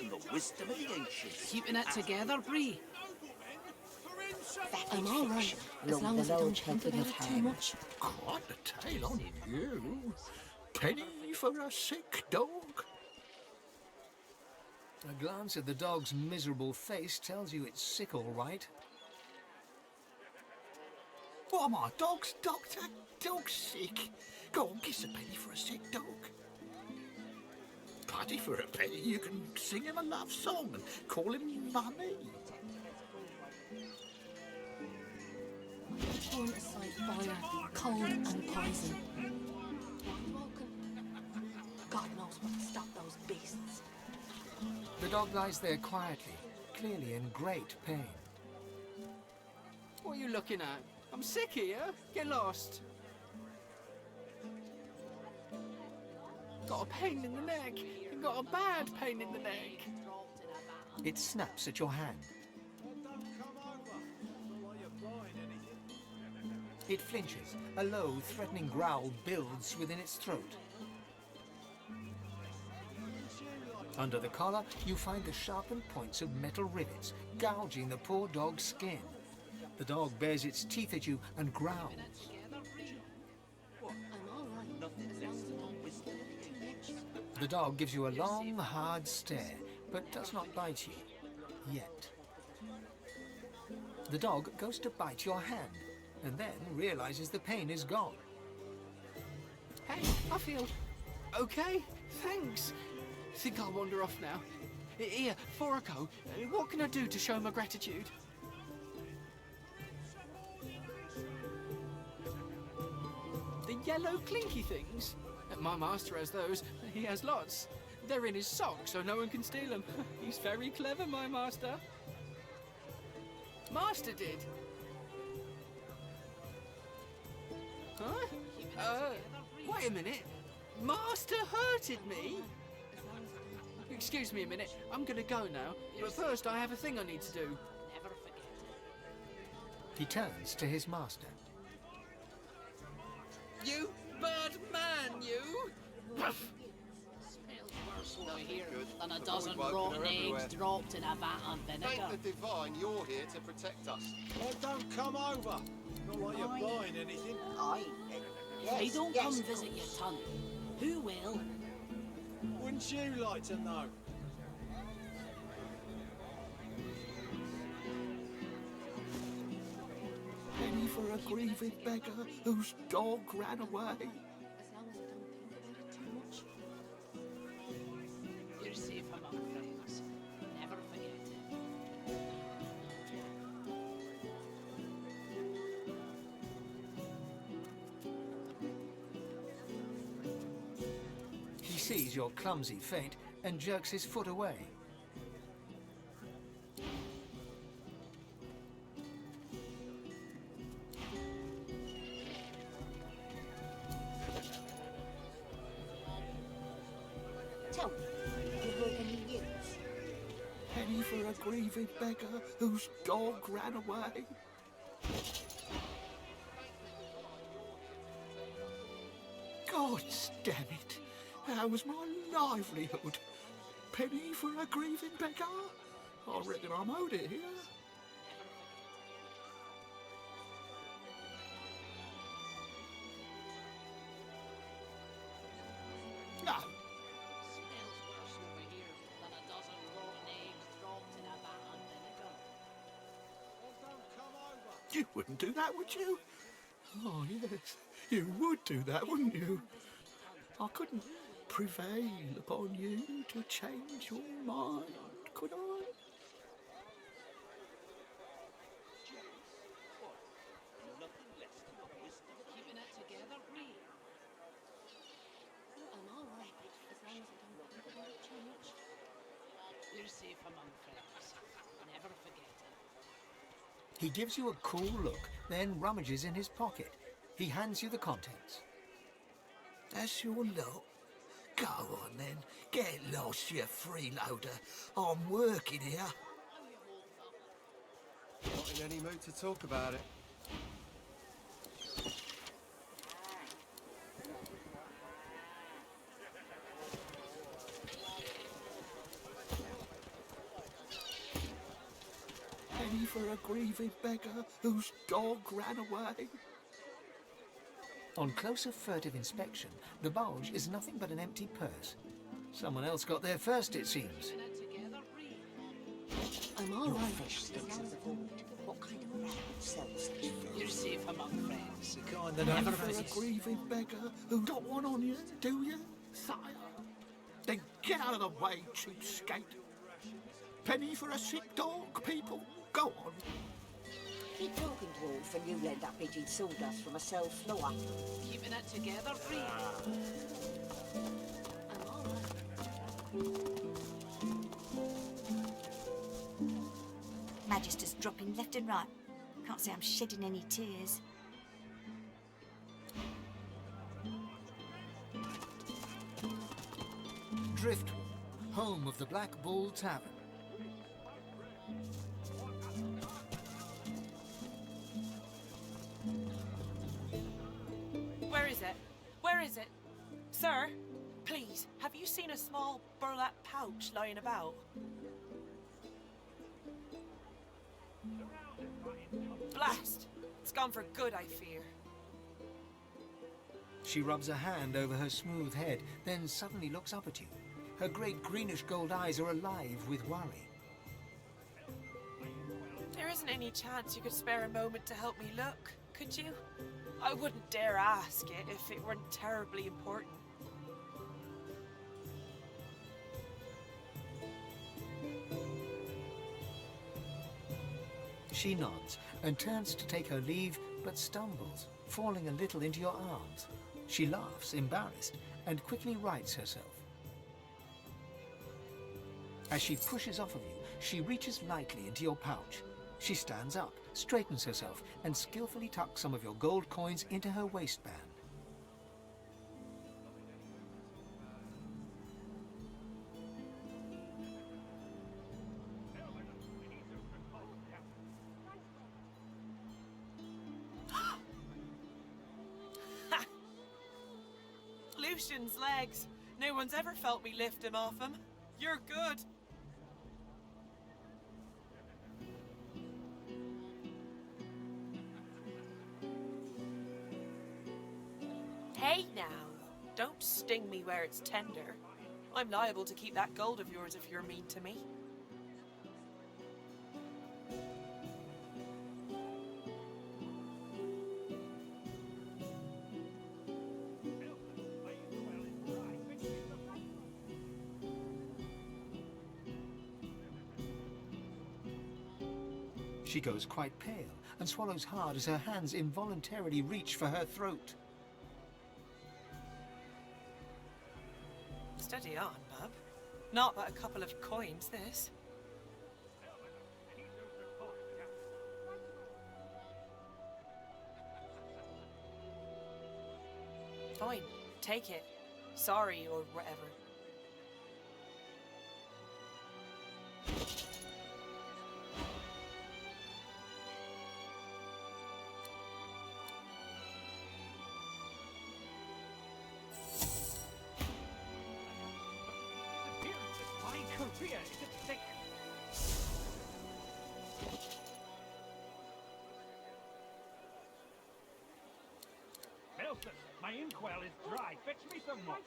in the wisdom of the ancients. Keeping it together, Bree? I'm all right, as long as I don't think about it too much. Quite a tale on you. Penny for a sick dog. A glance at the dog's miserable face tells you it's sick, all right. What am I, dog's doctor? Dog's sick. Go on, kiss a penny for a sick dog. Bloody for a penny, you can sing him a love song and call him mummy. Born aside fire, cold and poison. God knows what to stop those beasts. The dog lies there quietly, clearly in great pain. What are you looking at? I'm sick here. Get lost. Got a pain in the neck. You've got a bad pain in the neck. It snaps at your hand. It flinches. A low, threatening growl builds within its throat. Under the collar, you find the sharpened points of metal rivets, gouging the poor dog's skin. The dog bares its teeth at you and growls. I'm all right, as long as I don't think too much. The dog gives you a long, hard stare, but does not bite you. Yet. The dog goes to bite your hand, and then realizes the pain is gone. Hey, I feel okay. Thanks. Think I'll wander off now. Here, Forico, what can I do to show my gratitude? The yellow clinky things? My master has those. He has lots. They're in his socks, so no one can steal them. He's very clever, my master. Master did. Huh? Wait a minute. Master hurted me? Excuse me a minute. I'm gonna go now. But first, I have a thing I need to do. Never forget it. He turns to his master. You bad man, you! Smells worse over here than a dozen rotten eggs dropped in a vat of Thank the vinegar. divine you're here to protect us. Oh, don't come over. Not like you're buying anything. If they don't come visit your ton, who will? Wouldn't you like to know? Penny for a grieving beggar whose dog ran away. As long as I don't think about it too much. You're safe among friends. Never forget it. He sees your clumsy feint and jerks his foot away. Tell me, you heard any news? Penny for a grieving beggar whose dog ran away. God damn it! That was my livelihood. Penny for a grieving beggar? I reckon I'm owed it here. No, Smells worse over here than a dozen rotten eggs dropped in a vat of vinegar. Oh, don't come over. you wouldn't do that, would you? Oh, yes, you would do that, wouldn't you? I couldn't prevail upon you to change your mind, could I? Keeping it together, Bree. I'm all right, as long as I don't think about it too much. You're safe among friends. Never forget it. He gives you a cool look, then rummages in his pocket. He hands you the contents. That's your lot. Go on then, get lost, you freeloader. I'm working here. Not in any mood to talk about it. penny for a grieving beggar whose dog ran away. On closer furtive inspection, the bulge is nothing but an empty purse. Someone else got there first, it seems. I'm all right. Fresh sticks in the void. What kind of rat sells such filth? You're safe among friends. The kind that Never never For a forget. grieving beggar who got one on you, do you, sire? Then get out of the way, cheapskate. Penny for a sick dog, people. Go on. Keep talking, dwarf, and you'll end up eating sawdust from a cell floor. Keeping it together, Bree. I'm all right. Magister's dropping left and right. Can't say I'm shedding any tears. Driftwood, home of the Black Bull Tavern. Where is it? Where is it? Sir, please, have you seen a small burlap pouch lying about? Blast! It's gone for good, I fear. She rubs a hand over her smooth head, then suddenly looks up at you. Her great greenish gold eyes are alive with worry. There isn't any chance you could spare a moment to help me look, could you? I wouldn't dare ask it if it weren't terribly important. She nods and turns to take her leave, but stumbles, falling a little into your arms. She laughs, embarrassed, and quickly rights herself. As she pushes off of you, she reaches lightly into your pouch. She stands up, straightens herself, and skillfully tucks some of your gold coins into her waistband. Lucian's legs. No one's ever felt me lift him off him. You're good. Hey now, don't sting me where it's tender. I'm liable to keep that gold of yours if you're mean to me. She goes quite pale and swallows hard as her hands involuntarily reach for her throat. Steady on, bub. Not but a couple of coins, this. Fine, take it. Sorry, or whatever. My inkwell is dry. Fetch me some moss.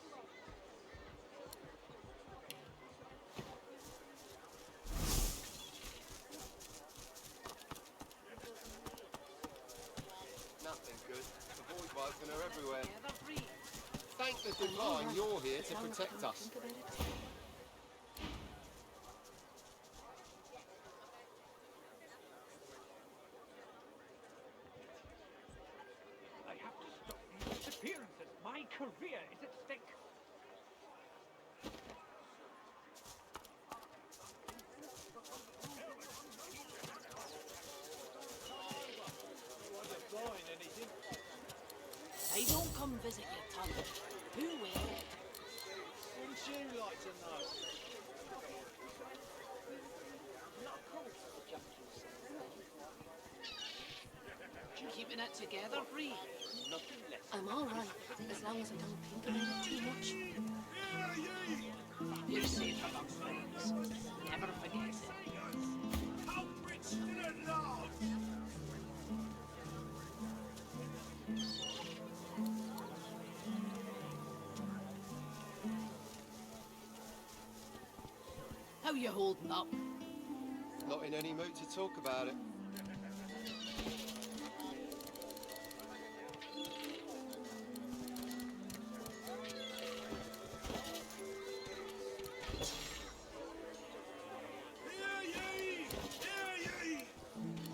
Nothing good. The void bugs are everywhere. Thank the divine you're here to protect us. I have to stop these disappearances. My career is at stake. Buying anything? They don't come visit you, Tom. Who will? Wouldn't you like to know? Keeping it together, Bree. I'm all right, as long as I don't think about it too much. You're safe among friends. Never forget it. How you holding up? Not in any mood to talk about it.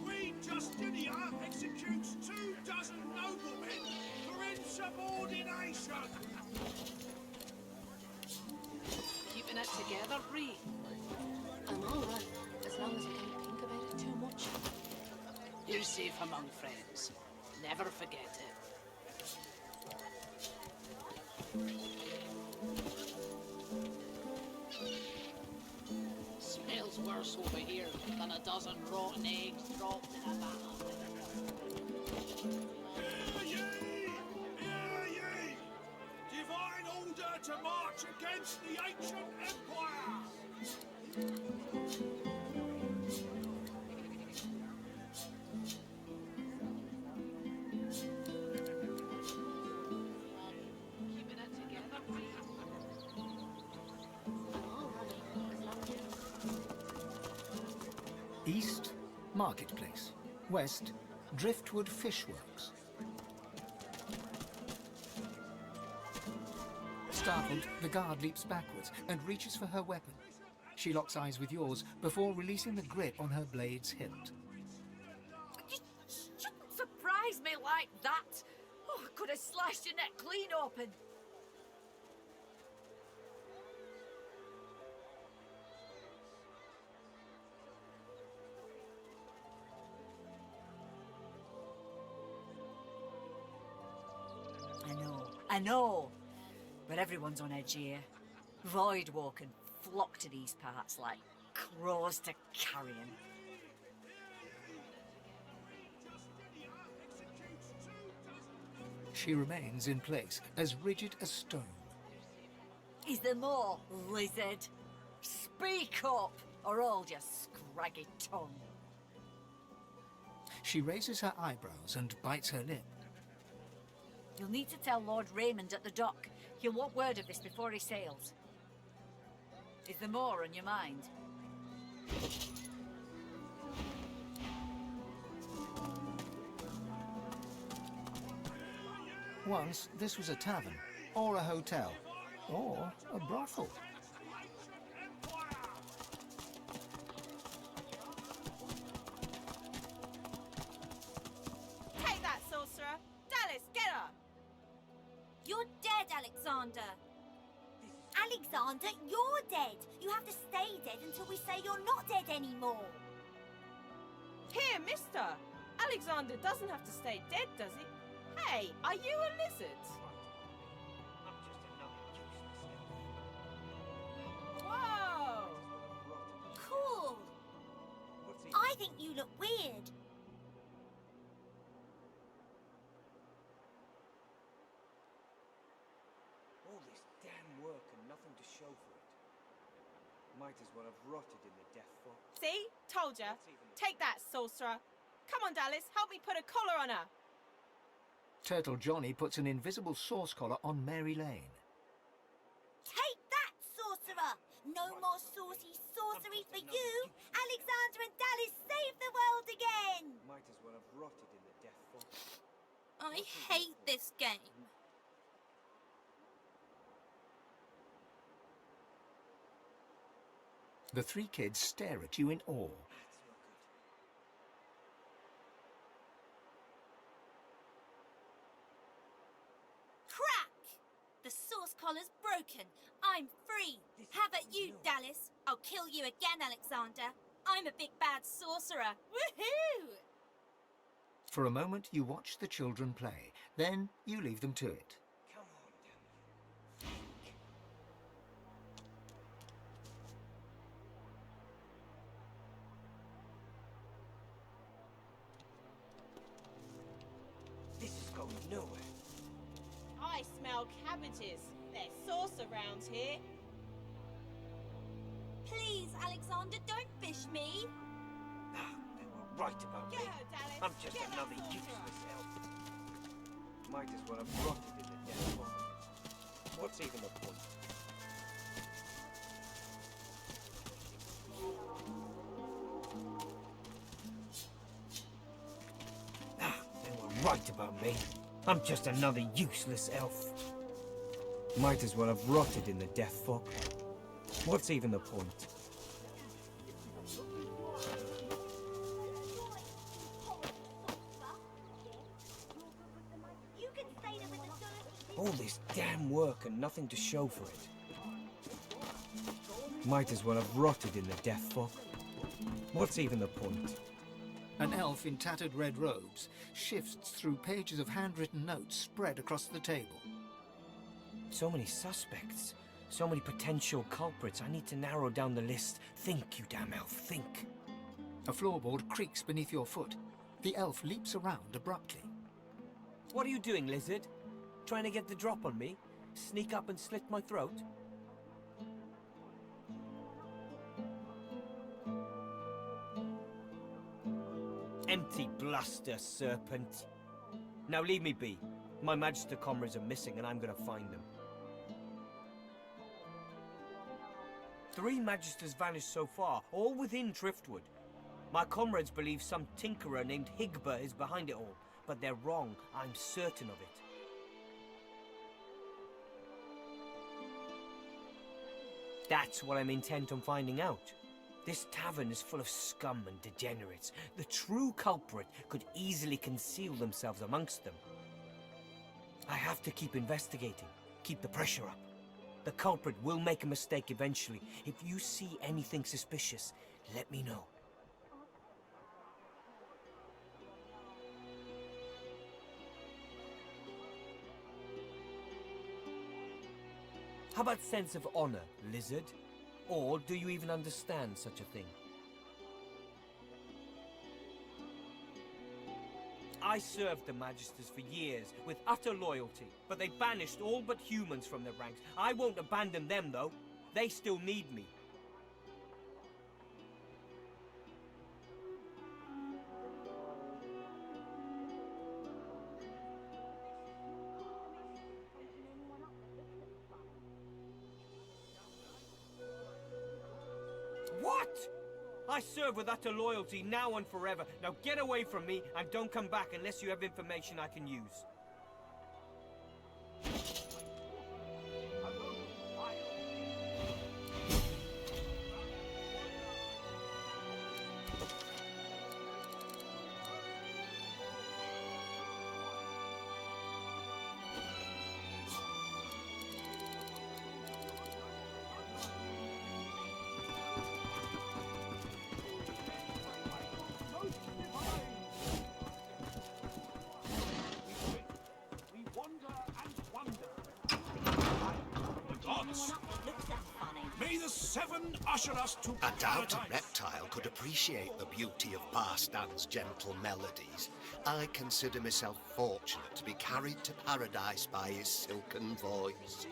Queen Justinia executes 24 noblemen for insubordination. Keeping it together, Bree? I'm all right, as long as I don't think about it too much. You're safe among friends. Never forget it. Smells worse over here than a dozen rotten eggs dropped in a vat of vinegar. Hear ye! Hear ye! Divine order to march against the ancient empire! Keeping it together, Bree? I'm all right, as long as... East, Marketplace. West, Driftwood Fishworks. Startled, the guard leaps backwards and reaches for her weapon. She locks eyes with yours before releasing the grip on her blade's hilt. You shouldn't surprise me like that. Oh, I could have sliced your neck clean open. I know. But everyone's on edge here. Voidwalk and flock to these parts like crows to carrion. She remains in place, as rigid as stone. Is there more, lizard? Speak up, or hold your scraggy tongue. She raises her eyebrows and bites her lip. You'll need to tell Lord Raymond at the dock. He'll want word of this before he sails. Is there more on your mind? Once, this was a tavern, or a hotel, or a brothel. Take that, sorcerer! Dallas, get her! You're dead, Alexander. Alexander, you're dead. You have to stay dead until we say you're not dead anymore. Here, mister! Alexander doesn't have to stay dead, does he? Hey, are you a lizard? Whoa! Cool. I think you look weird. All this damn work and nothing to show for it. Might as well have rotted in the death fog. See? Told ya. Take that, sorcerer. Come on, Dallas, help me put a collar on her. Turtle Johnny puts an invisible source collar on Mary Lane. Take that, sorcerer. No more saucy sorcery for you. Alexander and Dallas save the world again. Might as well have rotted in the death fog. I hate this game. The three kids stare at you in awe. Crack! The source collar's broken. I'm free. How about you, Dallas? I'll kill you again, Alexander. I'm a big bad sorcerer. Woohoo! For a moment, you watch the children play. Then you leave them to it. Come on, This is going nowhere. I smell cabbages. There's sauce around here. Please, Alexander, don't fish me. They were right about me. Get her, Dallas. I'm just Get that another sorcerer. useless elf. Might as well have rotted in the death fog. What's even the point? right about me. I'm just another useless elf. Might as well have rotted in the death fog. What's even the point? All this damn work and nothing to show for it. Might as well have rotted in the death fog. What's even the point? An elf in tattered red robes shifts through pages of handwritten notes spread across the table. So many suspects. So many potential culprits. I need to narrow down the list. Think, you damn elf, think. A floorboard creaks beneath your foot. The elf leaps around abruptly. What are you doing, lizard? Trying to get the drop on me? Sneak up and slit my throat? Empty bluster, serpent. Now leave me be. My Magister comrades are missing and I'm gonna find them. 3 Magisters vanished so far, all within Driftwood. My comrades believe some tinkerer named Higba is behind it all, but they're wrong. I'm certain of it. That's what I'm intent on finding out. This tavern is full of scum and degenerates. The true culprit could easily conceal themselves amongst them. I have to keep investigating, keep the pressure up. The culprit will make a mistake eventually. If you see anything suspicious, let me know. How about sense of honor, lizard? Or do you even understand such a thing? I served the Magisters for years with utter loyalty, but they banished all but humans from their ranks. I won't abandon them, though. They still need me. What? I serve with utter loyalty now and forever. Now get away from me and don't come back unless you have information I can use. May the 7 usher us to I doubt paradise. a reptile could appreciate the beauty of Barstan's gentle melodies. I consider myself fortunate to be carried to paradise by his silken voice.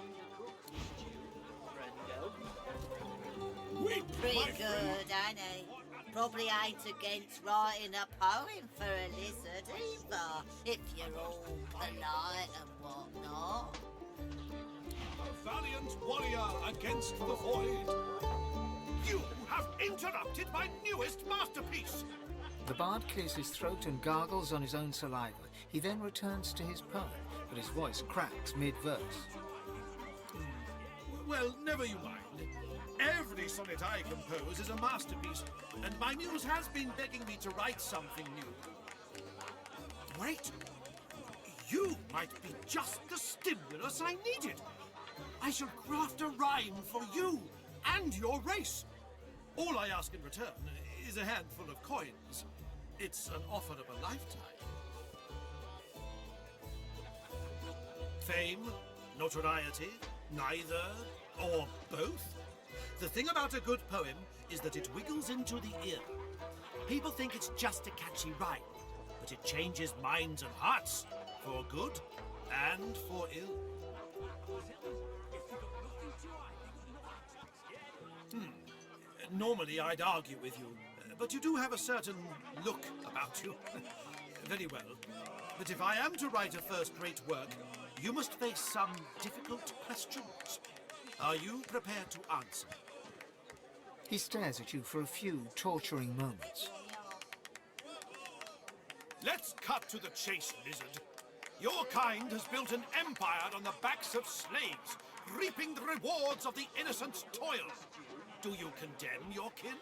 Pretty good, ain't he? Probably ain't against writing a poem for a lizard either, if you're all polite and whatnot. A valiant warrior against the void. You have interrupted my newest masterpiece. The bard clears his throat and gargles on his own saliva. He then returns to his poem, but his voice cracks mid-verse. Well, never you mind. Every sonnet I compose is a masterpiece, and my muse has been begging me to write something new. Wait! You might be just the stimulus I needed. I shall craft a rhyme for you and your race. All I ask in return is a handful of coins. It's an offer of a lifetime. Fame, notoriety, neither, or both? The thing about a good poem is that it wiggles into the ear. People think it's just a catchy rhyme, but it changes minds and hearts, for good and for ill. Normally I'd argue with you, but you do have a certain look about you. Very well. But if I am to write a first-rate work, you must face some difficult questions. Are you prepared to answer? He stares at you for a few torturing moments. Let's cut to the chase, lizard. Your kind has built an empire on the backs of slaves, reaping the rewards of the innocent's toil. Do you condemn your kin?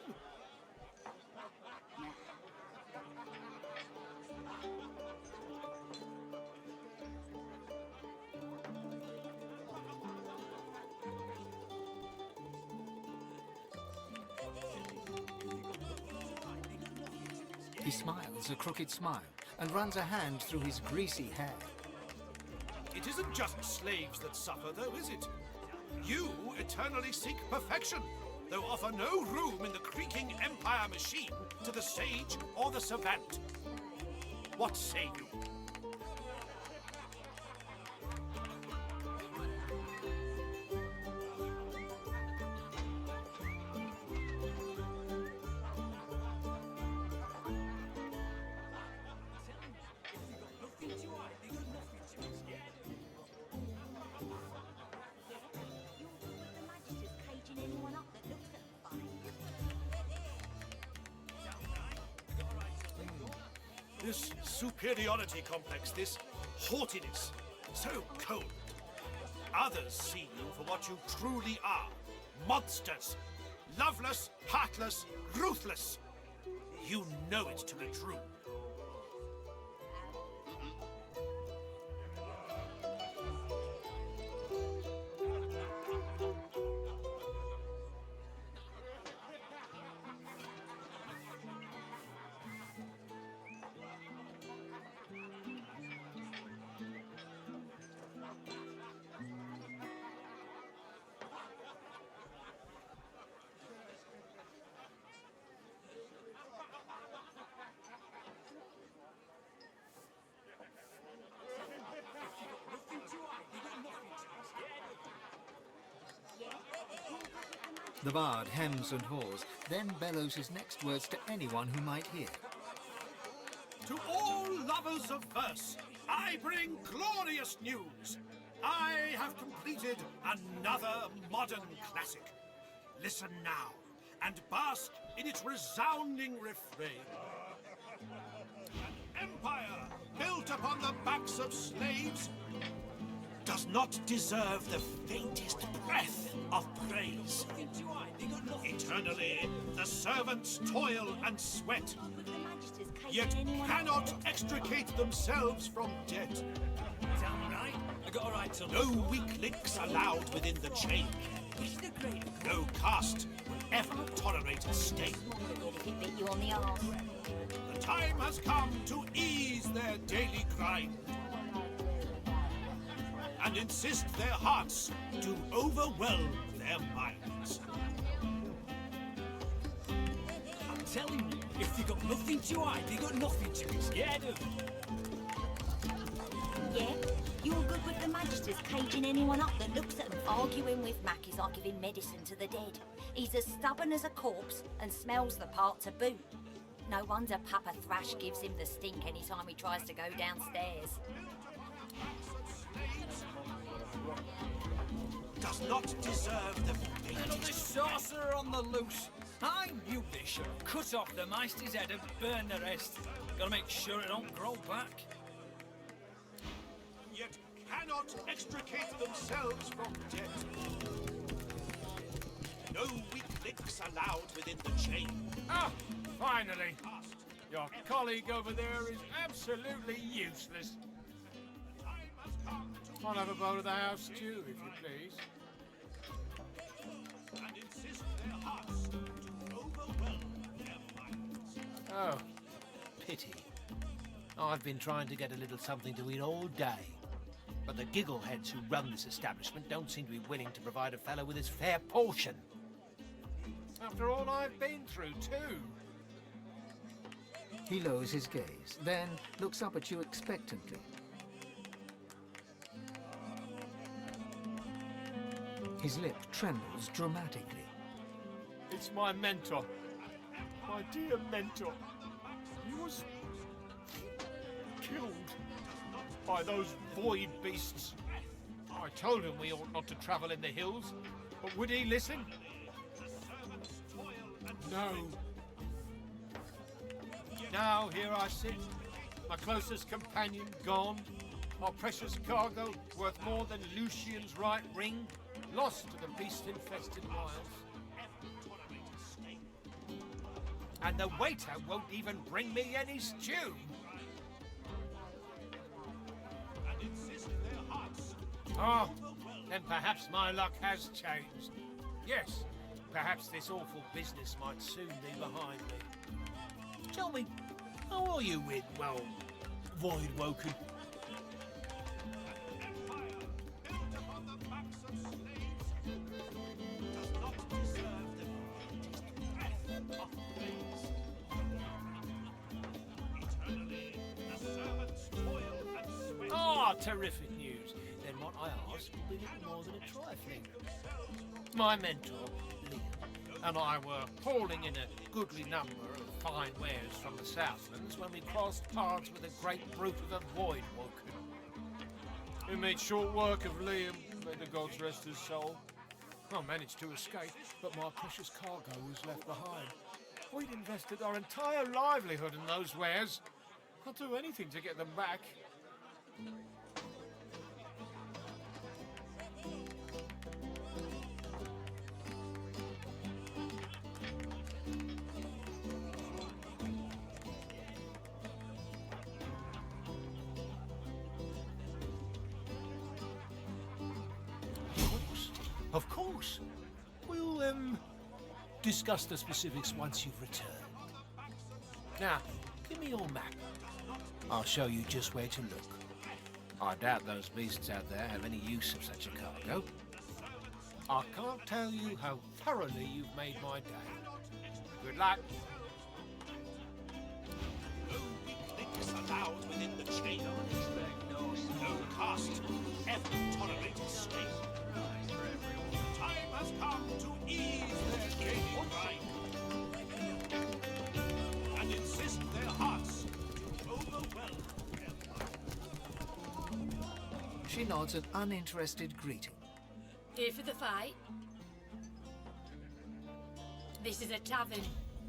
He smiles a crooked smile and runs a hand through his greasy hair. It isn't just slaves that suffer, though, is it? You eternally seek perfection, though offer no room in the creaking empire machine to the sage or the savant. What say you? This superiority complex, this haughtiness, so cold. Others see you for what you truly are. Monsters. Loveless, heartless, ruthless. You know it to be true. The bard hems and haws, then bellows his next words to anyone who might hear. To all lovers of verse, I bring glorious news. I have completed another modern classic. Listen now, and bask in its resounding refrain. An empire built upon the backs of slaves does not deserve the faintest breath of praise. Eternally, the servants toil and sweat, yet cannot extricate themselves from debt. Damn right, I got a right to No weak links allowed within the chain. No caste will ever tolerate a stain. Bit you on the arse. The time has come to ease their daily grind and insist their hearts to overwhelm their minds. I'm telling you, if they got nothing to hide, they got nothing to be scared of. Yeah? You're good with the Magisters caging anyone up that looks at them. Arguing with Mac is like giving medicine to the dead. He's as stubborn as a corpse and smells the part to boot. No wonder Papa Thrash gives him the stink anytime he tries to go downstairs. Does not deserve the And on this sorcerer on the loose. I knew they should have cut off the Meister's head and burn the rest. Gotta make sure it don't grow back. Yet cannot extricate themselves from debt. No weak links allowed within the chain. Ah, finally. Your colleague over there is absolutely useless. I'll have a bowl of the house stew, if you please. And insist their hearts to overwhelm their minds. Oh, pity. I've been trying to get a little something to eat all day. But the giggleheads who run this establishment don't seem to be willing to provide a fellow with his fair portion. After all I've been through, too. He lowers his gaze, then looks up at you expectantly. His lip trembles dramatically. It's my mentor. My dear mentor. He was killed by those void beasts. I told him we ought not to travel in the hills, but would he listen? No. Now here I sit, My closest companion gone. Our precious cargo, worth more than Lucian's right ring, lost to the beast-infested wilds. And the waiter won't even bring me any stew. Oh, then perhaps my luck has changed. Yes, perhaps this awful business might soon be behind me. Tell me, how are you with, well, Void Woken? Ah, terrific news. Then what I asked will be little more than a trifling. My mentor, Liam, and I were hauling in a goodly number of fine wares from the Southlands when we crossed paths with a great brute of a Void Woken. We made short work of Liam, may the gods rest his soul. I managed to escape, but my precious cargo was left behind. We'd invested our entire livelihood in those wares. I'll do anything to get them back. Of course. We'll, discuss the specifics once you've returned. Now, give me your map. I'll show you just where to look. I doubt those beasts out there have any use of such a cargo. I can't tell you how thoroughly you've made my day. Good luck. Allowed within the chain. No caste ever tolerated state. Time has come to ease their daily grind and insist their hearts to overwhelm She nods an uninterested greeting. Here for the fight? This is a tavern.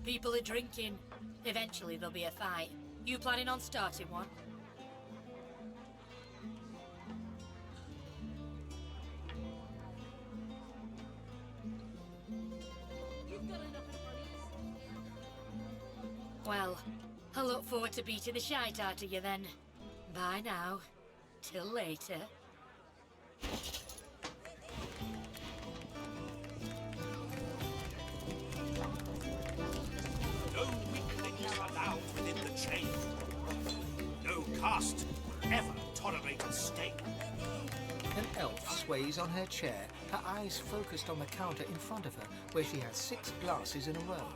People are drinking. Eventually there'll be a fight. You planning on starting one? Well, I look forward to beating the shite out of you then. Bye now. Till later. no weaklings allowed within the chain. No caste ever tolerated stain. An elf sways on her chair, her eyes focused on the counter in front of her, where she has 6 glasses in a row.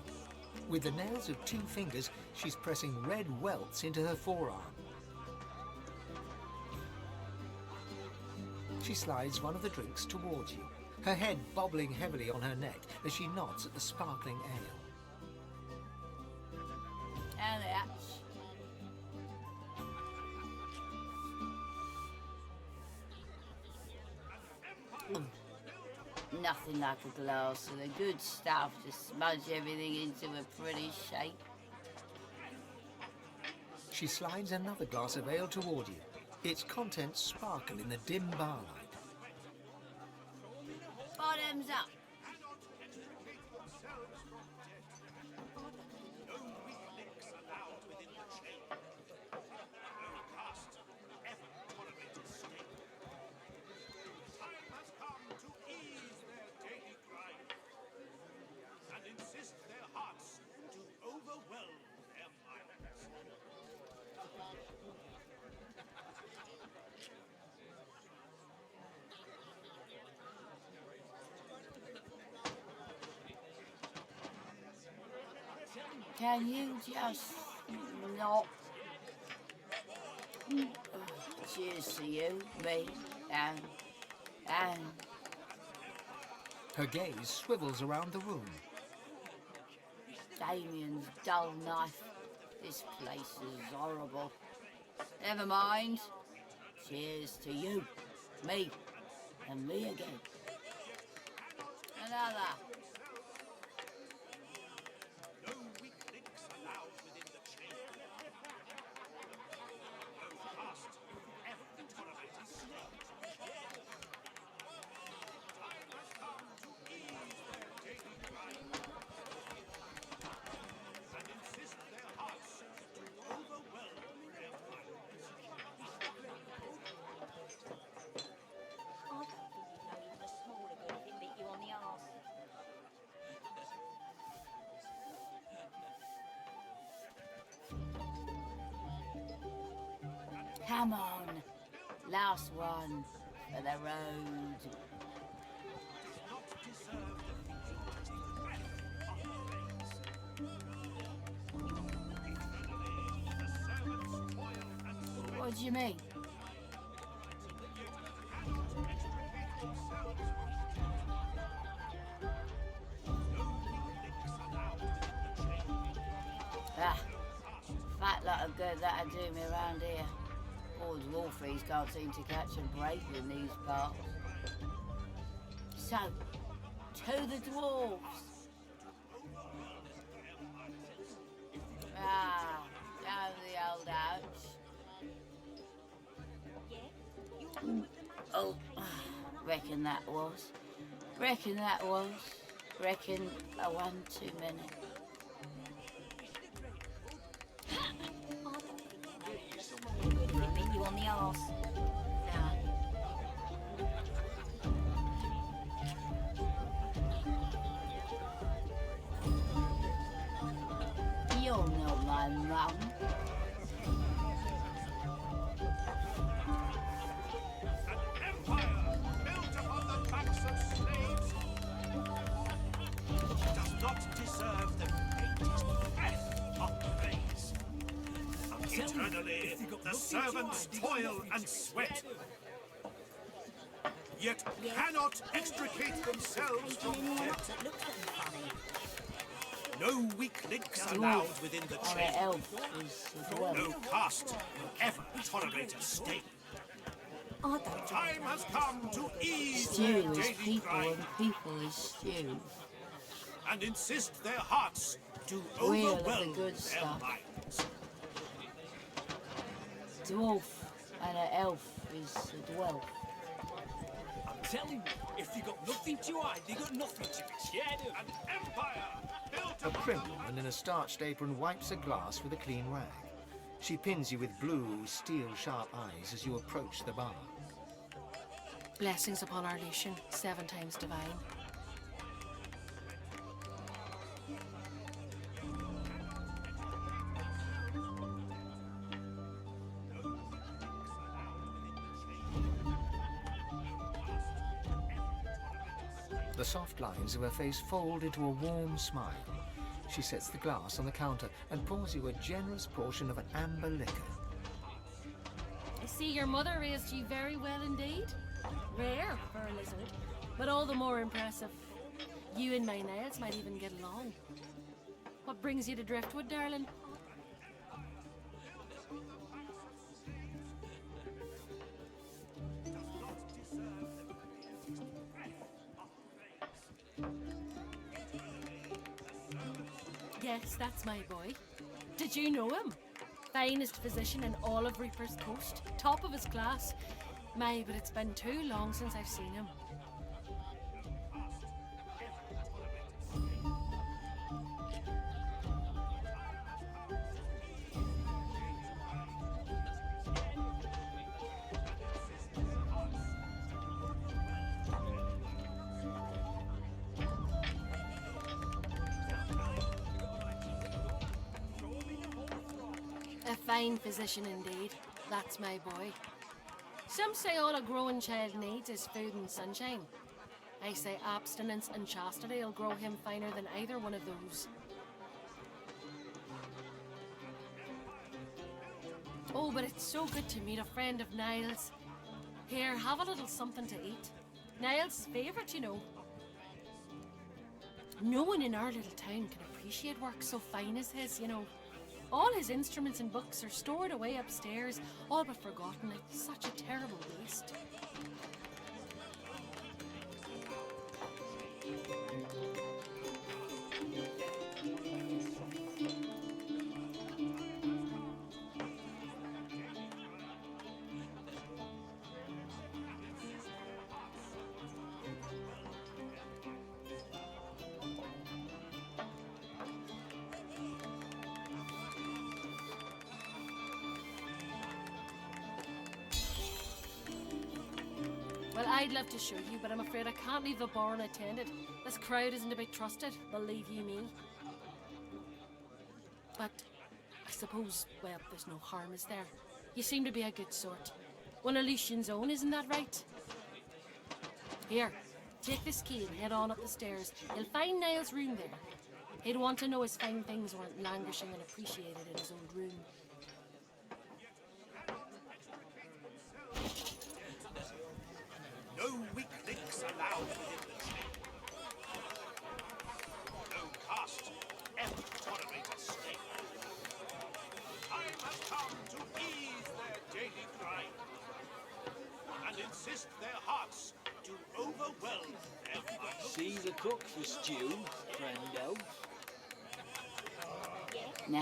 With the nails of 2 fingers, she's pressing red welts into her forearm. She slides one of the drinks towards you, her head bobbling heavily on her neck as she nods at the sparkling ale. And that. Nothing like a glass of the good stuff to smudge everything into a pretty shape. She slides another glass of ale toward you. Its contents sparkle in the dim barlight. Bottoms up. Can you just not? Cheers to you, me, and... Her gaze swivels around the room. Damien's dull knife. This place is horrible. Never mind. Cheers to you, me, and me again. Another. Come on. Last one for the road. What do you mean? Ah, fat lot of good that'll do me around here. All the wolfies can't seem to catch a break in these parts. So, to the dwarves. Ah, down the old house. Oh, reckon that was. Reckon a one too many. Meet you on the arse. You're not my mum. Built upon the backs of slaves does not deserve the faintest breath of praise. Eternally, the servants toil and sweat, yet cannot extricate themselves from death. No weak links allowed within the chain. No caste will ever tolerate a stain. Time has come to ease their Stew is daily people grind and people is stew. and insist their hearts to Real of the overwhelm good their stuff. minds. Dwarf and an elf is a dwelf. I'm telling you, if they got nothing to hide, they got nothing to be scared of. An empire built A upon prim woman in a starched apron wipes a glass with a clean rag. She pins you with blue, steel-sharp eyes as you approach the bar. Blessings upon our Lucian, 7 times divine. The soft lines of her face fold into a warm smile. She sets the glass on the counter and pours you a generous portion of an amber liquor. I see your mother raised you very well indeed. Rare for a lizard, but all the more impressive. You and my nails might even get along. What brings you to Driftwood, darling? Yes, that's my boy. Did you know him? Finest physician in all of Reaper's Coast. Top of his class. My, but it's been too long since I've seen him. A fine physician indeed. That's my boy. Some say all a growing child needs is food and sunshine. I say abstinence and chastity will grow him finer than either one of those. Oh, but it's so good to meet a friend of Niall's. Here, have a little something to eat. Niall's favourite, you know. No one in our little town can appreciate work so fine as his, you know. All his instruments and books are stored away upstairs, all but forgotten. It's such a terrible waste. Well, I'd love to show you, but I'm afraid I can't leave the bar unattended. This crowd isn't to be trusted, believe you me. But I suppose, well, there's no harm, is there? You seem to be a good sort. One of Lucian's own, isn't that right? Here, take this key and head on up the stairs. You'll find Niall's room there. He'd want to know his fine things weren't languishing unappreciated in his old room. No weak links allowed within the chain. No caste ever tolerate a stain. Time has come to ease their daily grind and insist their hearts to overwhelm their minds. See the cook for stew, friendo? Nah.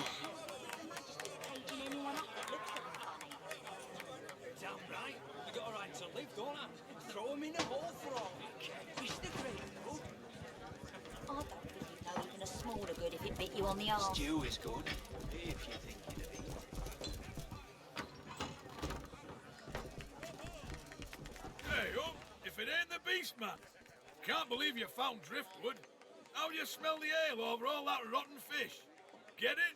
Damn right. You got a right to live, don't I? Throw him in a hole for all we care. It's the great good. I don't think you'd know even a smaller good if it bit you on the arse. Stew is good, if you think it of it. Hey, up! If it ain't the beast, man! Can't believe you found driftwood. How do you smell the ale over all that rotten fish? Get it?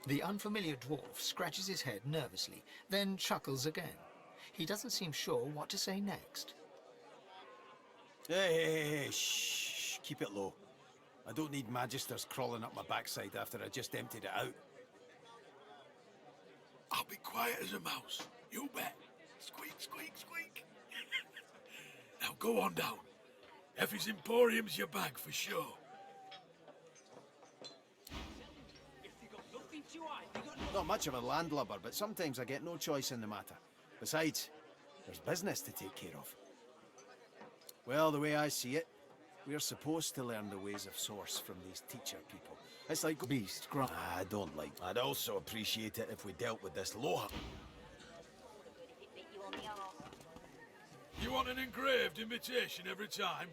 The unfamiliar dwarf scratches his head nervously, then chuckles again. He doesn't seem sure what to say next. Hey, shh, keep it low. I don't need magisters crawling up my backside after I just emptied it out. I'll be quiet as a mouse. You bet. Squeak, squeak, squeak. Now go on down. Effie's Emporium's your bag for sure. Not much of a landlubber, but sometimes I get no choice in the matter. Besides, there's business to take care of. Well, the way I see it, we're supposed to learn the ways of Source from these teacher people. It's like beast grunt. I don't like. I'd also appreciate it if we dealt with this Loha. You want an engraved invitation every time?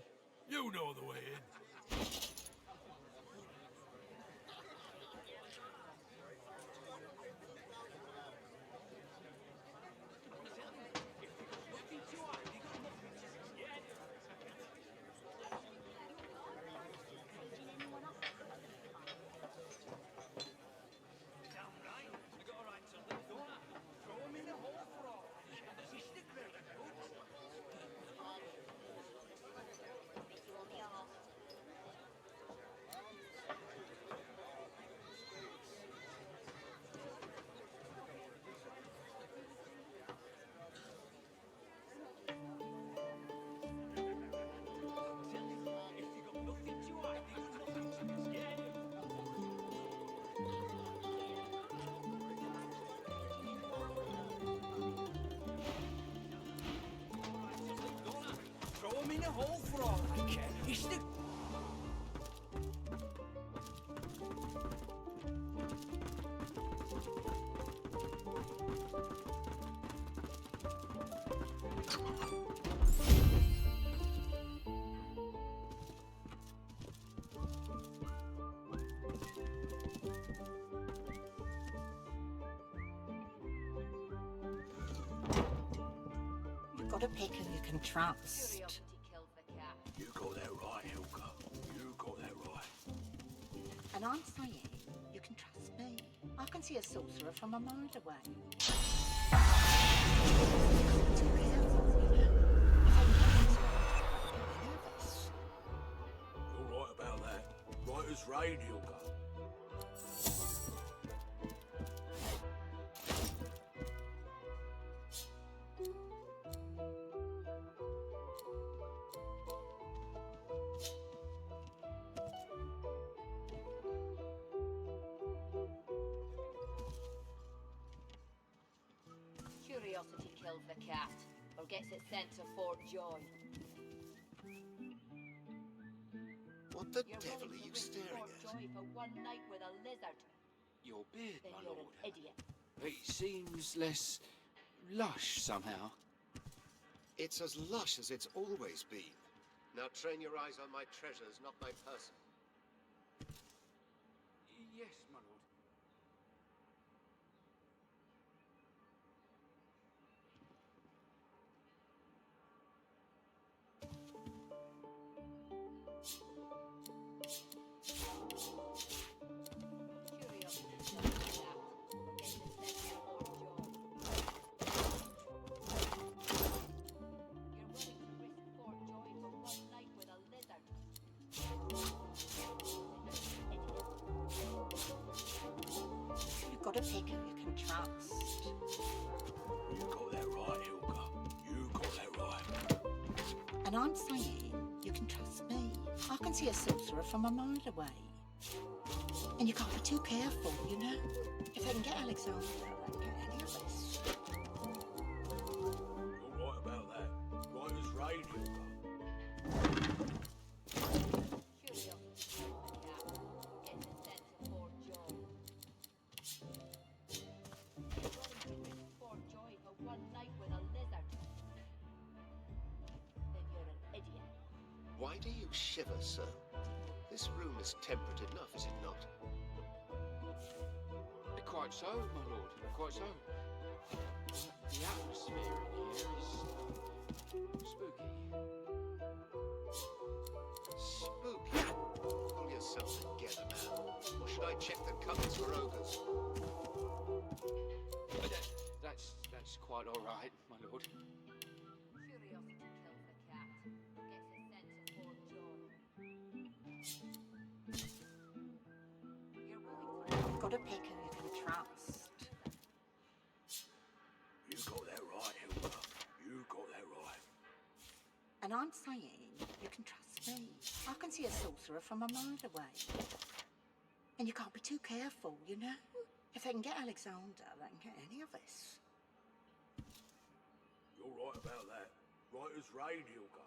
You know the way in. Throw him in a hole for all I care. It's the... You've got to pick who you can trust. You got that right, Helga. You got that right. And I'm saying you can trust me. I can see a sorcerer from a mile away. You're right about that. Right as rain, Helga. Curiosity kills the cat, or gets it sent to Fort Joy. What the You're devil willing are you to risk staring Fort at? Joy for one night with a lizard. Your beard, Then my you're lord. an idiot. It seems less lush somehow. It's as lush as it's always been. Now train your eyes on my treasures, not my person. Yes, my lord. to pick who you can trust. You got that right, Hilka. You got that right. And I'm saying you can trust me. I can see a sorcerer from a mile away. And you can't be too careful, you know? If they can get Alexander, they can get any of us. You're right about that. Right as rain, Hilka. Why do you shiver so? This room is temperate enough, is it not? Quite so, my lord. Quite so. The atmosphere in here is spooky. Spooky? Pull yourself together, man. Or should I check the cupboards for ogres? That's quite all right, my lord. You've got to pick who you can trust. You got that right, Hilka. You got that right. And I'm saying you can trust me. I can see a sorcerer from a mile away. And you can't be too careful, you know? If they can get Alexander, they can get any of us. You're right about that. Right as rain, Hilka.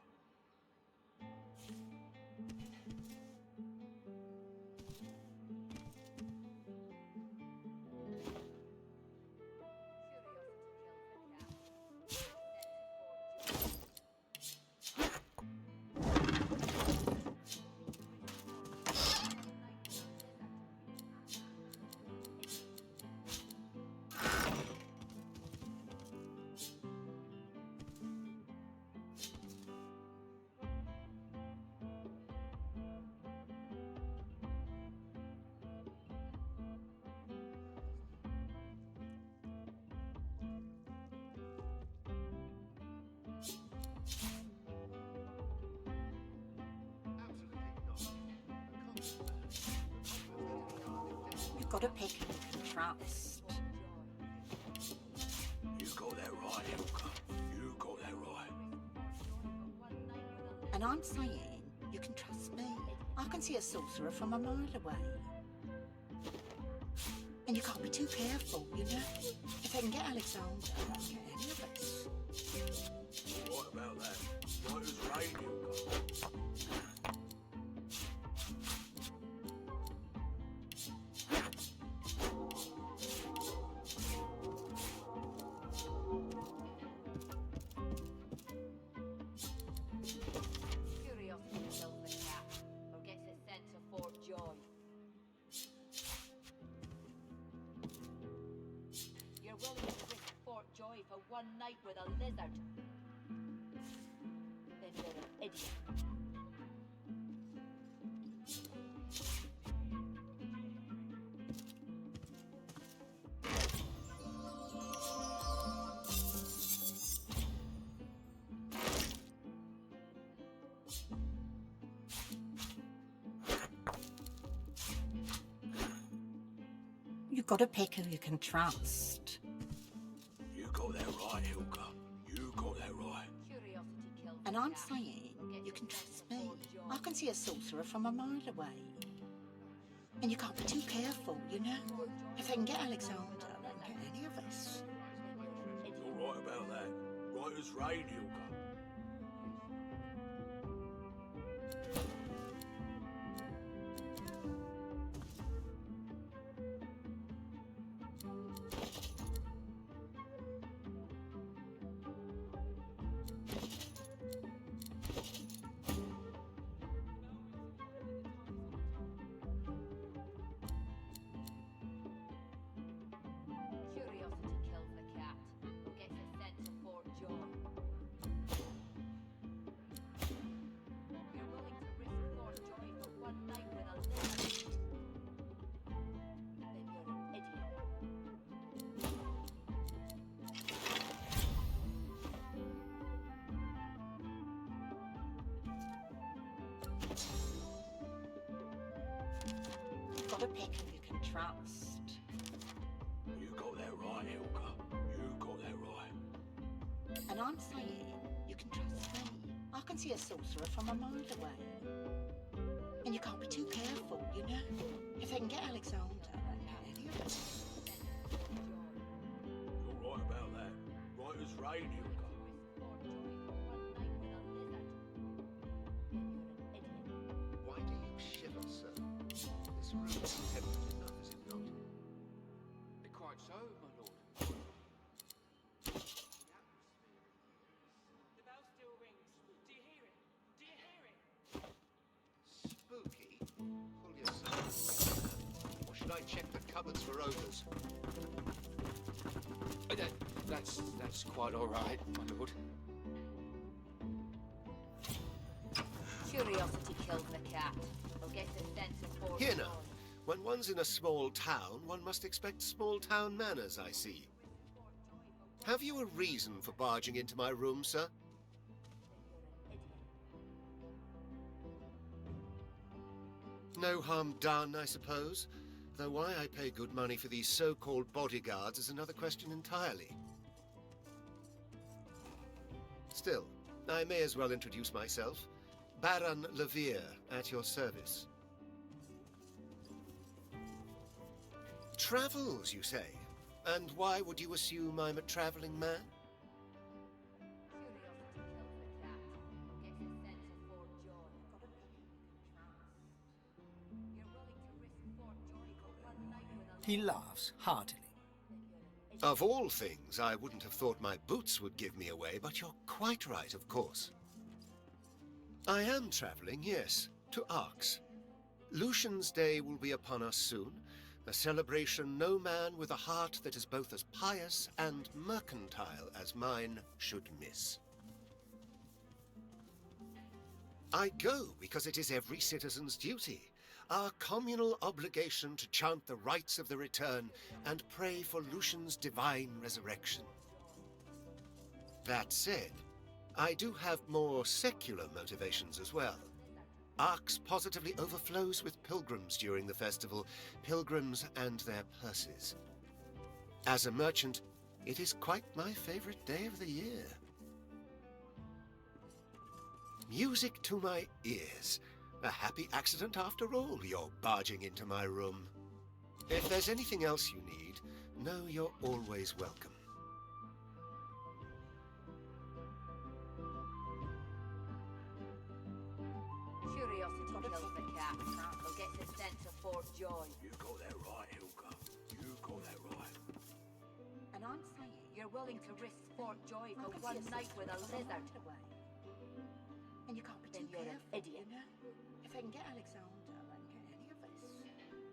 You've got to pick who you can trust. You got that right, Hilka. You got that right. And I'm saying you can trust me. I can see a sorcerer from a mile away. And you can't be too careful, you know? If they can get Alexander, they can get any of us. You're right about that. Right as rain, Hilka. One night with a lizard. Then you're an idiot. You've got to pick who you can trust. You got that right, Hilka. You got that right. And I'm saying you can trust me. I can see a sorcerer from a mile away. And you can't be too careful, you know? If they can get Alexander, they can get any of us. You're right about that. Right as rain, Hilka. You've got to pick who you can trust. got that right, Ilka. You got that right. And I'm saying you can trust me. I can see a sorcerer from a mile away. And you can't be too careful, you know? If they can get Alexander and any of us. You're right about that. Right as rain, Ilka. Why do you shiver, sir? This room is tempting enough, is it not? Quite so, my lord. The bell still rings. Do you hear it? Do you hear it? Spooky? Pull yourself. Or should I check the cupboards for odors? That's quite all right, my lord. Curiosity kills the cat. Or gets a sense of force. Here now. When one's in a small town, one must expect small town manners, I see. Have you a reason for barging into my room, sir? No harm done, I suppose. Though why I pay good money for these so-called bodyguards is another question entirely. Still, I may as well introduce myself. Baron Levere, at your service. Travels, you say? And why would you assume I'm a traveling man? He laughs heartily. Of all things, I wouldn't have thought my boots would give me away, but you're quite right, of course. I am traveling, yes, to Arx. Lucian's Day will be upon us soon, a celebration no man with a heart that is both as pious and mercantile as mine should miss. I go because it is every citizen's duty, our communal obligation to chant the rites of the return and pray for Lucian's divine resurrection. That said, I do have more secular motivations as well. Arx positively overflows with pilgrims during the festival, pilgrims and their purses. As a merchant, it is quite my favorite day of the year. Music to my ears. A happy accident after all, you're barging into my room. If there's anything else you need, know you're always welcome. Curiosity kills the cat. Or gets a sense of Fort Joy. You got that right, Ilka. You got that right. And I'm saying you're willing to risk Fort Joy for one night with a lizard. And you can't be too Then you're an careful, idiot. you know? If they can get Alexander and get any of us.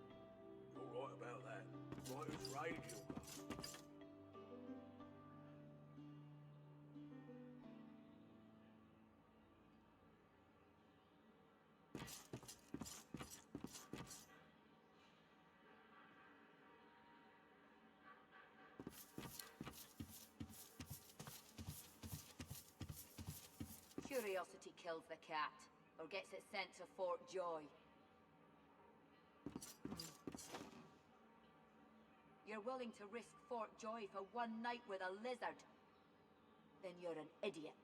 You're right about that. Right as rain, Ilka. Curiosity kills the cat. Or gets its sense of Fort Joy. You're willing to risk Fort Joy for one night with a lizard. Then you're an idiot.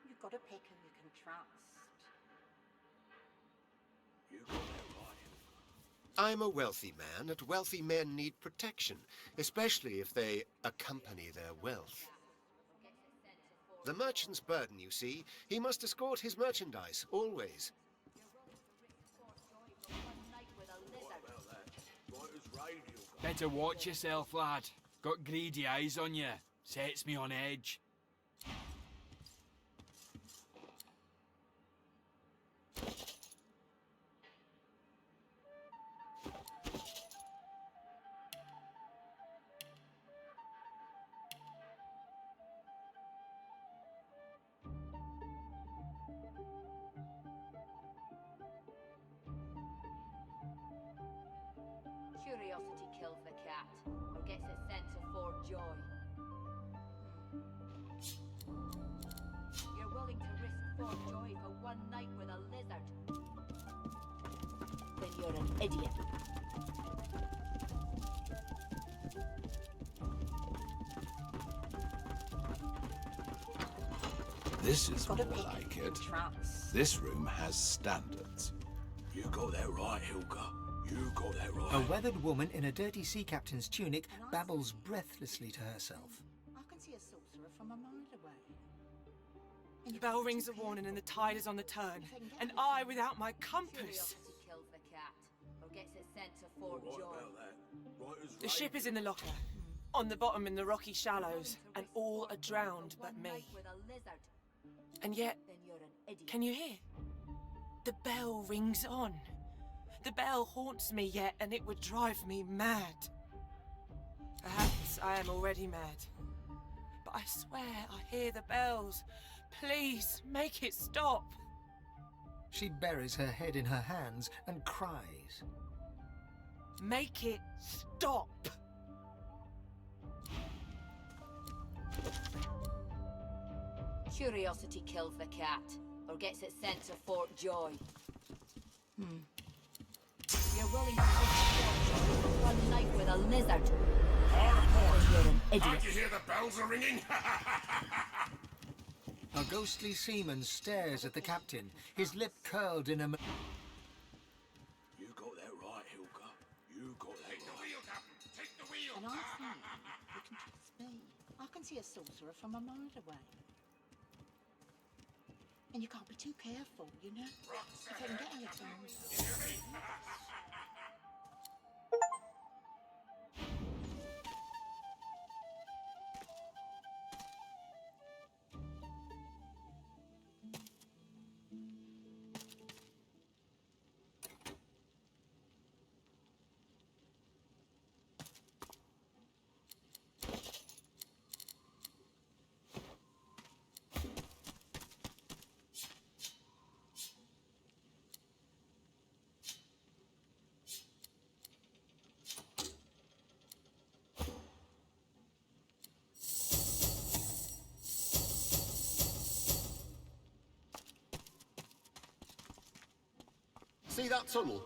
You've got to pick who you can trust. You got that right, I'm a wealthy man, and wealthy men need protection, especially if they accompany their wealth. The merchant's burden, you see. He must escort his merchandise, always. Better watch yourself, lad. Got greedy eyes on you. Sets me on edge. Curiosity kills the cat. cat, or gets it sent to Fort Joy. You're willing to risk Fort Joy for one night with a lizard? Then you're an idiot. This is more like it. This room has standards. You got that right, Hilka. You got that right. A weathered woman in a dirty sea captain's tunic babbles breathlessly to herself. I can see a sorcerer from a mile away. The bell rings a warning and the tide is on the turn. And I without my compass. Curiosity kills the cat, or gets it sent to Fort Joy. The ship is in the locker, on the bottom in the rocky shallows, and all are drowned but me. And yet, can you hear? The bell rings on. The bell haunts me yet, and it would drive me mad. Perhaps I am already mad. But I swear I hear the bells. Please, make it stop. She buries her head in her hands and cries. Make it stop. Curiosity kills the cat, or gets it sent to Fort Joy. You're willing to risk Fort Joy for one night with a lizard? You're an idiot. Can't you hear the bells are ringing? A ghostly seaman stares at the captain, his lip curled in a... You got that right, Hilka. You got that right. Take the wheel, Captain. Take the wheel. And I'm saying, you can trust me. I can see a sorcerer from a mile away. And you can't be too careful, you know? If I can get Alexander. See that tunnel?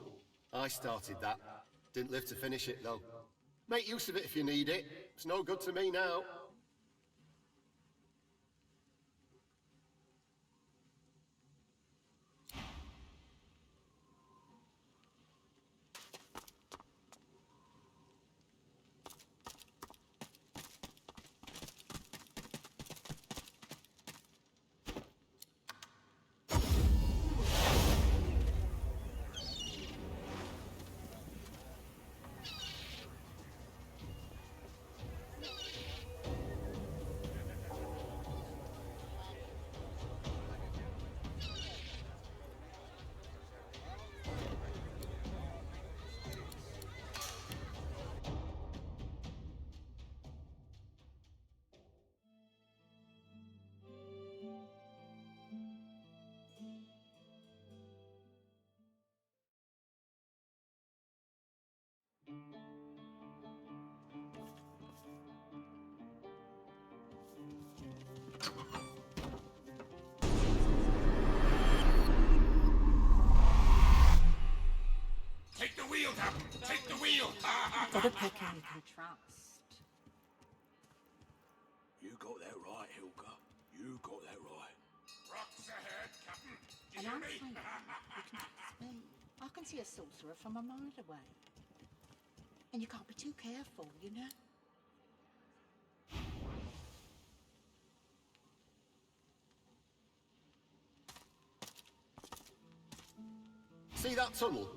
I started that. Didn't live to finish it, though. Make use of it if you need it. It's no good to me now. Take the wheel, Captain. Take the wheel. Got a picker you can trust. You got that right, Hilka. You got that right. Rocks ahead, Captain. And I'm saying, you can trust me. I can see a sorcerer from a mile away. And you can't be too careful, you know? See that tunnel?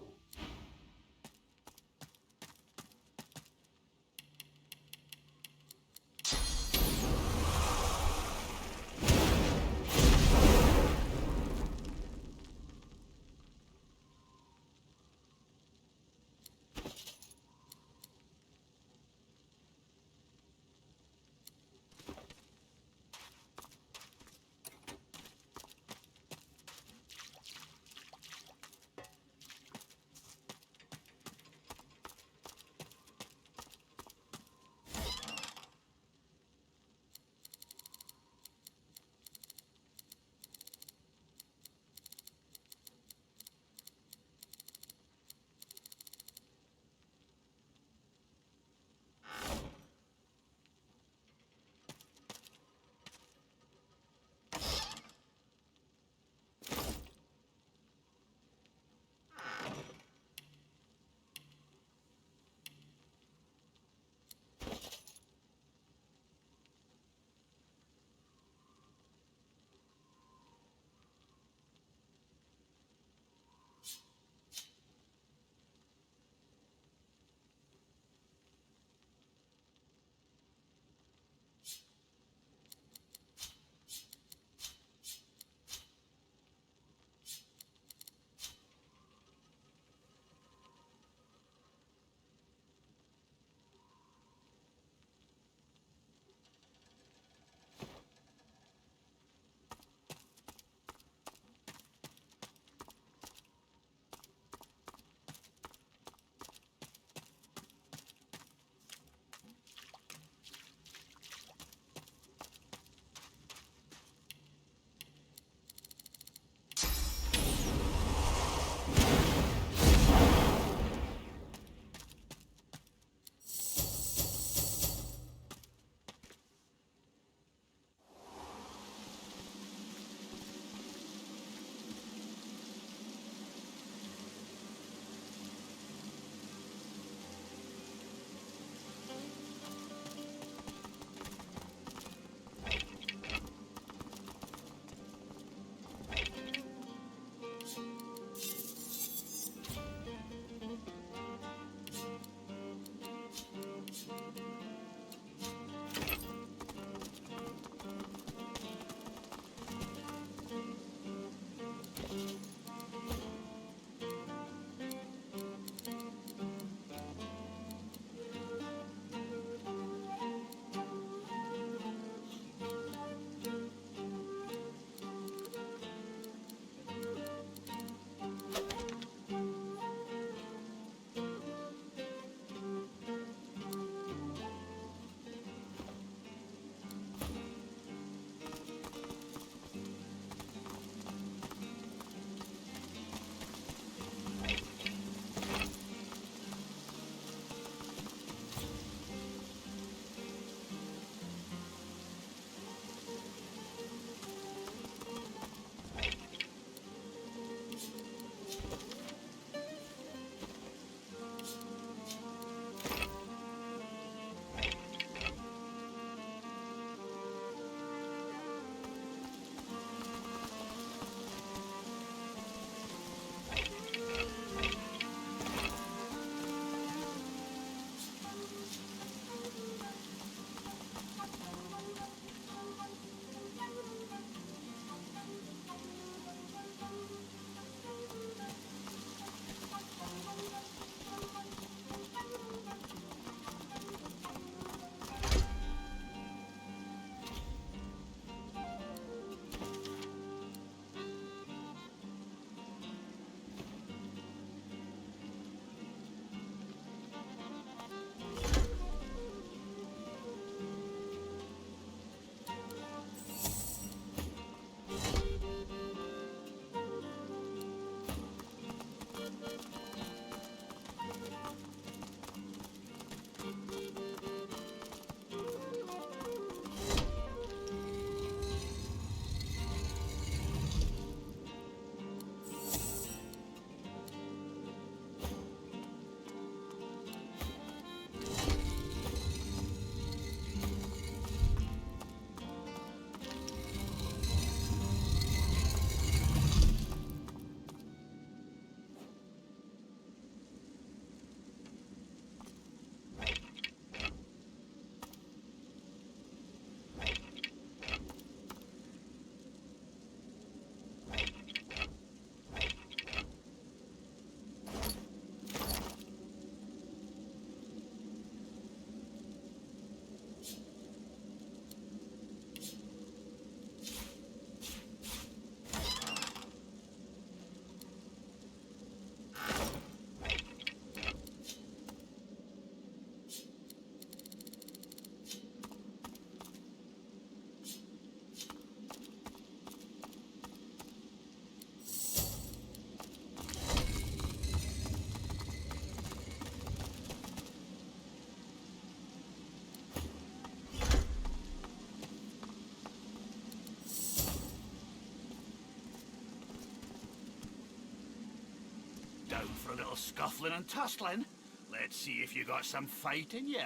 Down for a little scuffling and tussling? Let's see if you got some fight in ya.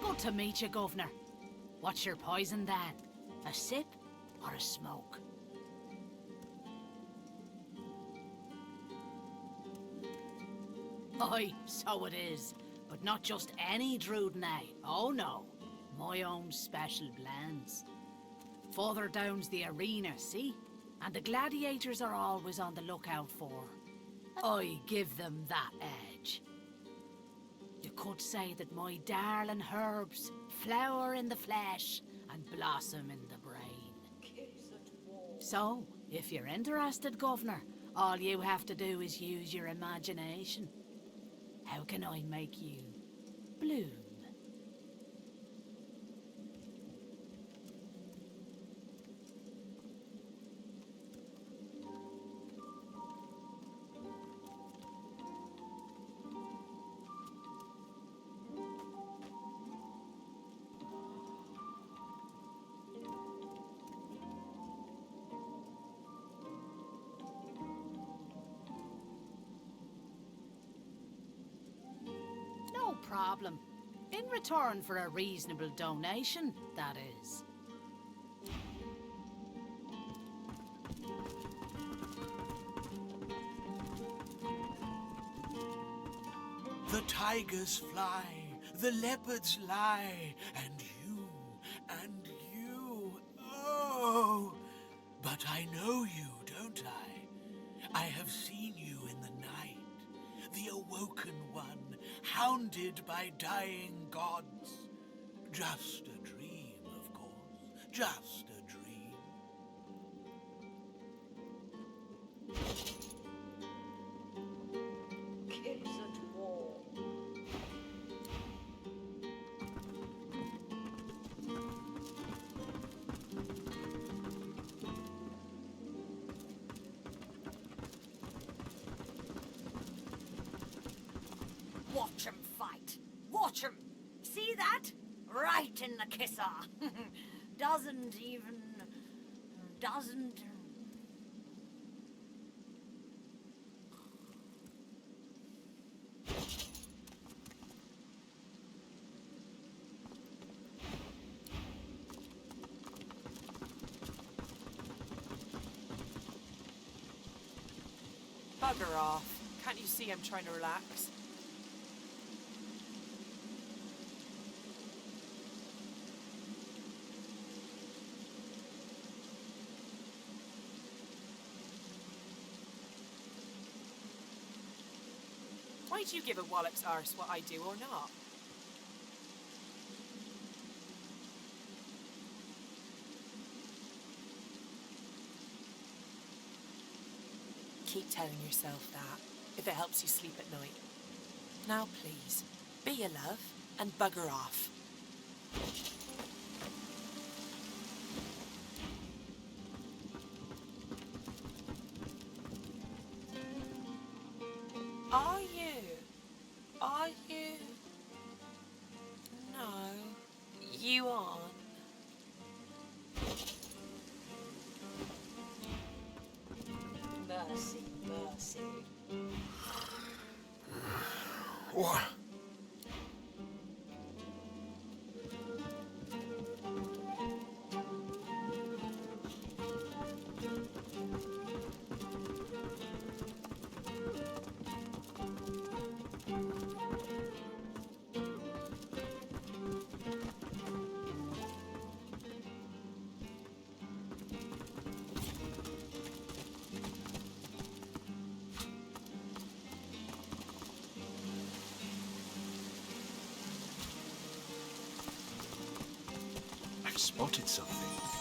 Good to meet you, Governor. What's your poison, then? A sip or a smoke? Aye, so it is. But not just any Drudnay. Oh no. My own special blends. Further down's the arena, see? And the gladiators are always on the lookout for. I give them that edge. You could say that my darling herbs flower in the flesh and blossom in the brain. So, if you're interested, Governor, all you have to do is use your imagination. How can I make you bloom? No problem. In return for a reasonable donation, that is. The tigers fly, the leopards lie, and you, oh! But I know you, don't I? I have seen you in the night, the awoken one, hounded by dying gods. Just a dream, of course, just a dream. Kids at war. Watch 'em fight. Watch 'em. See that? Right in the kisser. Doesn't. Bugger off. Can't you see I'm trying to relax? Why do you give a wallop's arse what I do or not? Keep telling yourself that, if it helps you sleep at night. Now please, be a love and bugger off. Are you? Are you? No, you aren't. Mercy, mercy. What? I've spotted something.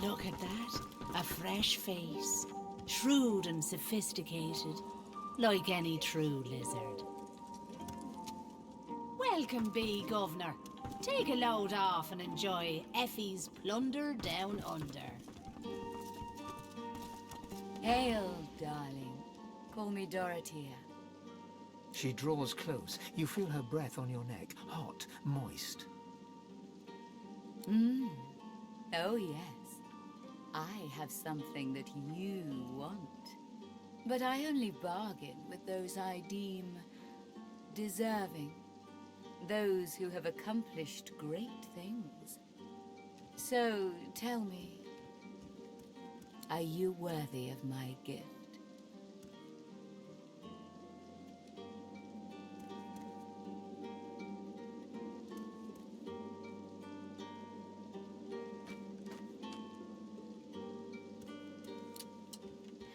Look at that. A fresh face. Shrewd and sophisticated. Like any true lizard. Welcome be, Governor. Take a load off and enjoy Effie's plunder down under. Hail, darling. Call me Dorothea. She draws close. You feel her breath on your neck, hot, moist. Oh, yes. I have something that you want. But I only bargain with those I deem deserving. Those who have accomplished great things. So, tell me, are you worthy of my gift?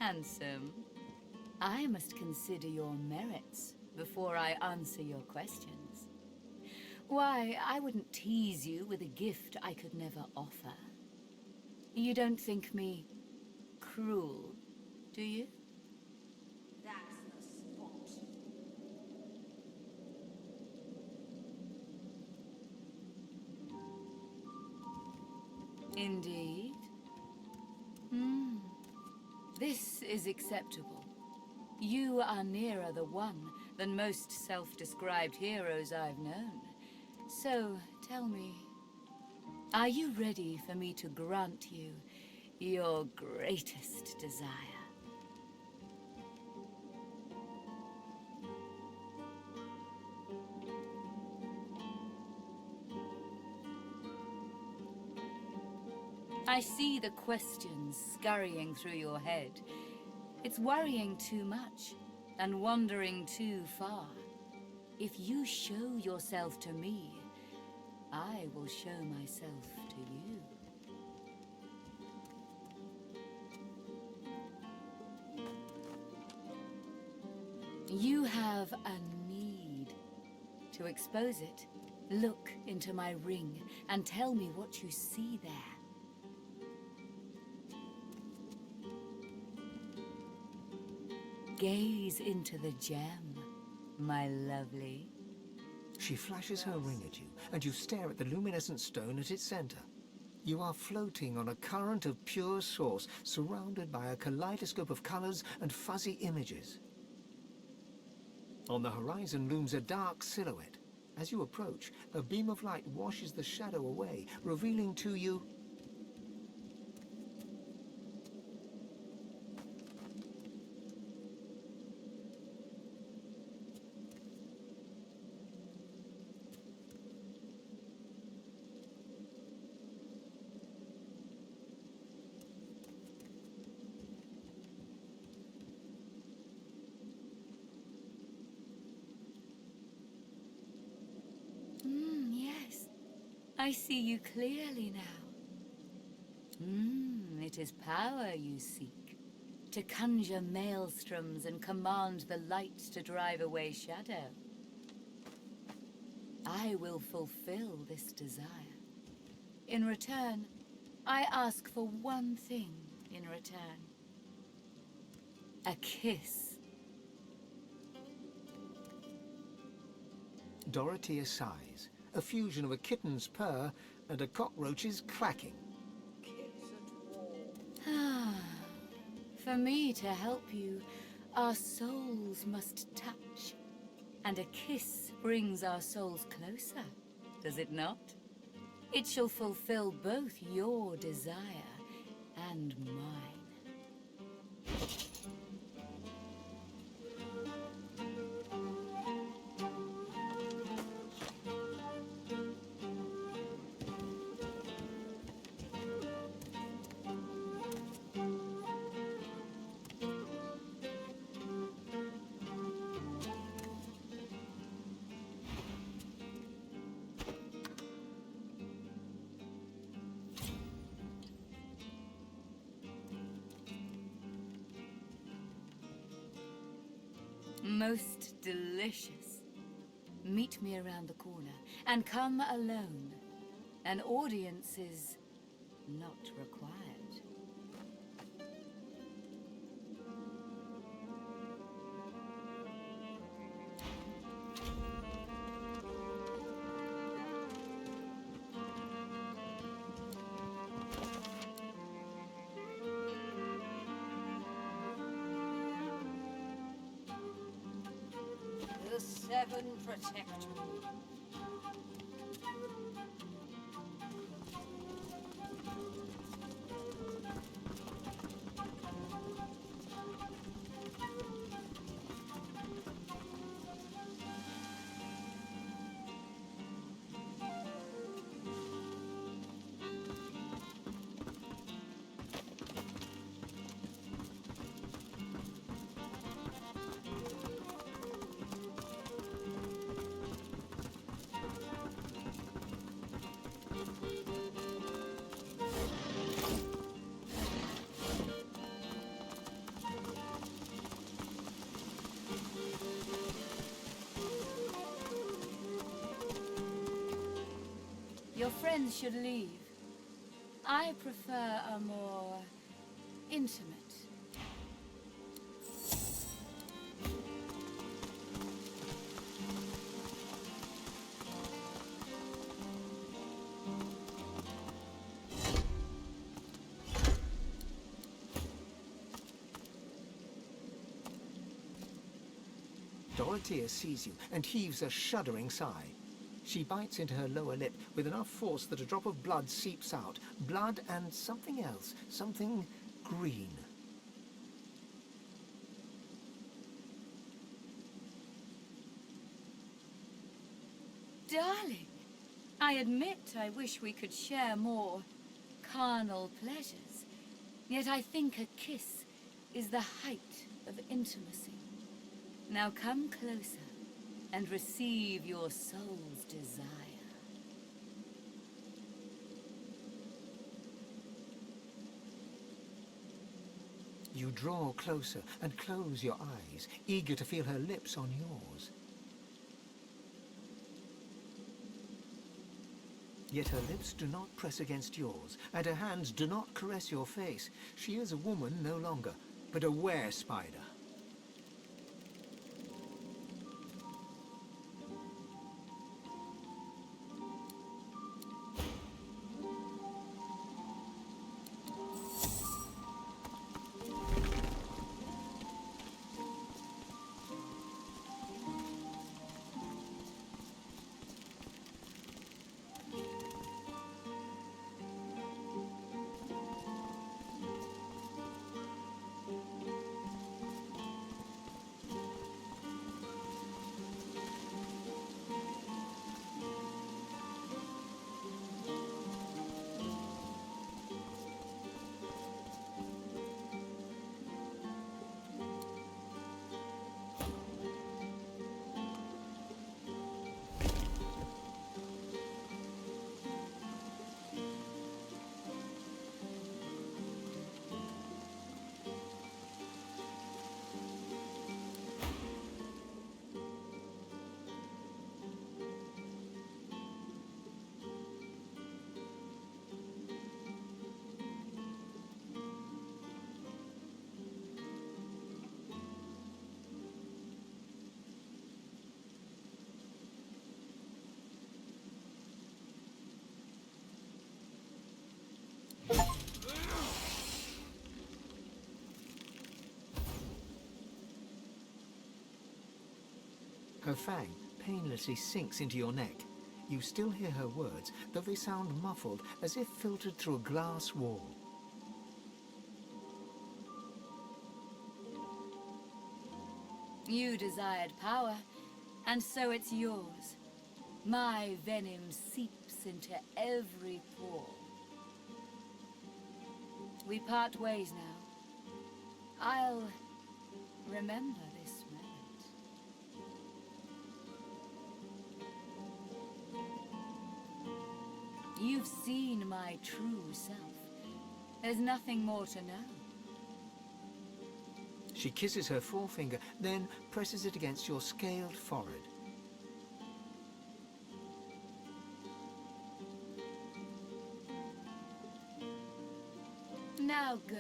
Handsome, I must consider your merits before I answer your questions. Why, I wouldn't tease you with a gift I could never offer. You don't think me cruel, do you? That's the spot. Indeed. This is acceptable. You are nearer the one than most self-described heroes I've known. So, tell me, are you ready for me to grant you your greatest desire? I see the questions scurrying through your head. It's worrying too much and wandering too far. If you show yourself to me, I will show myself to you. You have a need. To expose it, look into my ring and tell me what you see there. Gaze into the gem, my lovely. She flashes her ring at you, and you stare at the luminescent stone at its center. You are floating on a current of pure source, surrounded by a kaleidoscope of colors and fuzzy images. On the horizon looms a dark silhouette. As you approach, a beam of light washes the shadow away, revealing to you Yes, I see you clearly now. It is power you seek. To conjure maelstroms and command the light to drive away shadow. I will fulfill this desire. In return, I ask for one thing in return. A kiss. Dorothea sighs, a fusion of a kitten's purr and a cockroach's clacking. For me to help you, our souls must touch. And a kiss brings our souls closer, does it not? It shall fulfill both your desire and mine. Most delicious. Meet me around the corner, and come alone. An audience is not required. The Seven protect me. Your friends should leave. I prefer a more intimate. Dorothea sees you and heaves a shuddering sigh. She bites into her lower lip with enough force that a drop of blood seeps out. Blood and something else. Something green. Darling, I admit I wish we could share more carnal pleasures. Yet I think a kiss is the height of intimacy. Now come closer and receive your soul's desire. You draw closer and close your eyes, eager to feel her lips on yours. Yet her lips do not press against yours, and her hands do not caress your face. She is a woman no longer, but a were-spider. Her fang painlessly sinks into your neck. You still hear her words, though they sound muffled, as if filtered through a glass wall. You desired power, and so it's yours. My venom seeps into every pore. We part ways now. I'll remember this moment. You've seen my true self. There's nothing more to know. She kisses her forefinger, then presses it against your scaled forehead. Now go.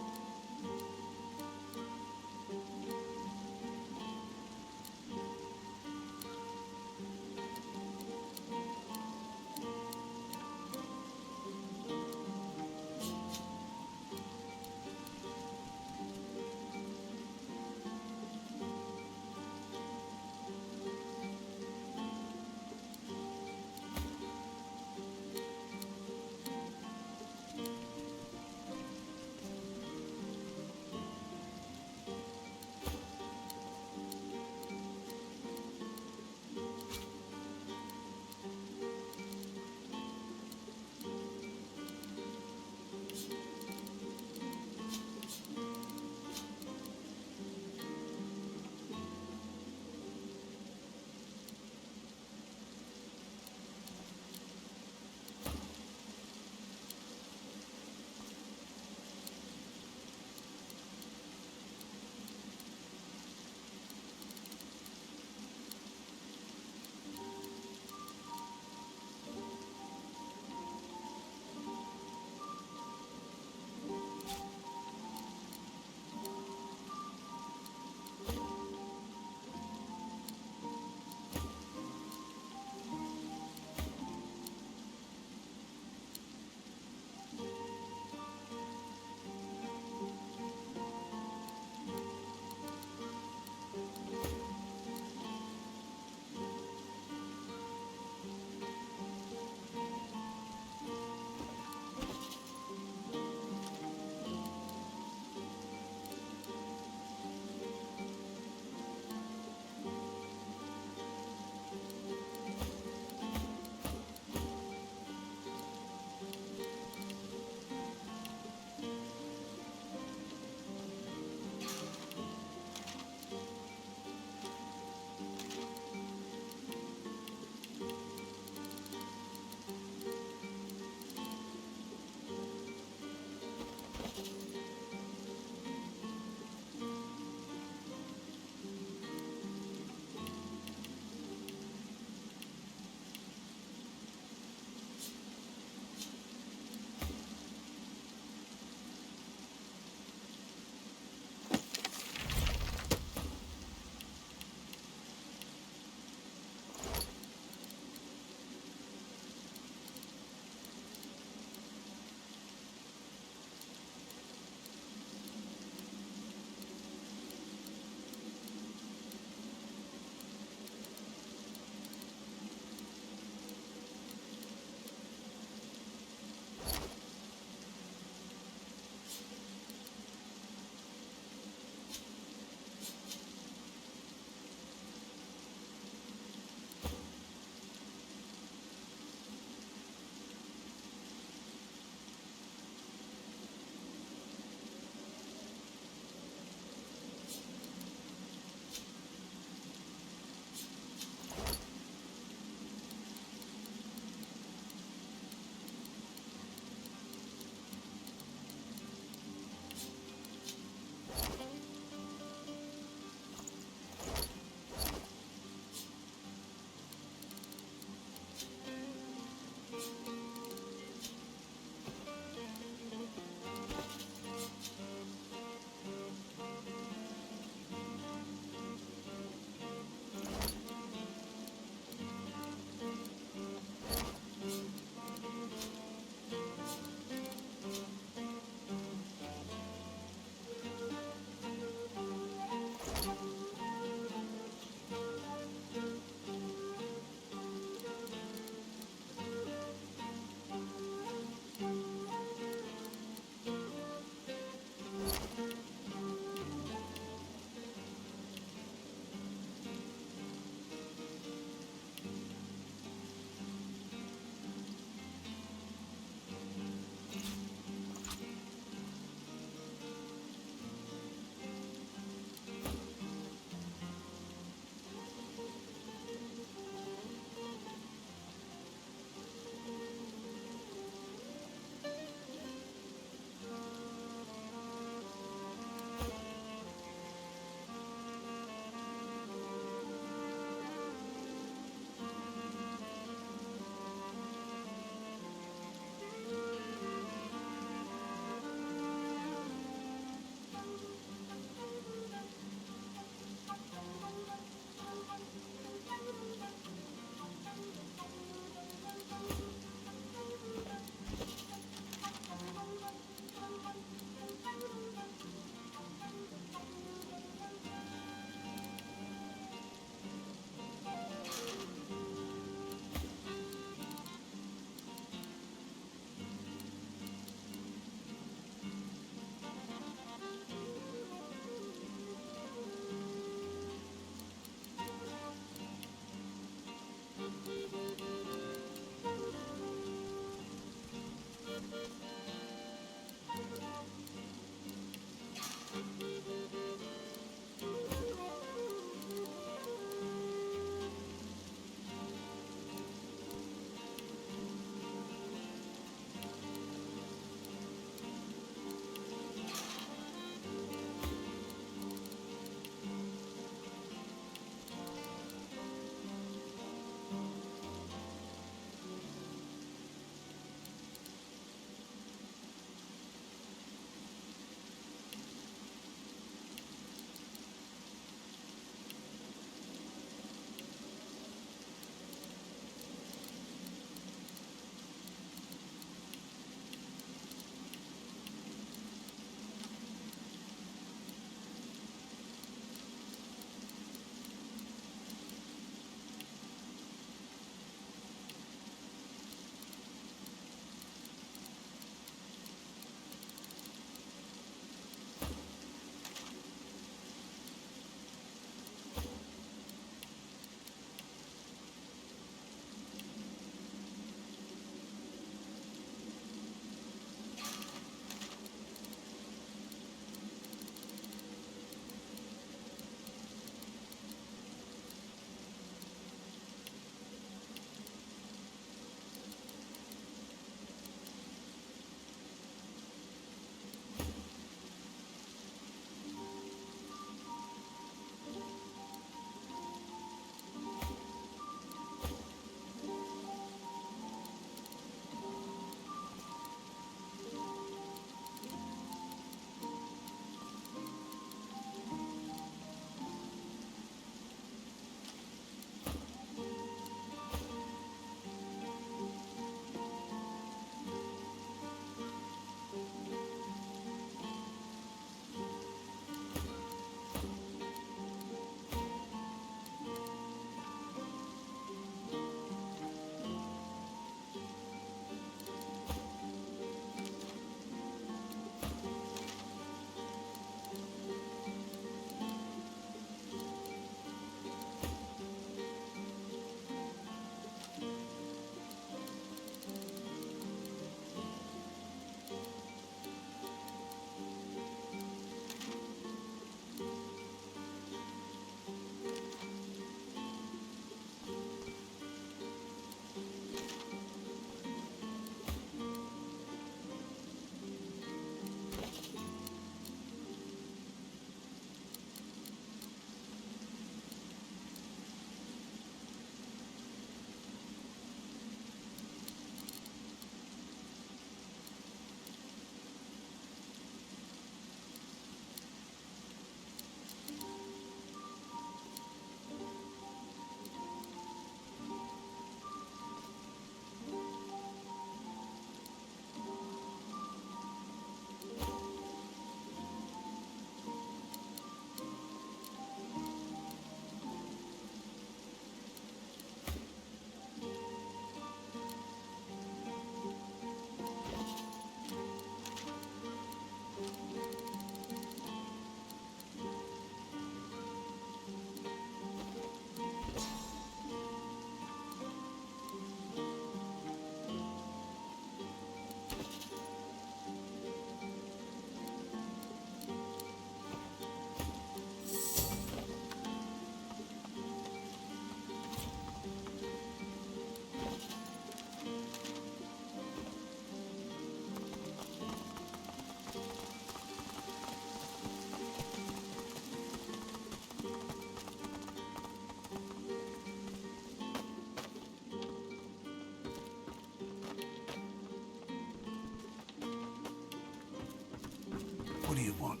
do you want?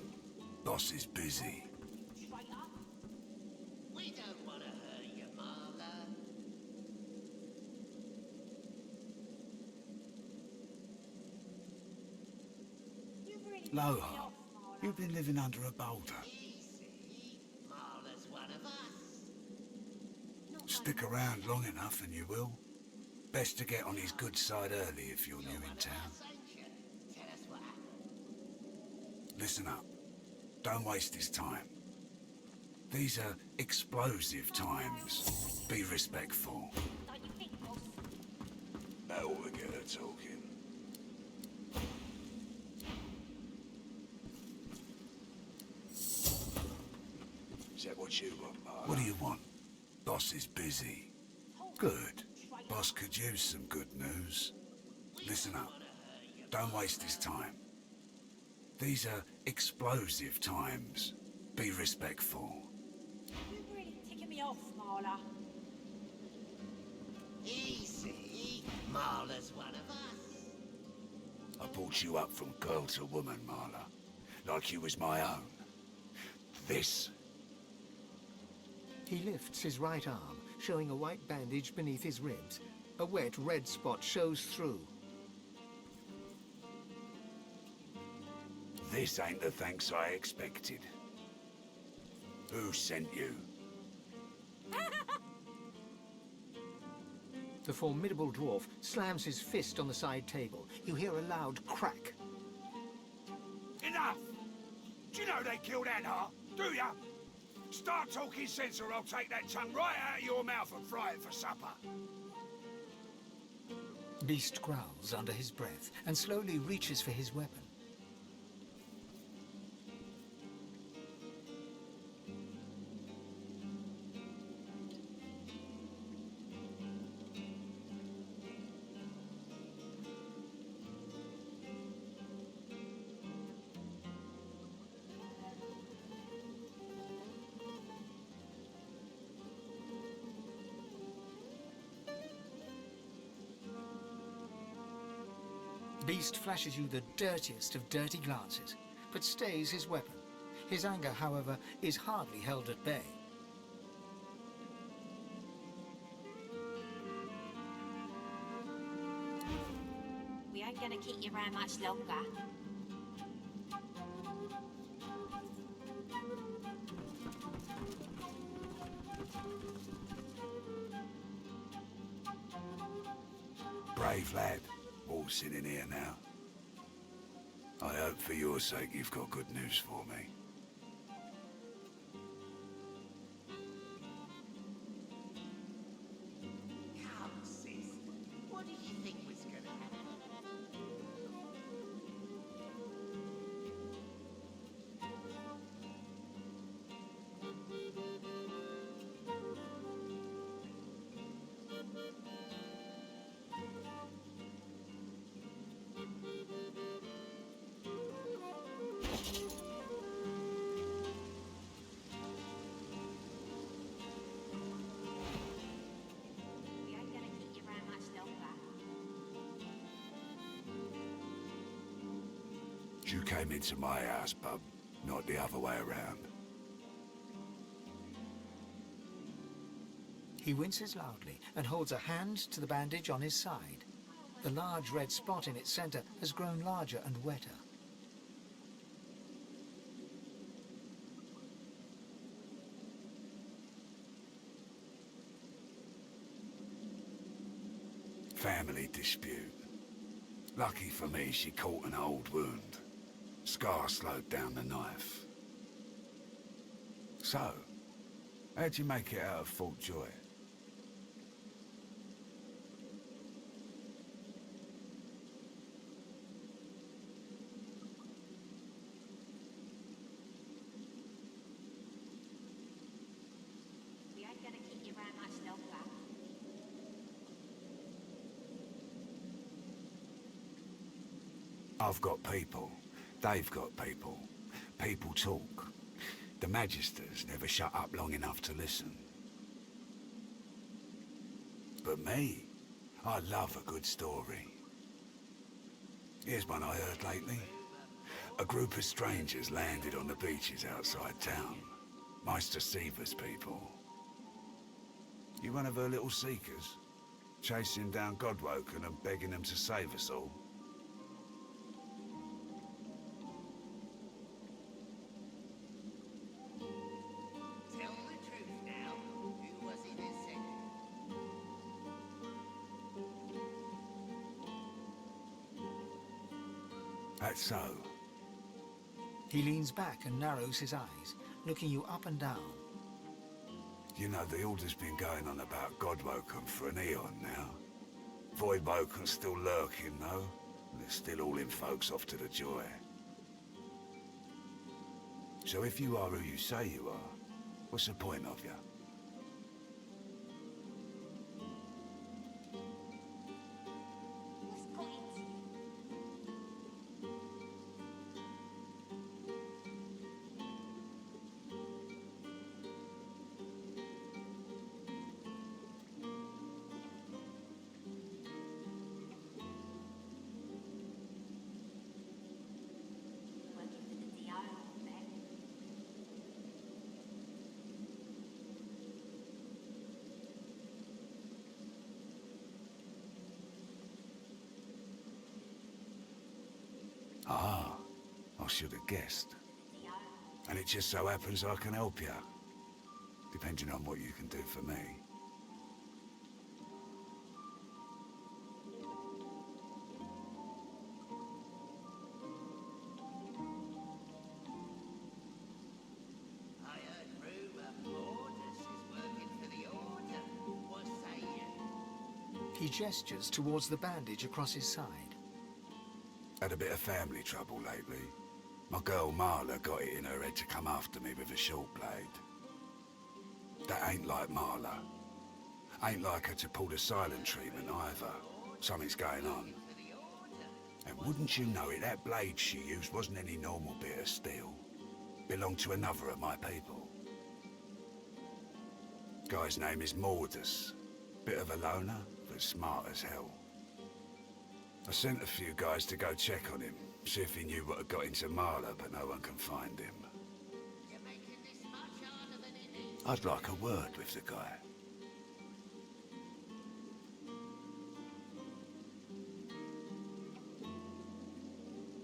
Boss is busy. We don't want to hurt you, Marla. Lola, you've been living under a boulder. Marla's one of us. Stick around long enough and you will. Best to get on his good side early if you're new in town. Tell us what happened. Listen up. Don't waste his time. These are explosive times. Be respectful. That ought to get her talking. Is that what you want, Marla? What do you want? Boss is busy. Good. Boss could use some good news. Listen up. Don't waste his time. These are explosive times. Be respectful. You're really ticking me off, Marla. Easy. Marla's one of us. I brought you up from girl to woman, Marla. Like you was my own. This. He lifts his right arm, showing a white bandage beneath his ribs. A wet red spot shows through. This ain't the thanks I expected. Who sent you? The formidable dwarf slams his fist on the side table. You hear a loud crack. Enough! Do you know they killed Anna? Do ya? Start talking sense or I'll take that tongue right out of your mouth and fry it for supper. Beast growls under his breath and slowly reaches for his weapon. Beast flashes you the dirtiest of dirty glances, but stays his weapon. His anger, however, is hardly held at bay. We ain't gonna keep you around much longer. Brave lad. All sitting here now. I hope for your sake you've got good news for me. Come, sis. What do you think was gonna happen? We ain't gonna keep you around much longer. You came into my house, bub, not the other way around. He winces loudly and holds a hand to the bandage on his side. The large red spot in its center has grown larger and wetter. Family dispute. Lucky for me, she caught an old wound. Scar slowed down the knife. So, how'd you make it out of Fort Joy? We ain't gonna keep you around much longer. I've got people. They've got people. People talk. The Magisters never shut up long enough to listen. But me, I love a good story. Here's one I heard lately. A group of strangers landed on the beaches outside town. Meister Seaver's people. You one of her little seekers? Chasing down Godwoken and begging them to save us all? Tell the truth now. Who was it that said it? That's so. He leans back and narrows his eyes, looking you up and down. You know, the order's been going on about Godwoken for an eon now. Voidwoken's still lurking, though. And they're still hauling folks off to the joy. So if you are who you say you are, what's the point of you? Ah, I should have guessed. And it just so happens I can help you. Depending on what you can do for me. I heard rumour Mortis is working for the Order. What say you? He gestures towards the bandage across his side. Had a bit of family trouble lately. My girl Marla got it in her head to come after me with a short blade. That ain't like Marla. Ain't like her to pull the silent treatment either. Something's going on. And wouldn't you know it, that blade she used wasn't any normal bit of steel. Belonged to another of my people. Guy's name is Mordus. Bit of a loner, but smart as hell. I sent a few guys to go check on him, see if he knew what had got into Marla, but no one can find him. I'd like a word with the guy.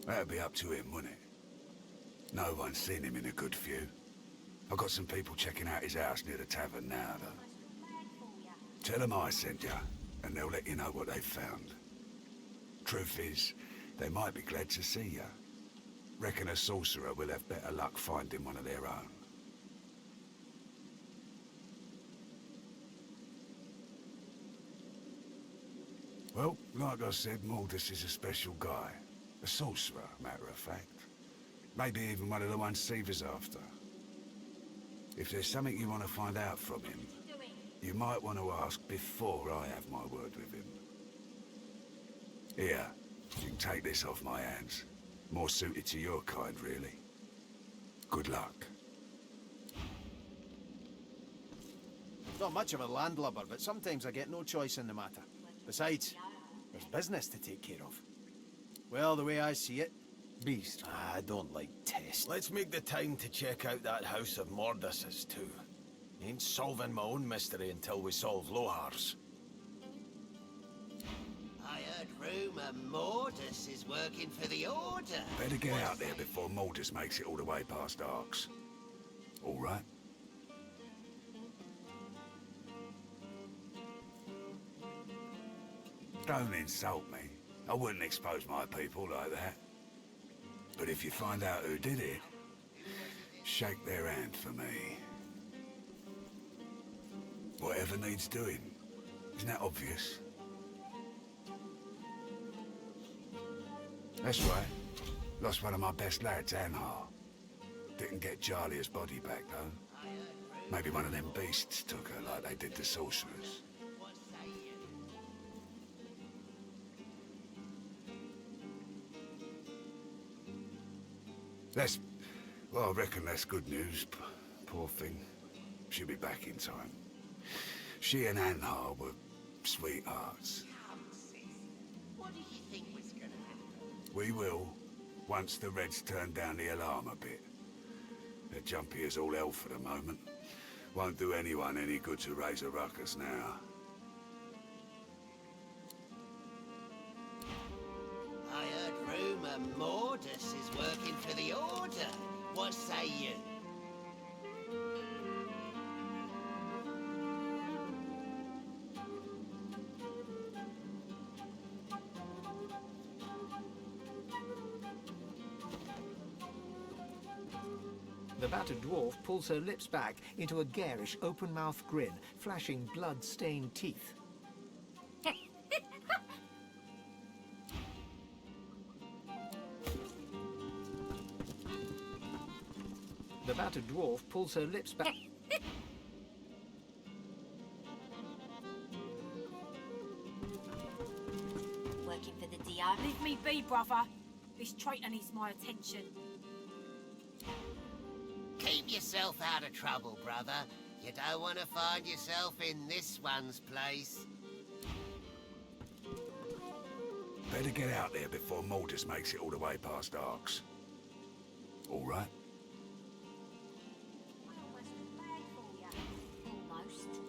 That'd be up to him, wouldn't it? No one's seen him in a good few. I've got some people checking out his house near the tavern now, though. Tell them I sent you, and they'll let you know what they've found. Truth is, they might be glad to see you. Reckon a sorcerer will have better luck finding one of their own. Well, like I said, Mordus is a special guy. A sorcerer, matter of fact. Maybe even one of the ones Seaver's after. If there's something you want to find out from him, you might want to ask before I have my word with him. Here, you can take this off my hands. More suited to your kind, really. Good luck. Not much of a landlubber, but sometimes I get no choice in the matter. Besides, there's business to take care of. Well, the way I see it, Beast. I don't like tests. Let's make the time to check out that house of Mordus's too. Ain't solving my own mystery until we solve Lohar's. I heard rumour Mortis is working for the Order. Better get out there before Mordus makes it all the way past Arks. All right? Don't insult me. I wouldn't expose my people like that. But if you find out who did it, shake their hand for me. Whatever needs doing. Isn't that obvious? That's right. Lost one of my best lads, Anhar. Didn't get Jalia's body back, though. Maybe one of them beasts took her like they did the sorcerers. Well, I reckon that's good news. Poor thing. She'll be back in time. She and Anhar were sweethearts. What do you think was gonna happen? We will, once the Reds turn down the alarm a bit. They're jumpy as all hell for the moment. Won't do anyone any good to raise a ruckus now. I heard rumour Mordus is working for the Order. What say you? The battered dwarf pulls her lips back into a garish, open-mouthed grin, flashing blood-stained teeth. The battered dwarf pulls her lips back. Working for the DI. Leave me be, brother. This traitor needs my attention. Keep yourself out of trouble, brother. You don't want to find yourself in this one's place. Better get out there before Mordus makes it all the way past Arks. All right? Almost.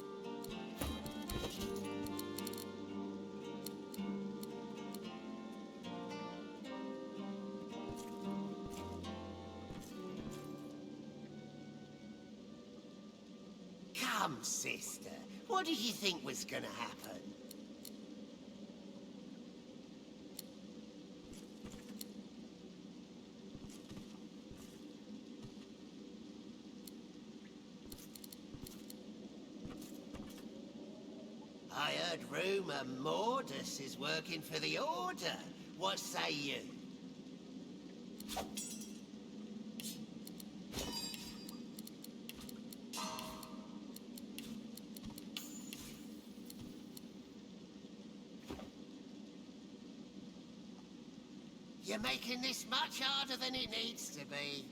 Come, sister. What did you think was gonna happen? I heard rumour Mordus is working for the Order. What say you? You're making this much harder than it needs to be.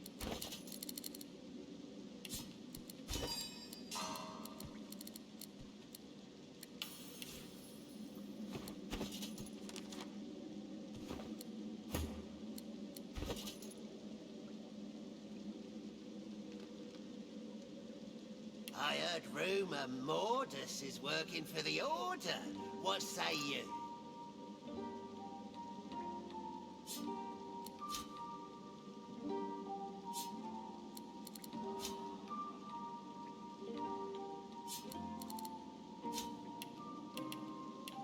I heard rumour Mordus is working for the Order. What say you?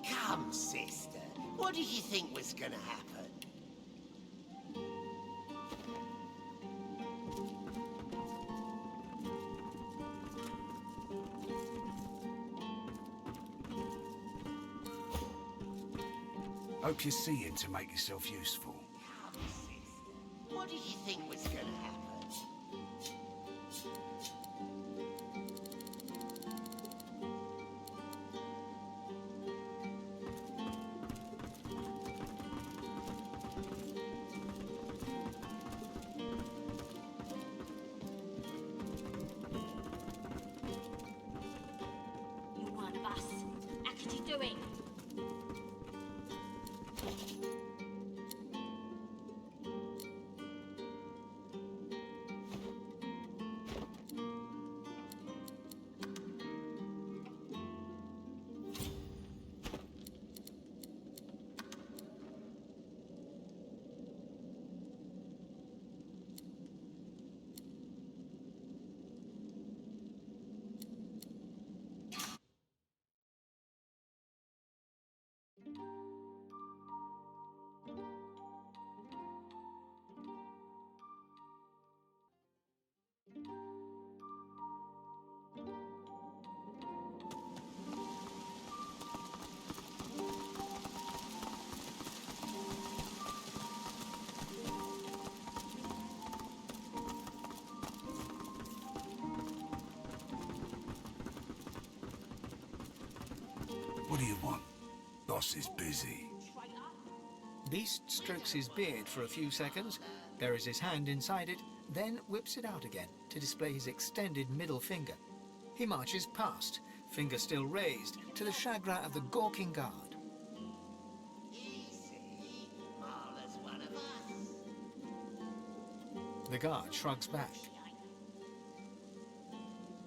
Come, sister. What did you think was gonna happen? Hope you're seeing to make yourself useful. Come, sister. What did you think was gonna happen? You're one of us. How could you do it? What do you want? Boss is busy. Beast strokes his beard for a few seconds, buries his hand inside it, then whips it out again to display his extended middle finger. He marches past, finger still raised, to the chagrin of the gawking guard. Easy. Marla's one of us. The guard shrugs back.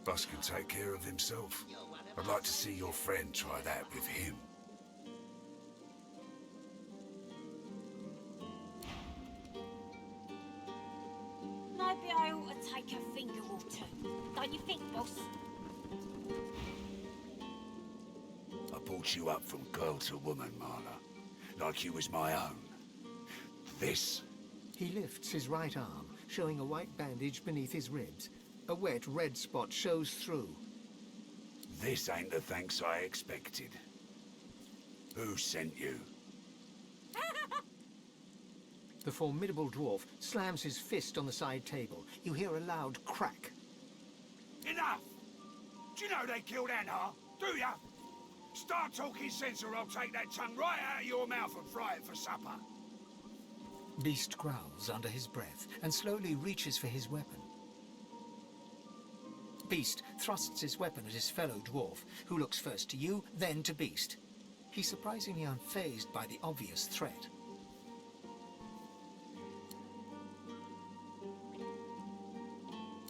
Boss can take care of himself. I'd like to see your friend try that with him. Maybe I ought to take a finger or two. Don't you think, boss? I brought you up from girl to woman, Marla. Like you was my own. This? He lifts his right arm, showing a white bandage beneath his ribs. A wet red spot shows through. This ain't the thanks I expected. Who sent you? The formidable dwarf slams his fist on the side table. You hear a loud crack. Enough! Do you know they killed Anna? Do ya? Start talking sense or I'll take that tongue right out of your mouth and fry it for supper. Beast growls under his breath and slowly reaches for his weapon. Beast thrusts his weapon at his fellow dwarf, who looks first to you, then to Beast. He's surprisingly unfazed by the obvious threat.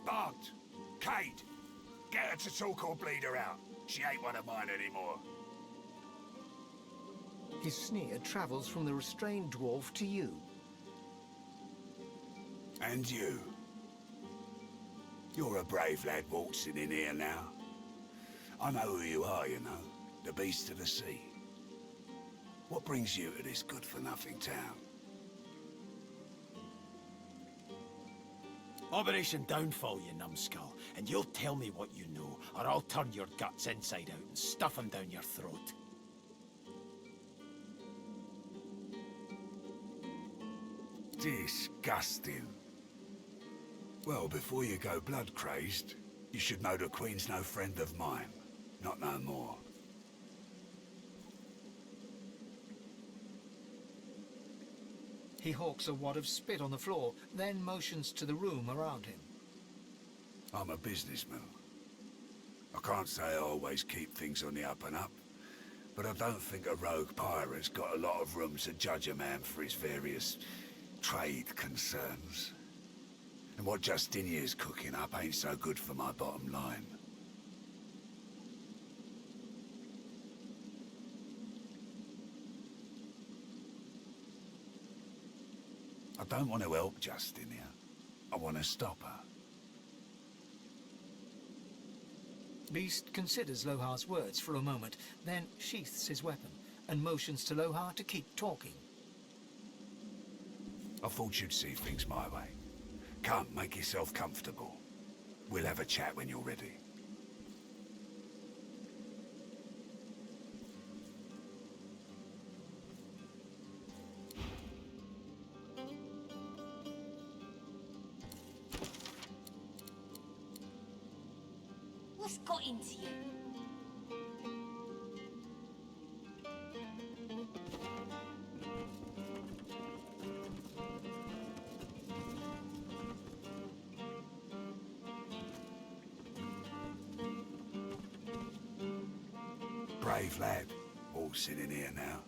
Bart! Kate! Get her to talk or bleed her out. She ain't one of mine anymore. His sneer travels from the restrained dwarf to you. And you? You're a brave lad waltzing in here now. I know who you are, you know. The Beast of the Sea. What brings you to this good-for-nothing town? Operation Downfall, you numbskull, and you'll tell me what you know, or I'll turn your guts inside out and stuff them down your throat. Disgusting. Well, before you go blood-crazed, you should know the Queen's no friend of mine. Not no more. He hawks a wad of spit on the floor, then motions to the room around him. I'm a businessman. I can't say I always keep things on the up and up, but I don't think a rogue pirate's got a lot of room to judge a man for his various trade concerns. And what Justinia's cooking up ain't so good for my bottom line. I don't want to help Justinia. I want to stop her. Beast considers Lohar's words for a moment, then sheaths his weapon and motions to Lohar to keep talking. I thought you'd see things my way. Come, make yourself comfortable. We'll have a chat when you're ready. What's got into you? Brave lad, all sitting here now.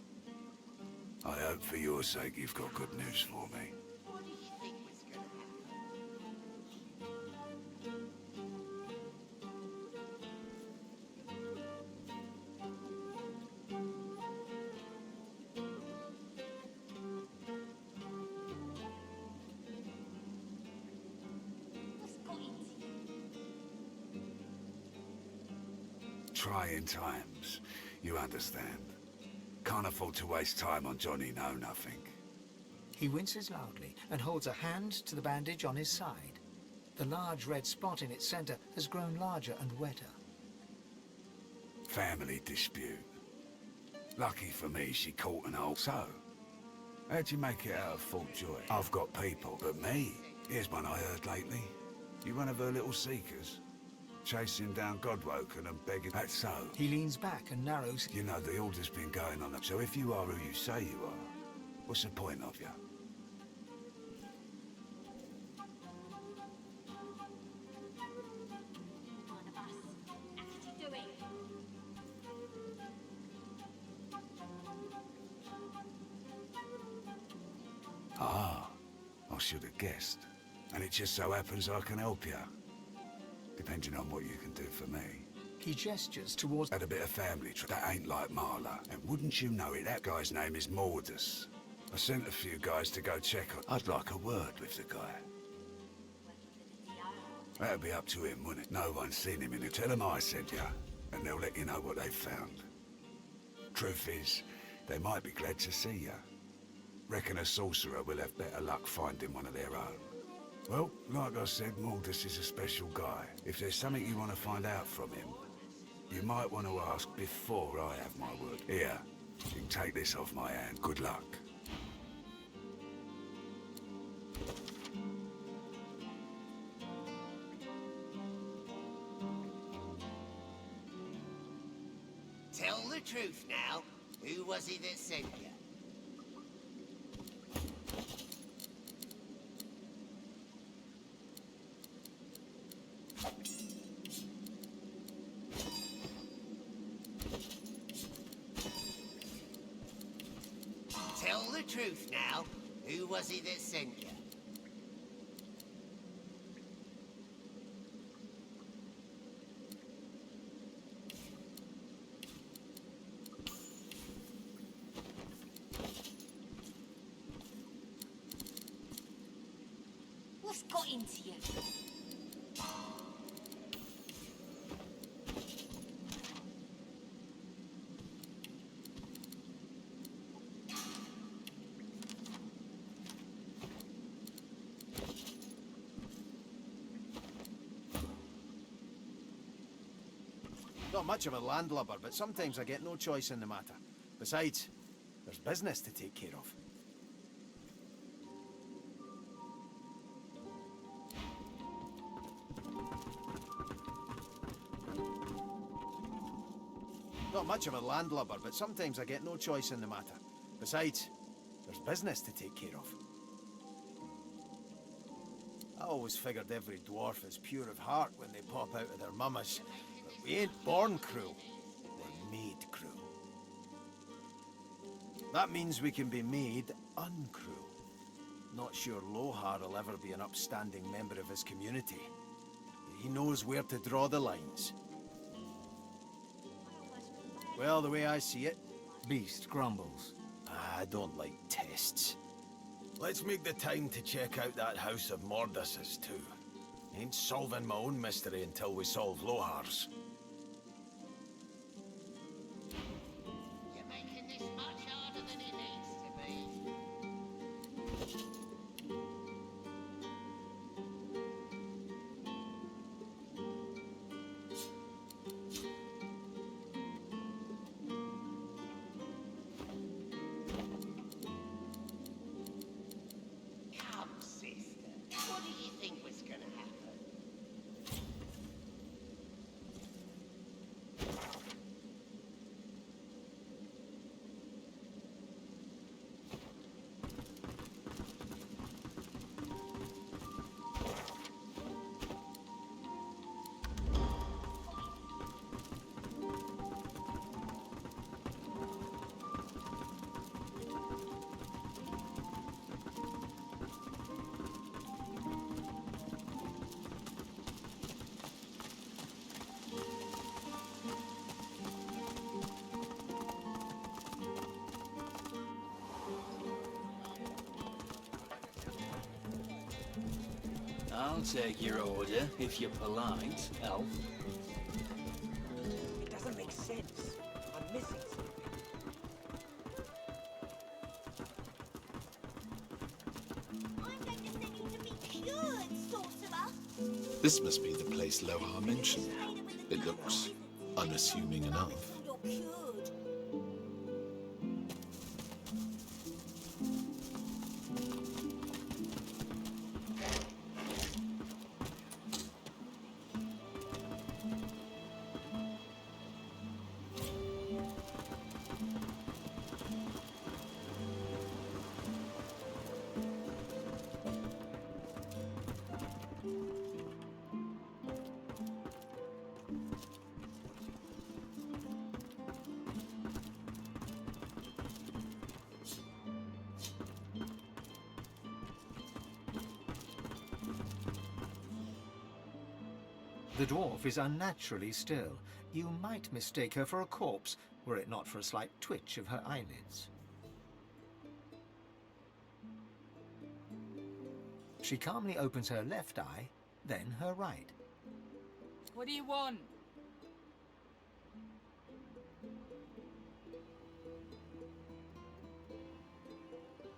I hope for your sake you've got good news for me. Trying times, you understand. Can't afford to waste time on Johnny Know-Nothing. He winces loudly and holds a hand to the bandage on his side. The large red spot in its center has grown larger and wetter. Family dispute. Lucky for me, she caught an old... So, how'd you make it out of full joy? I've got people, but me? Here's one I heard lately. You one of her little seekers? Chasing down Godwoken and begging... That's so. He leans back and narrows... You know, the order's been going on, so if you are who you say you are, what's the point of you? Ah, I should have guessed. And it just so happens I can help you. Depending on what you can do for me. He gestures towards... Had a bit of family that ain't like Marla. And wouldn't you know it, that guy's name is Mordus. I sent a few guys to go check on... I'd like a word with the guy. That'd be up to him, wouldn't it? No one's seen him in it. Tell him I sent you, and they'll let you know what they've found. Truth is, they might be glad to see you. Reckon a sorcerer will have better luck finding one of their own. Well, like I said, Mordus is a special guy. If there's something you want to find out from him, you might want to ask before I have my word. Here, you can take this off my hand. Good luck. Tell the truth now. Who was it that sent you? Tell the truth now. Who was it that sent you? What's got into you? Not much of a landlubber, but sometimes I get no choice in the matter. Besides, there's business to take care of. Not much of a landlubber, but sometimes I get no choice in the matter. Besides, there's business to take care of. I always figured every dwarf is pure of heart when they pop out of their mummas. But we ain't born cruel. We're made cruel. That means we can be made uncruel. Not sure Lohar will ever be an upstanding member of his community. He knows where to draw the lines. Well, the way I see it... Beast grumbles. I don't like tests. Let's make the time to check out that house of Mordus's too. Ain't solving my own mystery until we solve Lohar's. You're making this much harder than it needs to be. Come, sister. What do you think was gonna happen? I'll take your order, if you're polite, elf. It doesn't make sense. I'm missing something. This must be the place Lohar mentioned. It looks unassuming enough. The dwarf is unnaturally still. You might mistake her for a corpse, were it not for a slight twitch of her eyelids. She calmly opens her left eye, then her right. What do you want?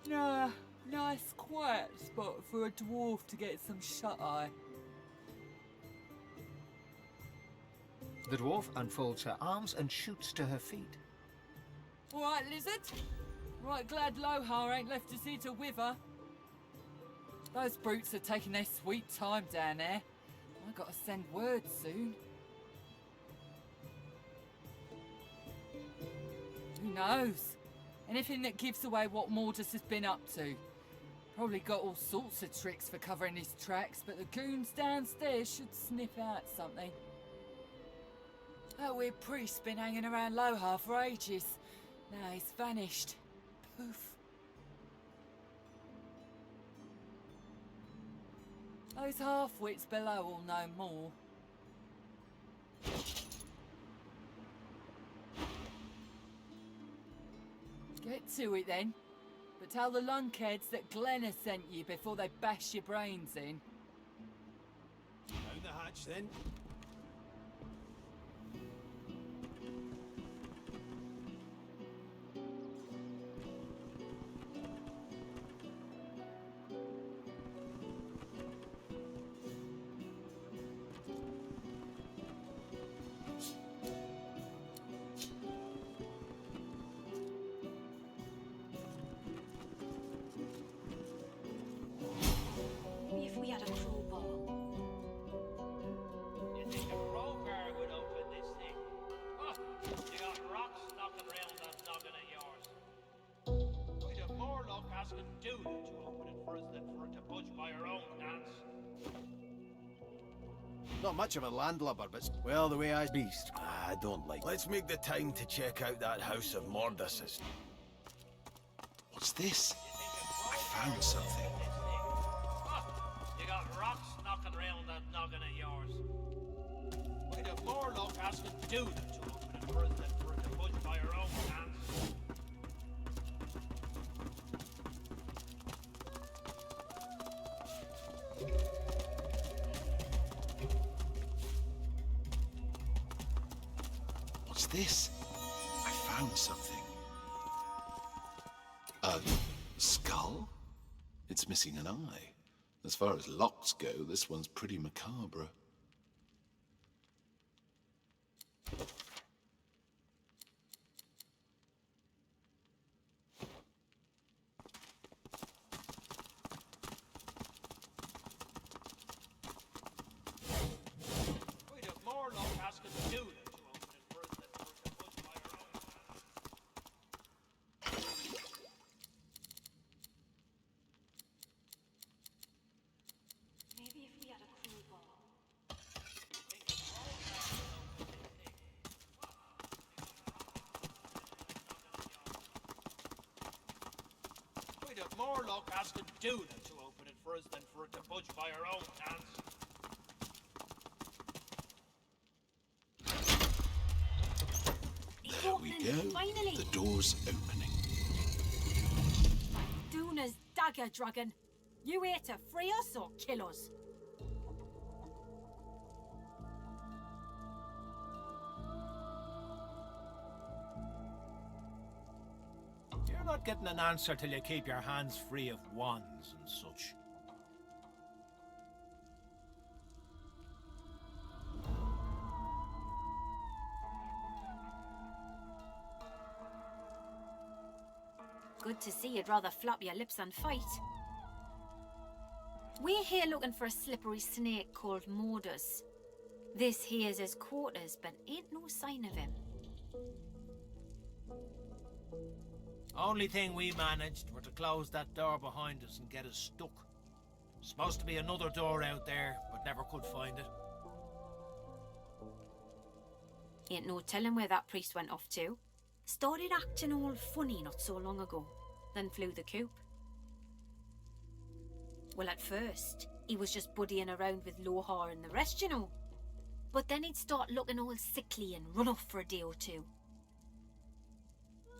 Nah, nice quiet spot for a dwarf to get some shut-eye. The dwarf unfolds her arms and shoots to her feet. All right, lizard. Right, glad Lohar ain't left us here to wither. Those brutes are taking their sweet time down there. I gotta send word soon. Who knows? Anything that gives away what Mordus has been up to. Probably got all sorts of tricks for covering his tracks, but the goons downstairs should sniff out something. That weird priest's been hanging around Lohar for ages. Now he's vanished. Poof. Those half-wits below will know more. Get to it then. But tell the lunkheads that Glenn has sent you before they bash your brains in. Down the hatch then. Maybe if we had a crowbar. You think a crowbar would open this thing? Huh, you got rocks knocking around that noggin of yours. We'd have more luck asking Duda to open it for us than for it to budge by our own hands. Not much of a landlubber, but well, the way I beast. I don't like. Let's make the time to check out that house of Mordus's. What's this? I found something. Huh, you got rocks knocking around that noggin of yours. We'd have more luck asking Duda to open it for us than for it to budge by our own hands. What's this? I found something. A skull? It's missing an eye. As far as locks go, this one's pretty macabre. We'd have more luck asking Duda to open it for us than for it to budge by our own hands. Maybe if we had a crowbar. We'd have more luck asking Duda to open it for us than for it to budge by our own hands. There we go. Finally. The door's opening. Duna's dagger dragon. You here to free us or kill us? You're not getting an answer till you keep your hands free of wands and such. Good to see you'd rather flap your lips than fight. We're here looking for a slippery snake called Mordus. This here's his quarters, but ain't no sign of him. Only thing we managed were to close that door behind us and get us stuck. Supposed to be another door out there, but never could find it. Ain't no telling where that priest went off to. Started acting all funny not so long ago, then flew the coop. Well, at first, he was just buddying around with Lohar and the rest, you know. But then he'd start looking all sickly and run off for a day or two.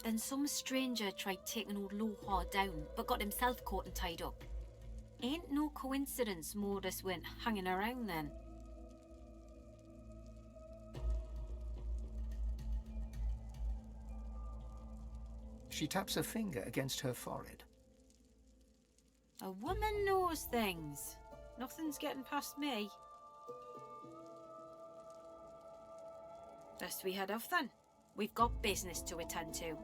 Then some stranger tried taking old Lohar down, but got himself caught and tied up. Ain't no coincidence Mordus went hanging around then. She taps a finger against her forehead. A woman knows things. Nothing's getting past me. Best we head off then. We've got business to attend to.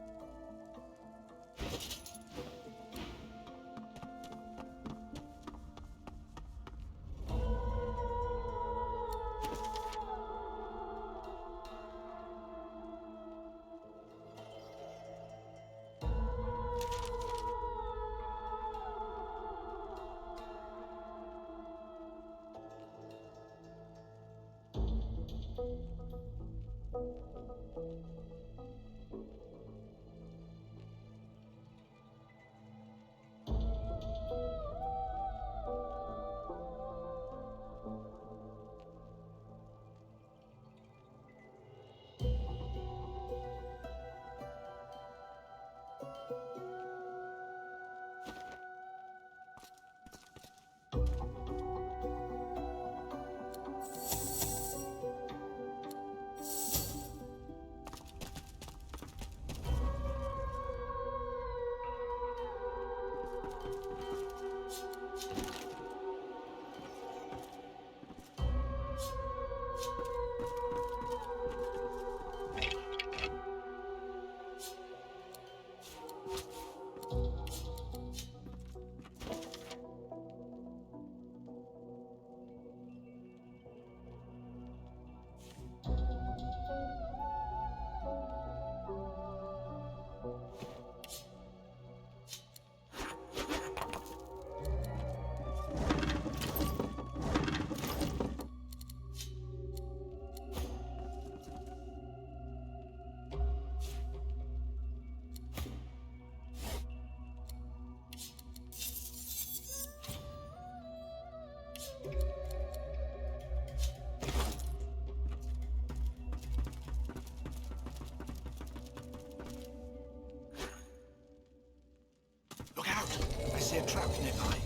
Look out! I see a trap nearby.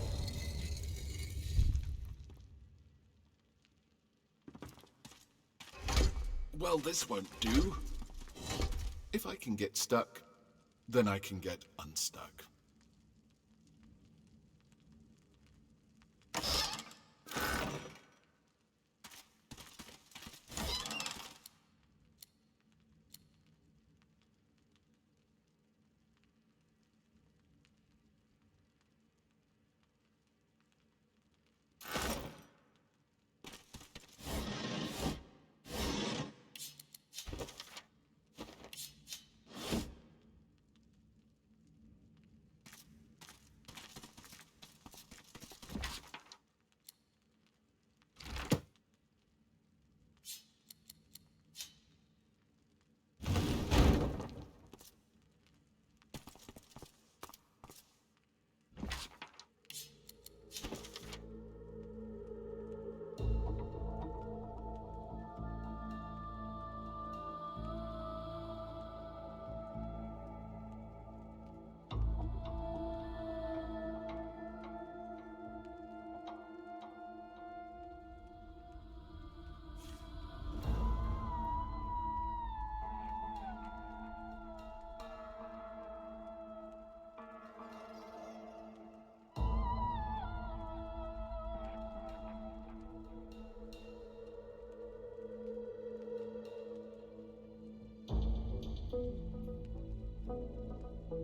Well, this won't do. If I can get stuck, then I can get unstuck.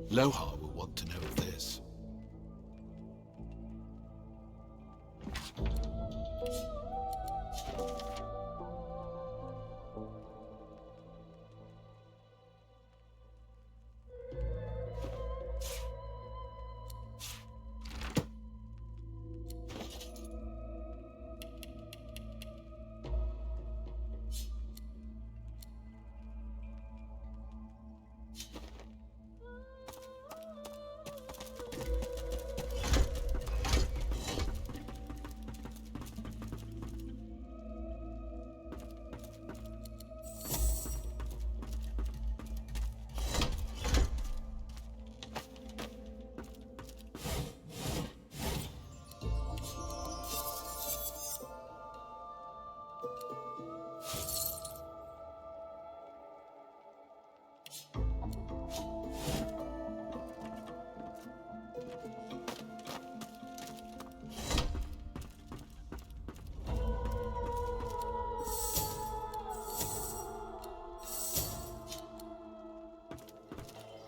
Lohar will want to know of this.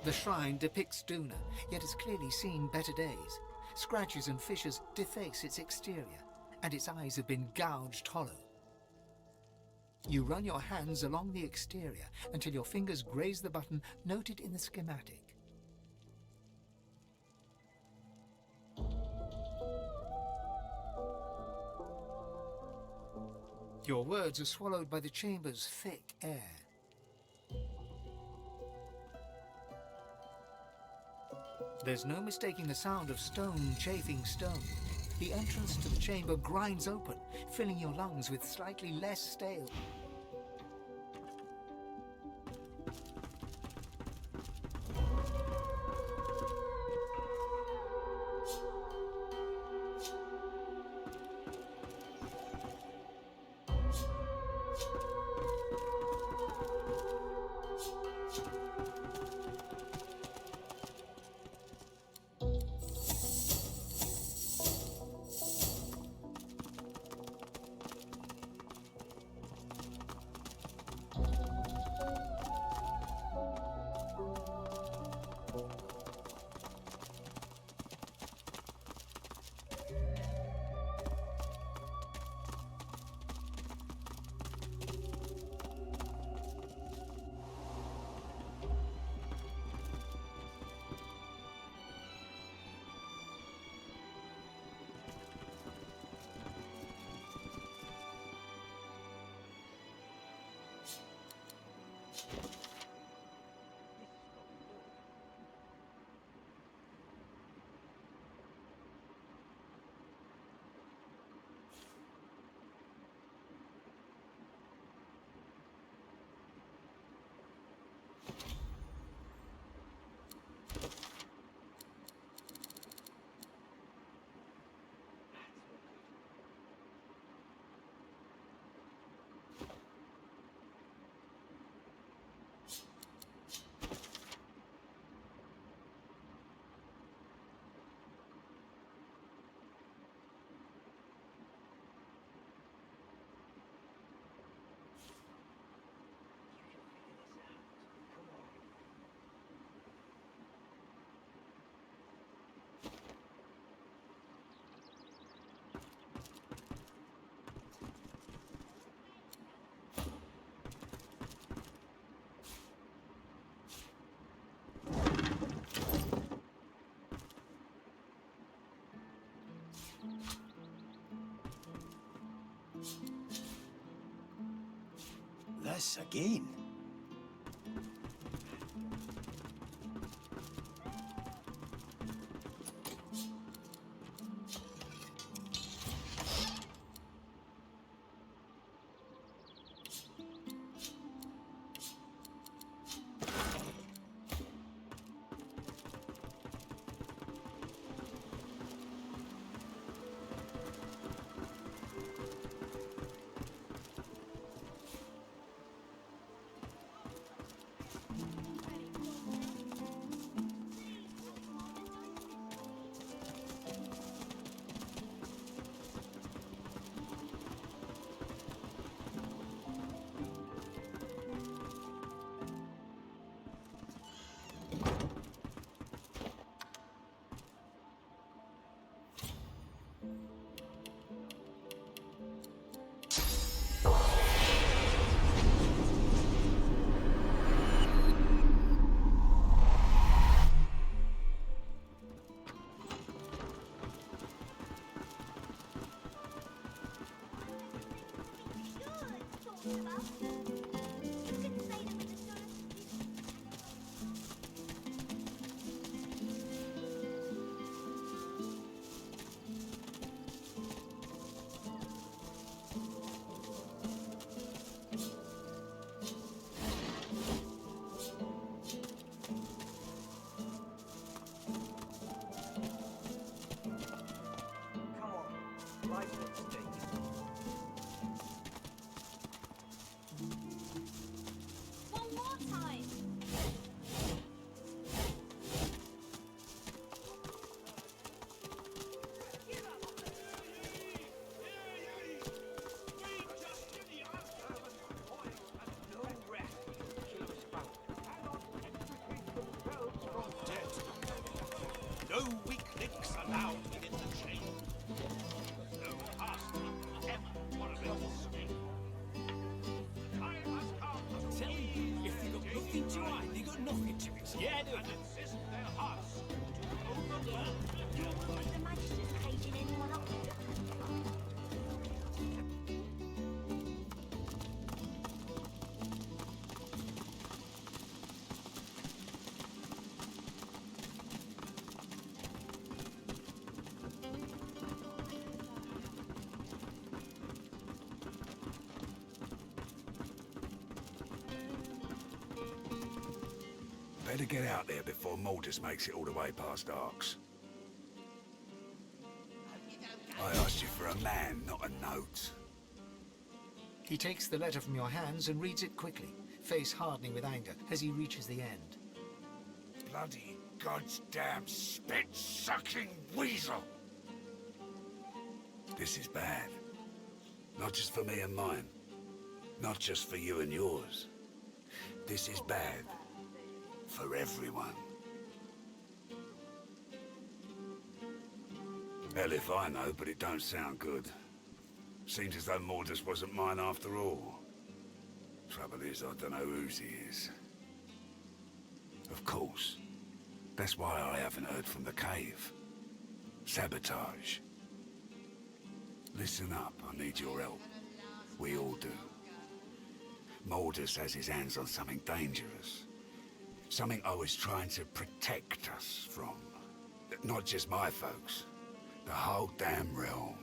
The shrine depicts Duna, yet has clearly seen better days. Scratches and fissures deface its exterior, and its eyes have been gouged hollow. You run your hands along the exterior until your fingers graze the button noted in the schematic. Your words are swallowed by the chamber's thick air. There's no mistaking the sound of stone chafing stone. The entrance to the chamber grinds open, filling your lungs with slightly less stale. This again. No weak links allowed within the chain. No master ever for a little snake. The time has come. I'm telling you, if they got nothing to hide, they got nothing to be scared of. And insist their hearts to overwhelm. You don't want the Magisters caging anyone up. Better get out there before Mordus makes it all the way past Arx. I asked you for a man, not a note. He takes the letter from your hands and reads it quickly, face hardening with anger as he reaches the end. Bloody goddamn spit-sucking weasel! This is bad. Not just for me and mine. Not just for you and yours. This is bad. For everyone. Hell if I know, but it don't sound good. Seems as though Mordus wasn't mine after all. Trouble is, I don't know whose he is. Of course. That's why I haven't heard from the cave. Sabotage. Listen up, I need your help. We all do. Mordus has his hands on something dangerous. Something I was trying to protect us from. Not just my folks. The whole damn realm.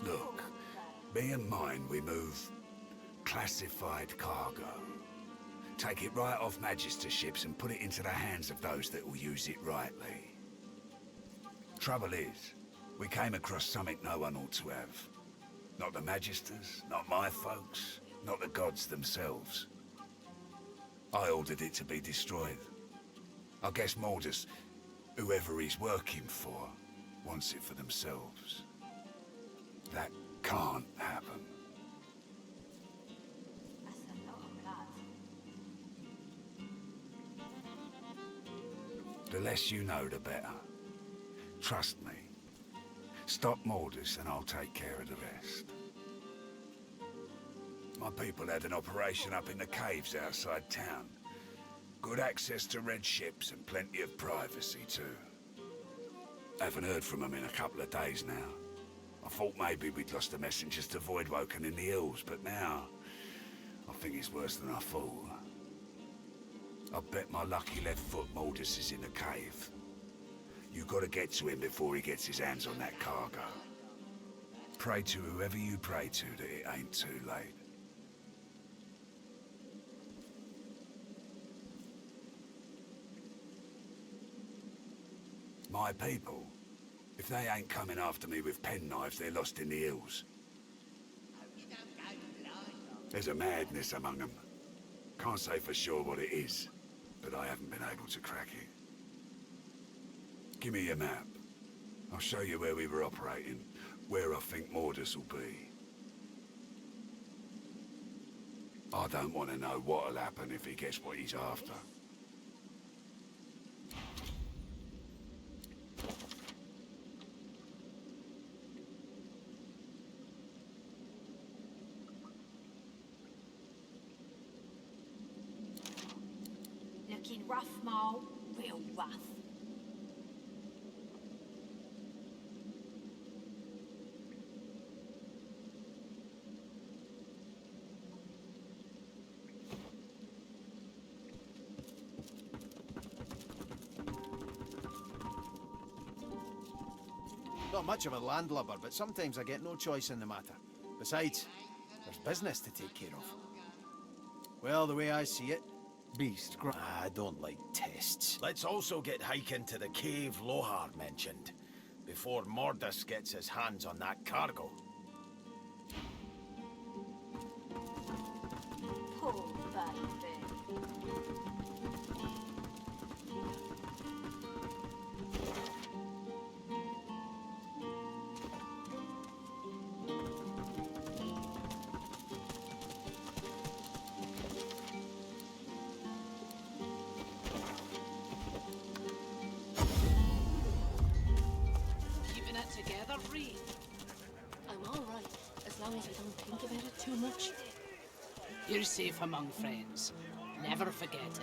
Look, me and mine, we move classified cargo. Take it right off Magister ships and put it into the hands of those that will use it rightly. Trouble is, we came across something no one ought to have. Not the Magisters, not my folks, not the gods themselves. I ordered it to be destroyed. I guess Mordus, whoever he's working for, wants it for themselves. That can't happen. The less you know, the better. Trust me. Stop Mordus and I'll take care of the rest. My people had an operation up in the caves outside town. Good access to red ships and plenty of privacy too. Haven't heard from them in a couple of days now. I thought maybe we'd lost the messengers to Voidwoken in the hills, but now I think it's worse than I thought. I bet my lucky left foot Mordus is in the cave. You gotta get to him before he gets his hands on that cargo. Pray to whoever you pray to that it ain't too late. My people, if they ain't coming after me with penknives, they're lost in the hills. There's a madness among them. Can't say for sure what it is, but I haven't been able to crack it. Give me your map. I'll show you where we were operating, where I think Mordus will be. I don't want to know what'll happen if he gets what he's after. Looking rough, Mole. Real rough. Not much of a landlubber, but sometimes I get no choice in the matter. Besides, there's business to take care of. Well, the way I see it, Beast... I don't like tests. Let's also get hiking to the cave Lohar mentioned, before Mordus gets his hands on that cargo. Poor baby. together, read. I'm all right, as long as I don't think about it too much. You're safe among friends. Never forget it.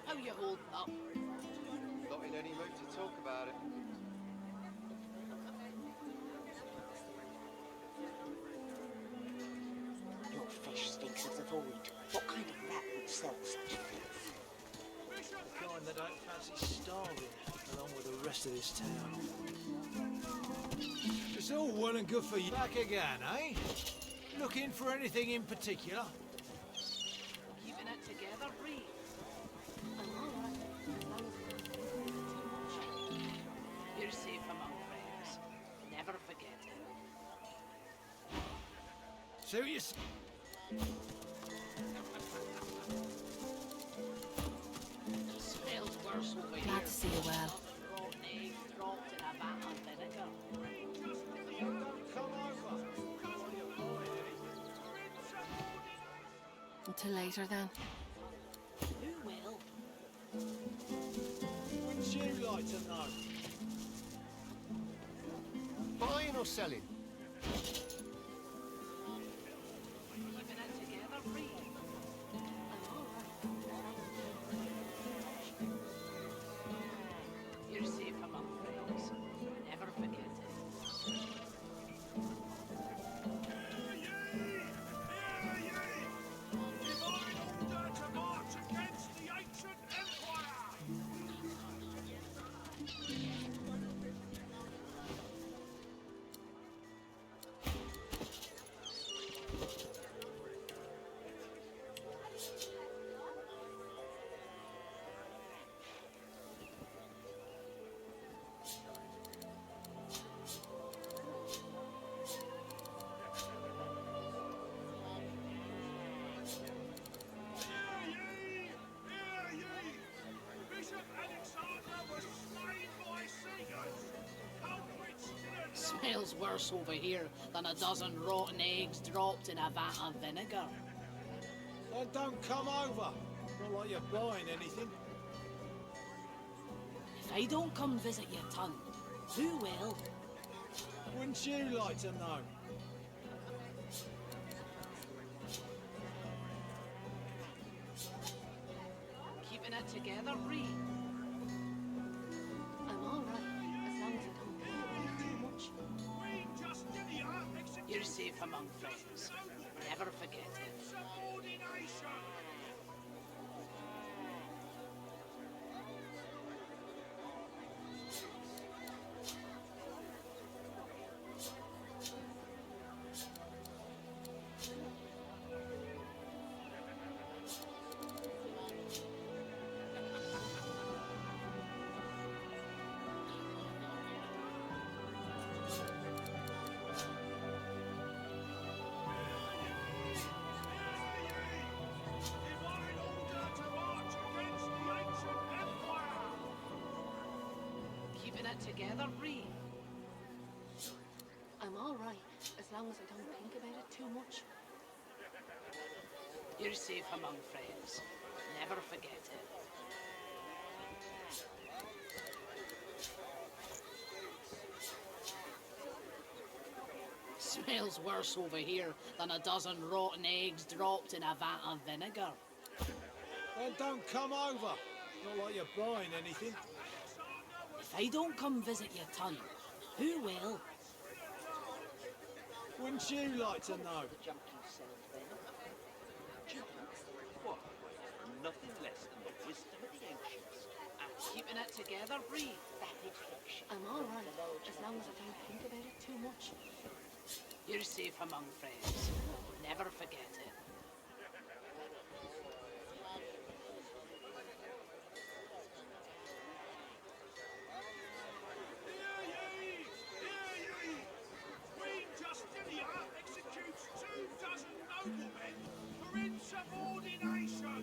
How you holding up? Not in any mood to talk about it. Your fish stinks of the void. What kind of rat would sell such filth? The kind that don't fancy starving, along with the rest of this town. It's all well and good for you. Back again, eh? Looking for anything in particular? Keeping it together, read. You're safe among friends. Never forget it. See what you s- Smells worse over here. Glad to see you well. Rotten egg dropped in a vat of vinegar. Until later then. Who will? Wouldn't you like to know? Buying or selling? Keeping it together, read. You're safe among friends. Never forget it. Smells worse over here than a dozen rotten eggs dropped in a vat of vinegar. Then don't come over. Not like you're buying anything. If I don't come visit your tongue, who will? Wouldn't you like to know? Keeping it together, read. I'm all right, as long as I don't think about it too much. You're safe among friends. Never forget it. Keeping it together, read. I'm all right, as long as I don't think about it too much. You're safe among friends. Never forget it. Smells worse over here than a dozen rotten eggs dropped in a vat of vinegar. Then don't come over. Not like you're buying anything. If I don't come visit your tongue, who will? Wouldn't you like to know? What? Nothing less than the wisdom of the ancients. Keeping it together, read. I'm all right, as long as I don't think about it too much. You're safe among friends. Never forget it. Queen Justinia executes 24 noblemen for insubordination.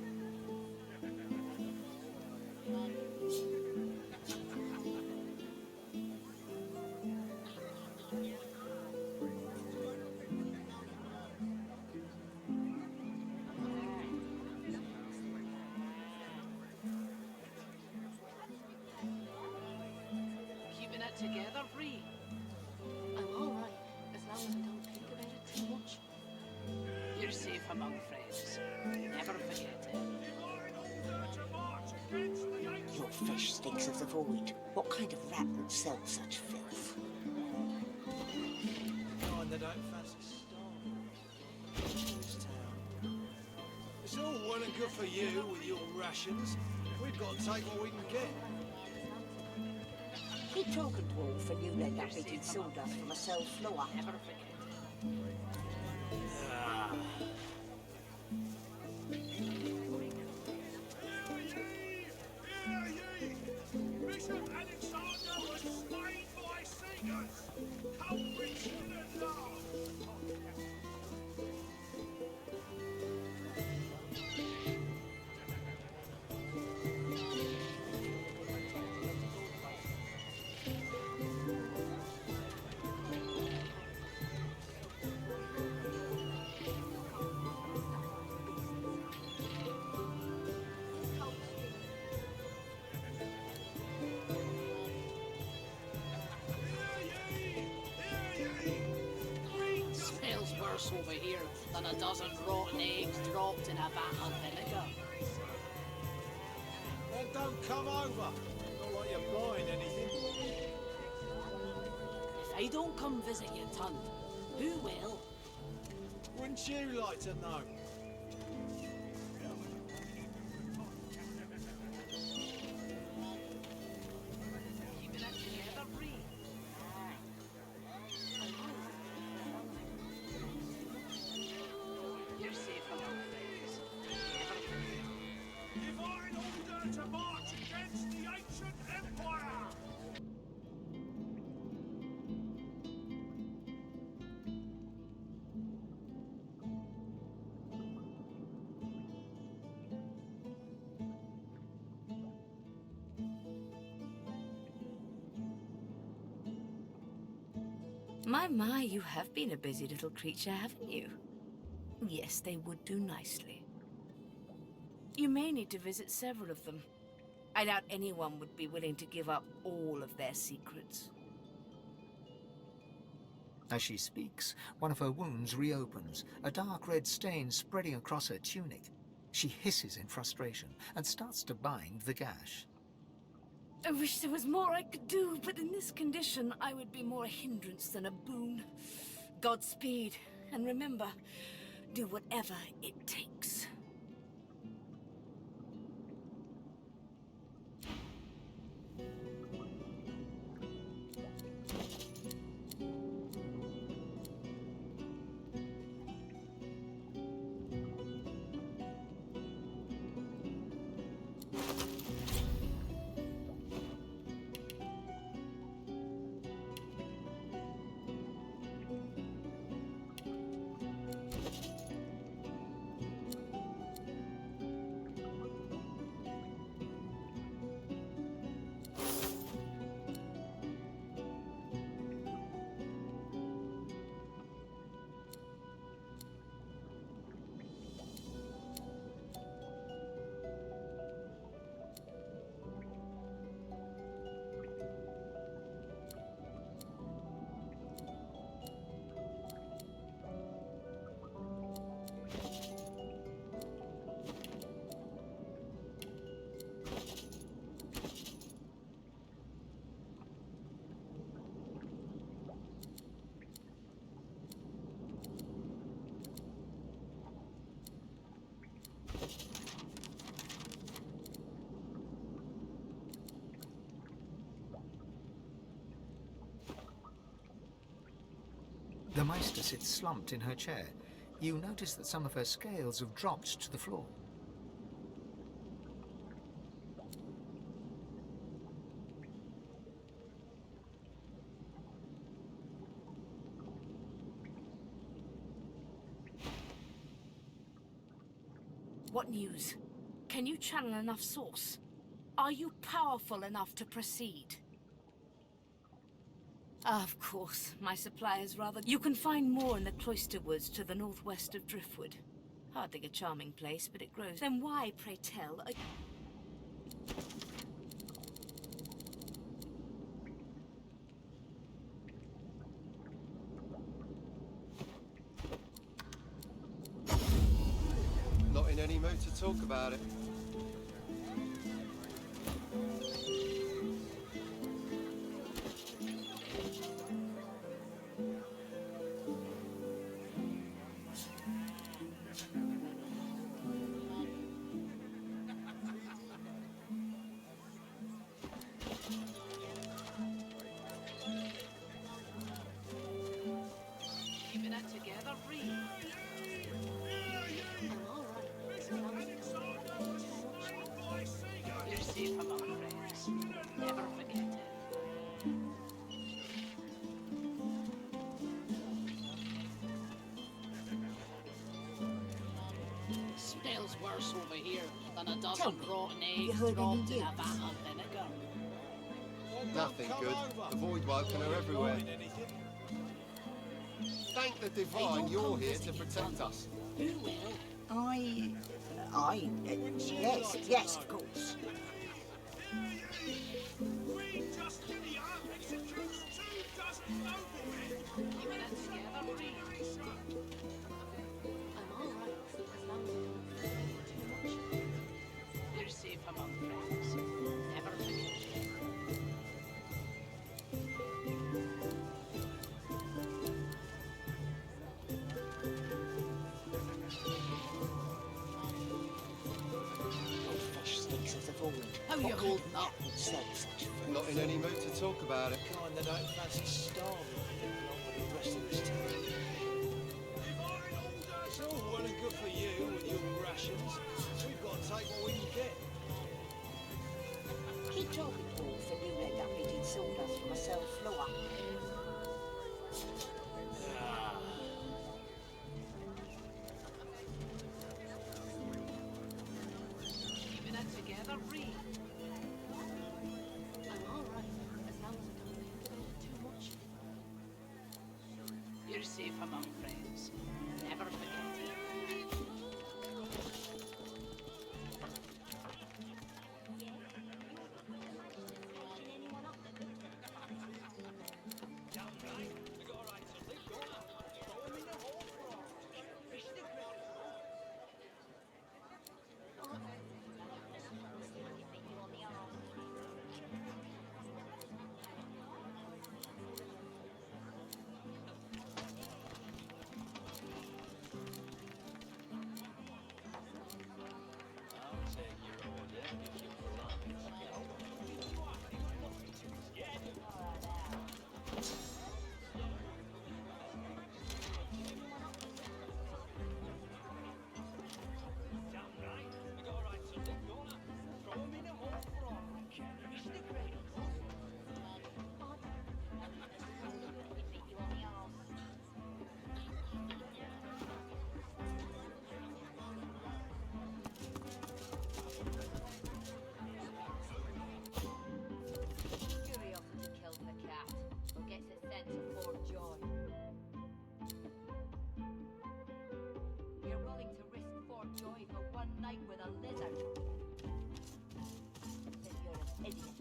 together free? I'm all right, as long as I don't think about it too much. You're safe among friends. Never forget it. Your fish stinks of the void. What kind of rat would sell such filth? Kind that don't fancy starving. This town. It's all well and good for you with your rations. We've got to take what we can get. Keep talking, dwarf, and you'll end up eating sawdust from a cell floor. Never forget. Ah. Bishop Alexander was slain by singers. Culprits in the law. Smells worse over here than a dozen rotten eggs dropped in a vat of vinegar. Then don't come over. Not like you're buying anything. If I don't come visit you, Tund, who will? Wouldn't you like to know? Keeping it together free. You're safe among friends. Never forget. Divine order to march against the ancient empire. My, you have been a busy little creature, haven't you? Yes, they would do nicely. You may need to visit several of them. I doubt anyone would be willing to give up all of their secrets. As she speaks, one of her wounds reopens, a dark red stain spreading across her tunic. She hisses in frustration and starts to bind the gash. I wish there was more I could do, but in this condition, I would be more a hindrance than a boon. Godspeed, and remember, do whatever it takes. The Meister sits slumped in her chair. You notice that some of her scales have dropped to the floor. What news? Can you channel enough source? Are you powerful enough to proceed? Of course, my supply is rather... You can find more in the cloister woods to the northwest of Driftwood. Hardly a charming place, but it grows. Then why, pray tell, Not in any mood to talk about it. Keeping it together, Reed. You're safe among friends. Never forget it. Smells worse over here than a dozen rotten eggs dropped in a vat of vinegar. Nothing good. The void woken are everywhere. Thank the divine you're here to protect us. Who will? Yes, of course. Keeping it together, Reed. I'm all right as long as I don't too much. You're safe among friends. Never forget it. Fish sticks as of old. How you holding up? Sell such food. Not in any mood to talk about it. Kind that don't fancy starving along with the rest of this town. It's all well and good for you with your rations. We've got to take what we can get. Keep talking, Wolf, and you end up eating sawdust from a cell floor. Keeping it together, Reed. I'm all right as long as I don't think too much. You're safe among friends. Never forget it. Curiosity kills the cat, or gets it sent to Fort Joy. You're willing to risk Fort Joy for one night with a lizard? Then you're an idiot.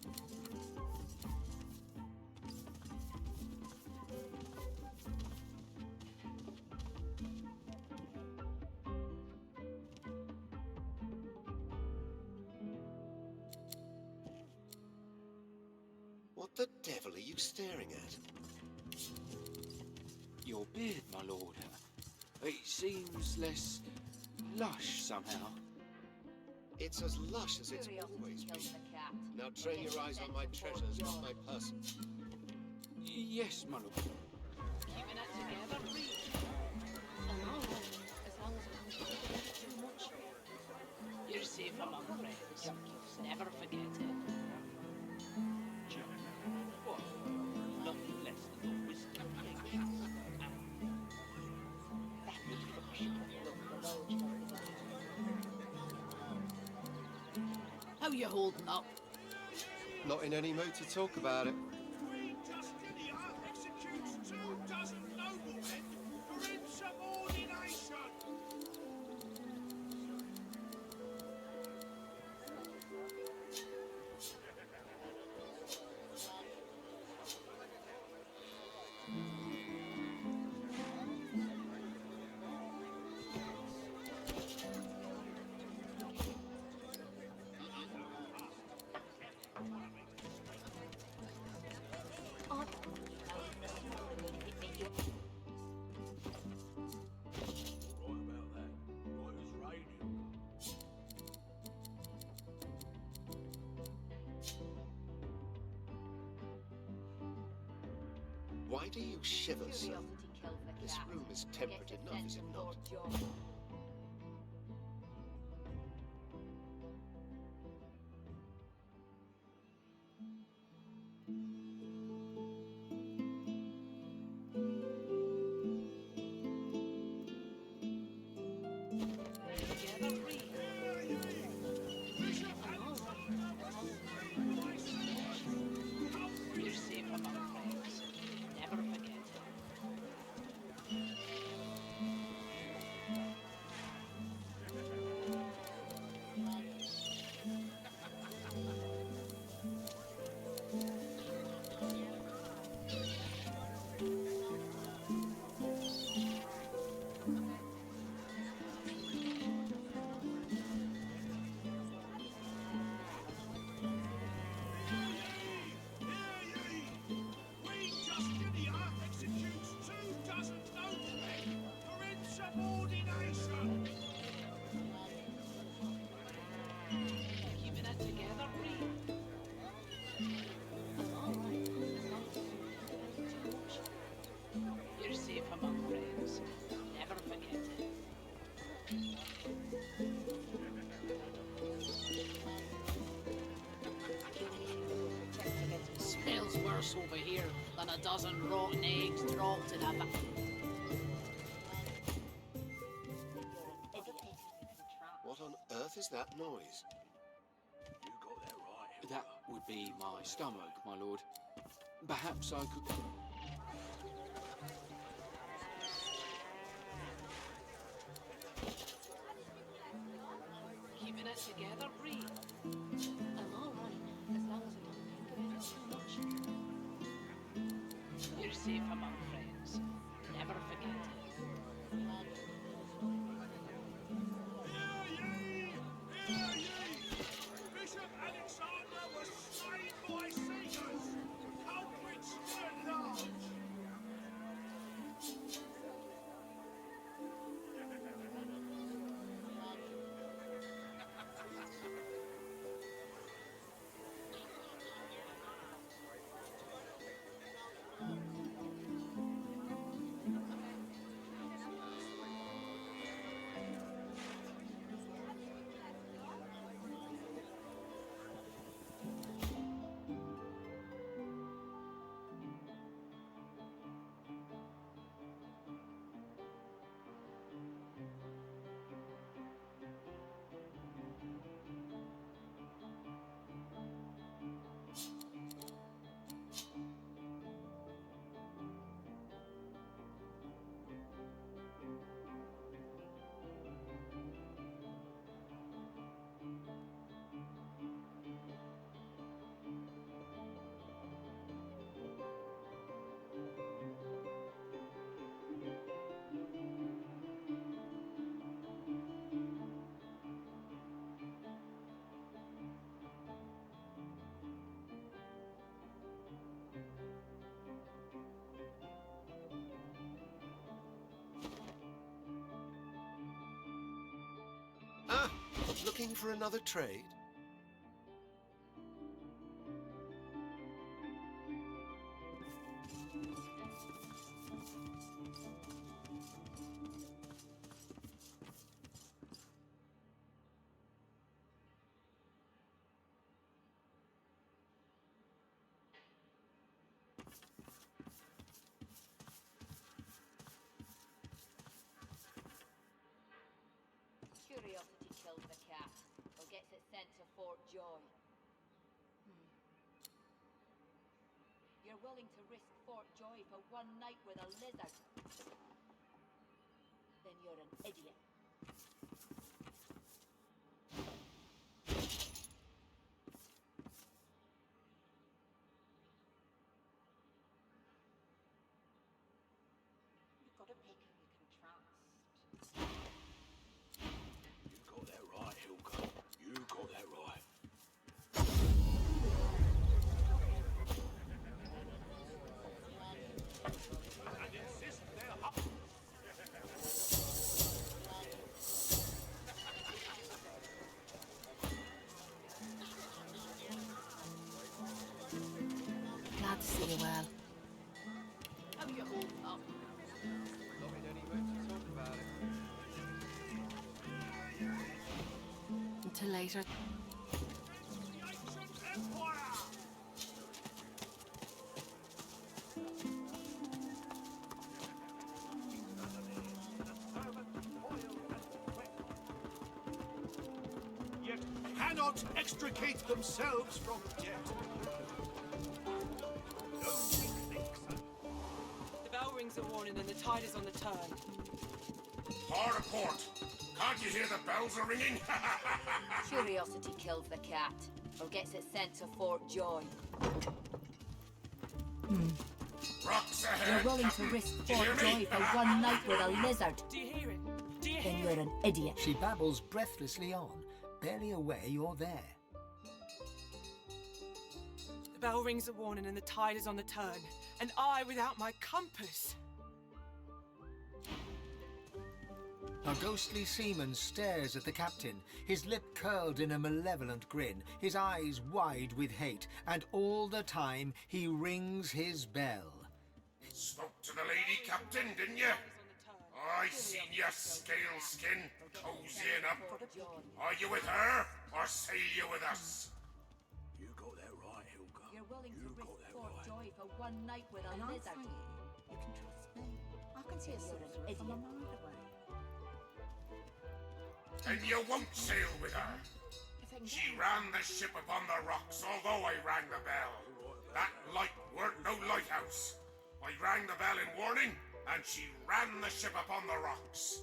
What the devil are you staring at? Your beard, my lord. It seems less lush somehow. It's as lush as it's always been. Now train your eyes on my treasures, not my person. Yes, my lord. Keeping it together, Reed. I'm all right as long as I don't think too much. You're safe among friends. Never forget it. What? Nothing less than the wisdom of the ancients. How you holding up? Not in any mood to talk about it. Executes 24 noblemen for insubordination. Why do you shiver so? This room is temperate enough, is it not? Smells worse over here than a dozen rotten eggs dropped in a What on earth is that noise? That would be my stomach, my lord. Perhaps I could... Keeping it together, Bree. I'm all right, as long as I don't think of it too much. You're safe among friends. Never forget it. Bishop Alexander was slain by seekers. Culprits at large. Ah, looking for another trade? Curiosity kills the cat, or gets it sent to Fort Joy. You're willing to risk Fort Joy for one night with a lizard? Then you're an idiot. You've got to pick who you can trust. You got that right, Hilka. You got that right. And insist they're up. Glad to see you well. to later. Yet cannot extricate themselves from death. The bell rings a warning and the tide is on the turn. Hard a port. Can't you hear the bells are ringing? Curiosity kills the cat, or gets it sent to Fort Joy. Rocks You're ahead. willing to risk Fort Joy for one night with a lizard. Do you hear it? Do you Then hear you're an idiot. She babbles breathlessly on, barely aware you're there. The bell rings a warning and the tide is on the turn. And I without my compass. A ghostly seaman stares at the captain, his lip curled in a malevolent grin, his eyes wide with hate, and all the time he rings his bell. Spoke to the lady captain, didn't you? I seen you, scale skin, cozying up. Are you with her, or sail you with us? You got that right, Hilga. You're willing to risk Fort Joy for one night with a lizard. You can trust me. I can see a sorcerer from a mile away. And you won't sail with her. She ran the ship upon the rocks, although I rang the bell. That light weren't no lighthouse. I rang the bell in warning, and she ran the ship upon the rocks.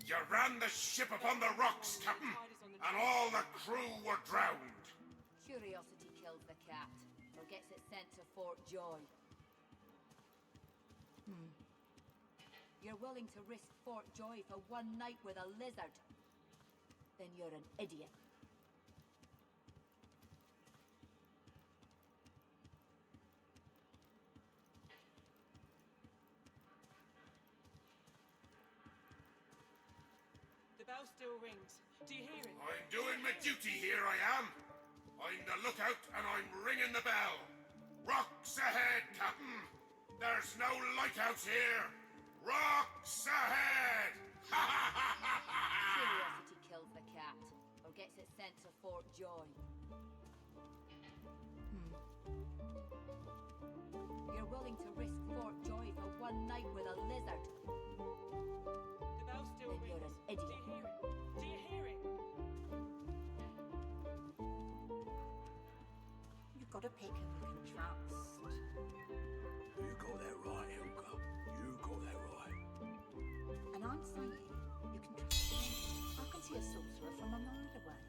You ran the ship upon the rocks, Captain, and all the crew were drowned. Curiosity kills the cat, or gets it sent to Fort Joy. You're willing to risk Fort Joy for one night with a lizard. Then you're an idiot. The bell still rings. Do you hear it? I'm doing my duty here, I am. I'm the lookout and I'm ringing the bell. Rocks ahead, Captain. There's no lighthouse here. Rocks ahead! Curiosity kills the cat, or gets it sent to Fort Joy. You're willing to risk Fort Joy for one night with a lizard. The bell still Then you're rings. an idiot. Do you hear it? You've got a pick and you can trust. You got that right, Hilga. You got that right. And I'm saying, you can trust me. I can see a sorcerer from a mile away.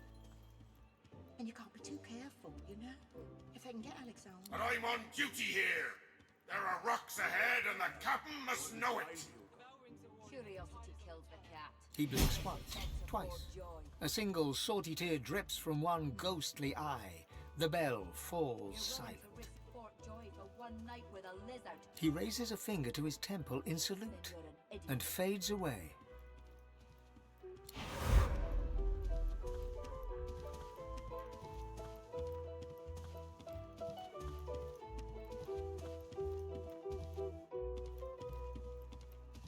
And you can't be too careful, you know? If they can get Alexander. But I'm on duty here. There are rocks ahead and the captain must know it. Curiosity kills the cat. He blinks once, twice. A single salty tear drips from one ghostly eye. The bell falls silent. Fort Joy for one night with a lizard. He raises a finger to his temple in salute and fades away.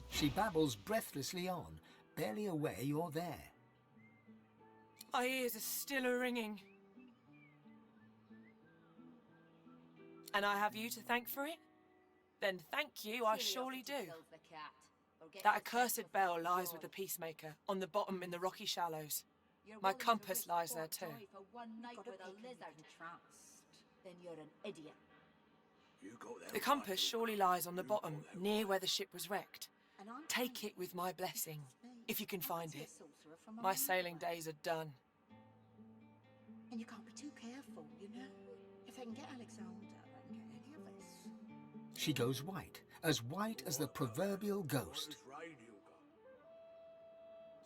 She babbles breathlessly on, barely aware you're there. My ears are still a-ringing. And I have you to thank for it? Then thank you, I surely do. That accursed bell lies with the Peacemaker, on the bottom in the rocky shallows. My compass lies there too. For one night with a lizard. Then you're an idiot. You got that The compass surely lies on the bottom, near where the ship was wrecked. Take it with my blessing, if you can find it. My sailing days are done. And you can't be too careful, you know? If they can get Alexander and get any of us. She goes white as the proverbial ghost.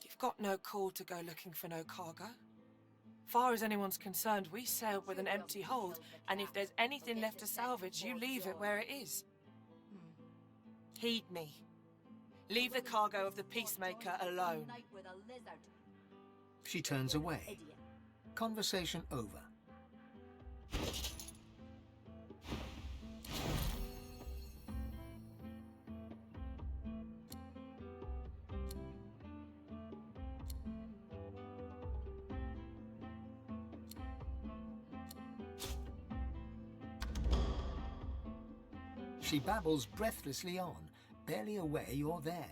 You've got no call to go looking for no cargo. Far as anyone's concerned, we sailed with an empty hold, and if there's anything left to salvage, you leave it where it is. Heed me. Leave the cargo of the Peacemaker alone. She turns away. Conversation over. She babbles breathlessly on, barely aware you're there.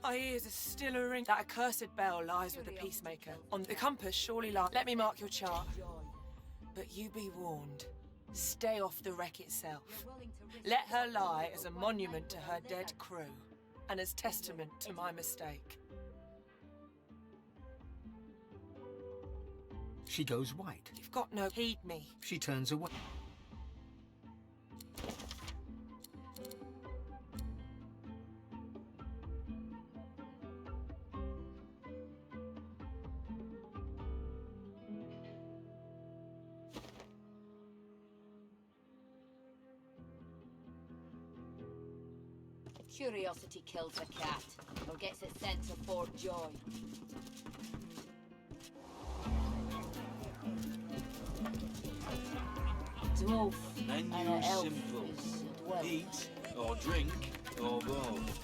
Our ears are still a ring. That accursed bell lies with the peacemaker. On the compass surely lies. Let me mark your chart. But you be warned. Stay off the wreck itself. Let her lie as a monument to her dead crew, and as testament to my mistake. She goes white. You've got no heed me. She turns away. Curiosity kills a cat, or gets it sent to Fort Joy. Dwarf and an elf simple. is a dwarf. Eat, or drink, or both.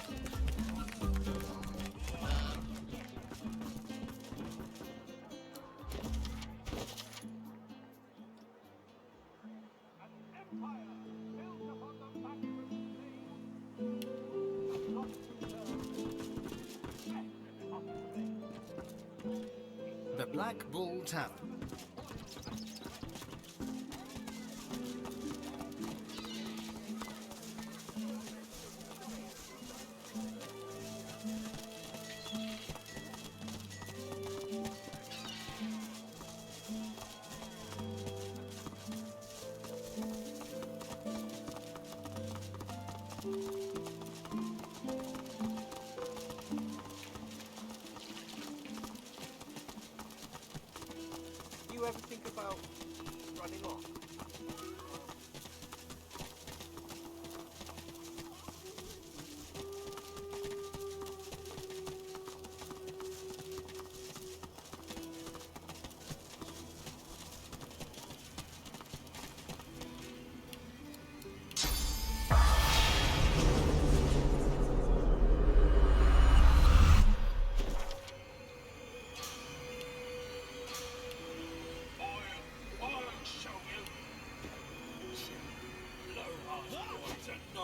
The Black Bull Tavern. You ever think about running off?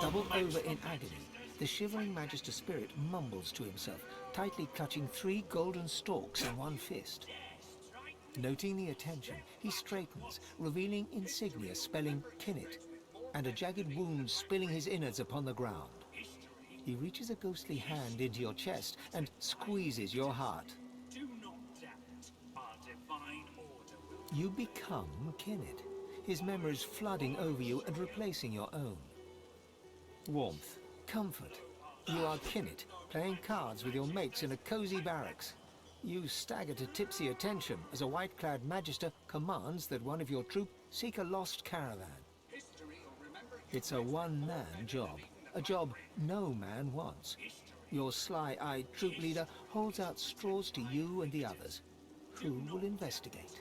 Doubled over in agony, the shivering Magister spirit mumbles to himself, tightly clutching 3 golden stalks in one fist. Noting the attention, he straightens, revealing insignia spelling Kinnet, and a jagged wound spilling his innards upon the ground. He reaches a ghostly hand into your chest and squeezes your heart. You become Kinnet, his memories flooding over you and replacing your own. Warmth, comfort. You are Kinnet, playing cards with your mates in a cozy barracks. You stagger to tipsy attention as a white-clad Magister commands that one of your troop seek a lost caravan. It's a one-man job, a job no man wants. Your sly-eyed troop leader holds out straws to you and the others. Who will investigate?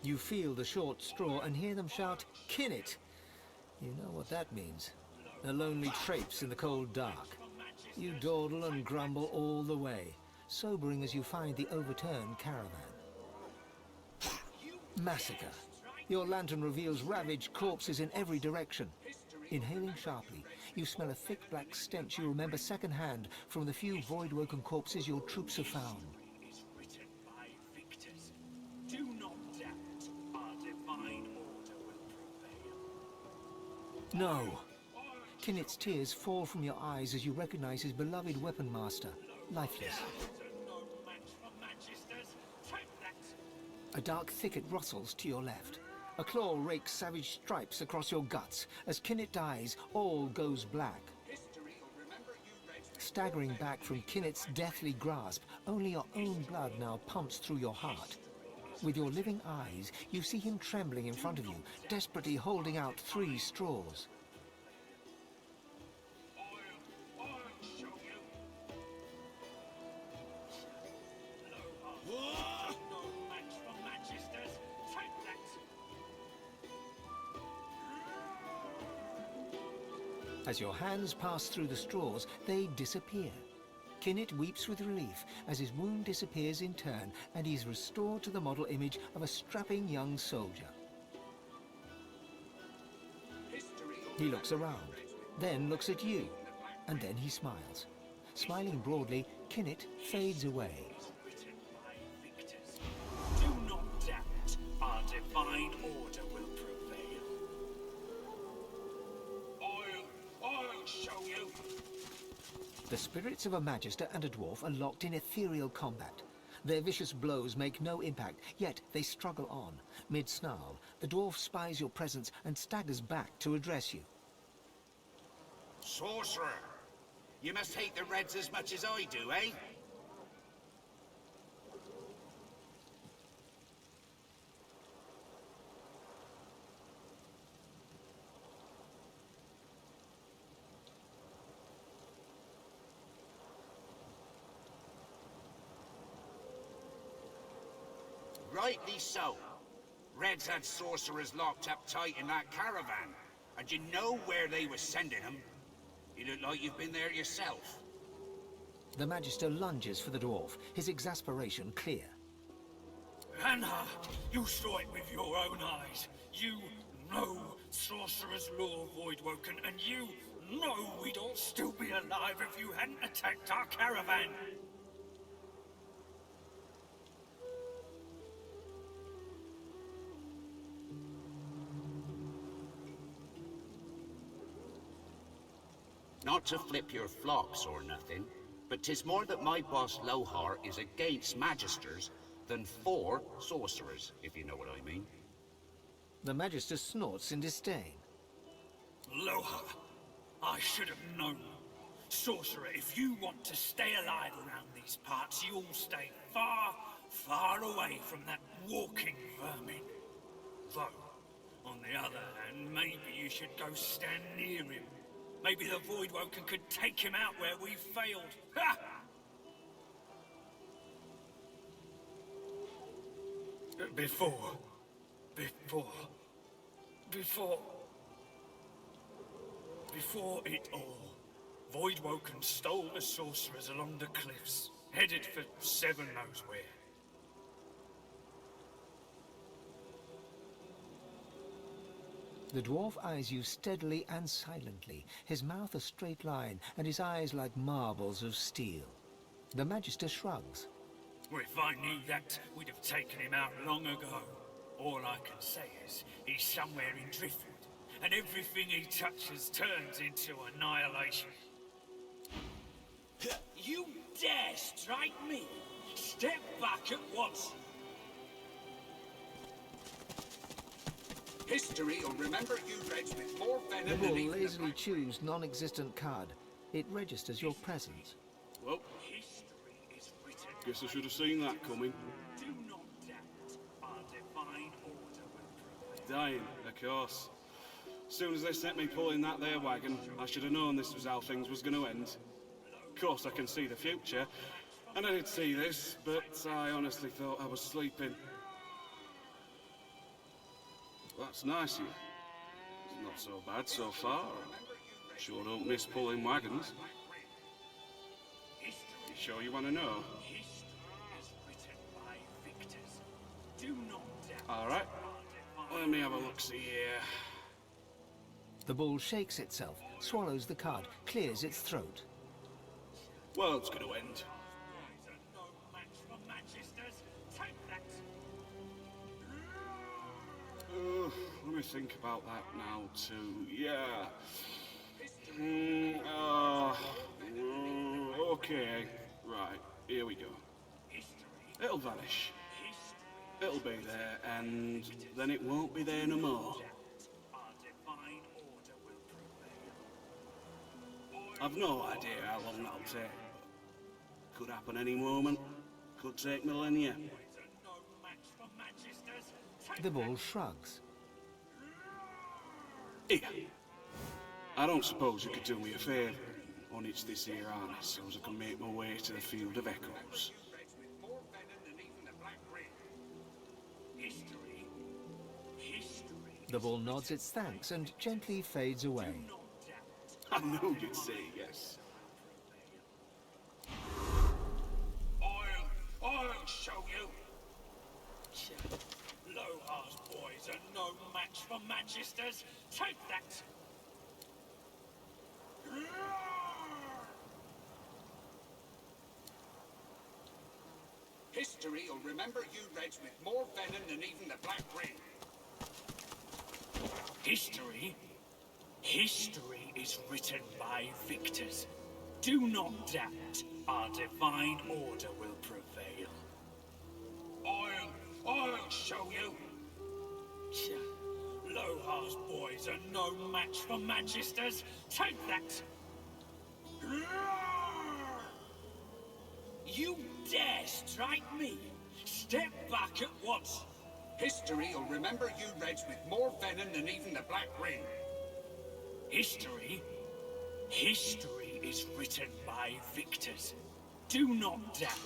You feel the short straw and hear them shout, "Kinnet!" You know what that means. A lonely traipse in the cold dark. You dawdle and grumble all the way, sobering as you find the overturned caravan. Massacre. Your lantern reveals ravaged corpses in every direction. Inhaling sharply, you smell a thick black stench you remember secondhand from the few void-woken corpses your troops have found. No. Kinnet's tears fall from your eyes as you recognize his beloved weapon master, lifeless. A dark thicket rustles to your left. A claw rakes savage stripes across your guts. As Kinnet dies, all goes black. Staggering back from Kinnet's deathly grasp, only your own blood now pumps through your heart. With your living eyes, you see him trembling in front of you, desperately holding out 3 straws. As your hands pass through the straws, they disappear. Kinnet weeps with relief as his wound disappears in turn and he's restored to the model image of a strapping young soldier. He looks around, then looks at you, and then he smiles. Smiling broadly, Kinnet fades away. Do not doubt, our divine order will prevail. I'll show you. The spirits of a Magister and a dwarf are locked in ethereal combat. Their vicious blows make no impact, yet they struggle on. Mid-snarl, the dwarf spies your presence and staggers back to address you. Sorcerer! You must hate the Reds as much as I do, eh? Rightly so. Reds had sorcerers locked up tight in that caravan. And you know where they were sending them? You look like you've been there yourself. The Magister lunges for the dwarf, his exasperation clear. Anna, you saw it with your own eyes. You know Sorcerer's Law, Voidwoken, and you know we'd all still be alive if you hadn't attacked our caravan. Not to flip your flops or nothing, but 'tis more that my boss Lohar is against Magisters than for sorcerers, if you know what I mean. The Magister snorts in disdain. Lohar, I should have known. Sorcerer, if you want to stay alive around these parts, you'll stay far, far away from that walking vermin. Though, on the other hand, maybe you should go stand near him. Maybe the Voidwoken could take him out where we failed. Ha! Before it all, Voidwoken stole the sorcerers along the cliffs, headed for Seven knows where. The dwarf eyes you steadily and silently, his mouth a straight line, and his eyes like marbles of steel. The Magister shrugs. Well, if I knew that, we'd have taken him out long ago. All I can say is, he's somewhere in Driftwood, and everything he touches turns into annihilation. You dare strike me? Step back at once! History will remember you Reds with more The venom bull than even lazily chews non-existent card. It registers your presence. Well, guess I should have seen that coming. Do not doubt our divine order will prevail. Dying, of course. As soon as they sent me pulling that there wagon, I should have known this was how things was going to end. Of course, I can see the future, and I did see this, but I honestly thought I was sleeping. That's nice of you. It's not so bad so far. Sure don't miss pulling wagons. You sure you want to know? Alright. Let me have a look-see here. The bull shakes itself, swallows the card, clears its throat. World's gonna end. Let me think about that now, too. Yeah. Okay. Right, here we go. It'll vanish. It'll be there, and then it won't be there no more. I've no idea how long that'll take. Could happen any moment. Could take millennia. The bull shrugs. Here. I don't suppose you could do me a favour and unhitch this here harness so as I can make my way to the Field of Echoes. The bull nods its thanks and gently fades away. I knew you'd say yes. I'll show you. Lohar's boys are no match for Magisters. Take that. History will remember you Reds with more venom than even the Black Ring. History? History is written by victors. Do not doubt, our divine order will prevail. I'll show you. Lohar's boys are no match for Magisters. Take that! You dare strike me? Step back at once. History will remember you Reds with more venom than even the Black Ring. History? History is written by victors. Do not doubt.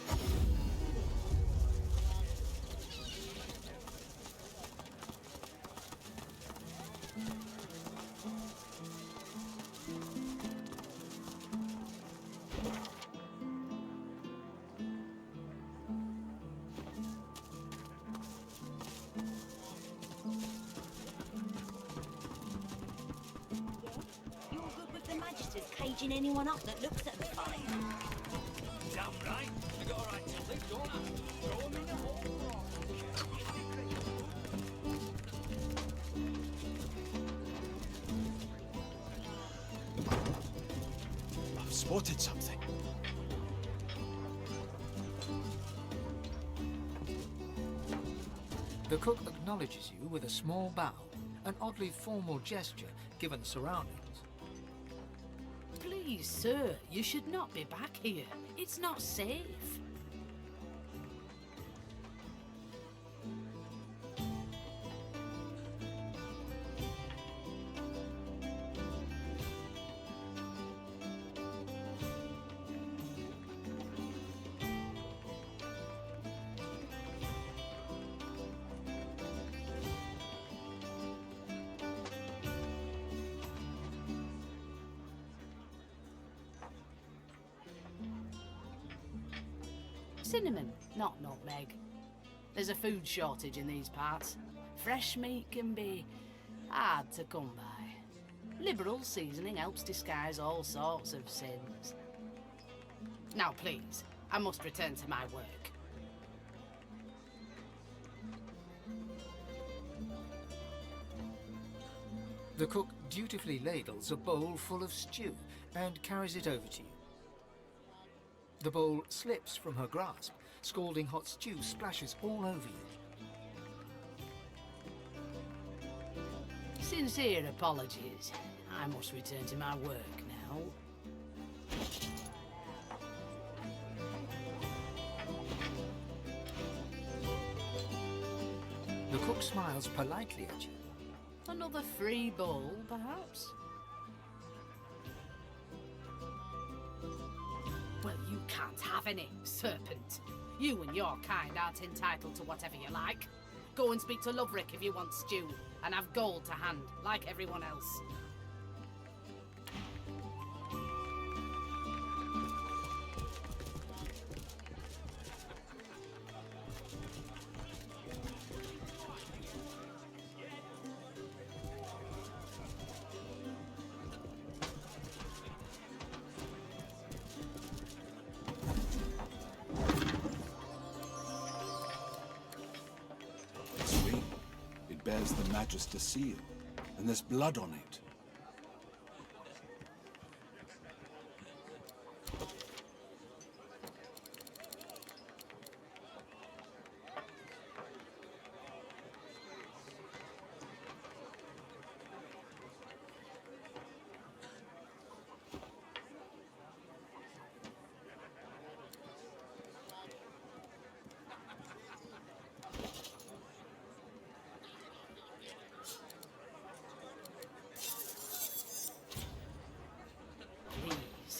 Caging anyone up that looks at the fight. Damn right. You got a right to live, don't you? Throw 'em in the hole. I've spotted something. The cook acknowledges you with a small bow, an oddly formal gesture given the surroundings. Please, sir, you should not be back here. It's not safe. Cinnamon, not nutmeg. There's a food shortage in these parts. Fresh meat can be hard to come by. Liberal seasoning helps disguise all sorts of sins. Now please, I must return to my work. The cook dutifully ladles a bowl full of stew and carries it over to you. The bowl slips from her grasp. Scalding hot stew splashes all over you. Sincere apologies. I must return to my work now. The cook smiles politely at you. Another free bowl, perhaps? Well, you can't have any, serpent. You and your kind aren't entitled to whatever you like. Go and speak to Loverick if you want stew, and have gold to hand, like everyone else. Bears the Magister seal, and there's blood on it.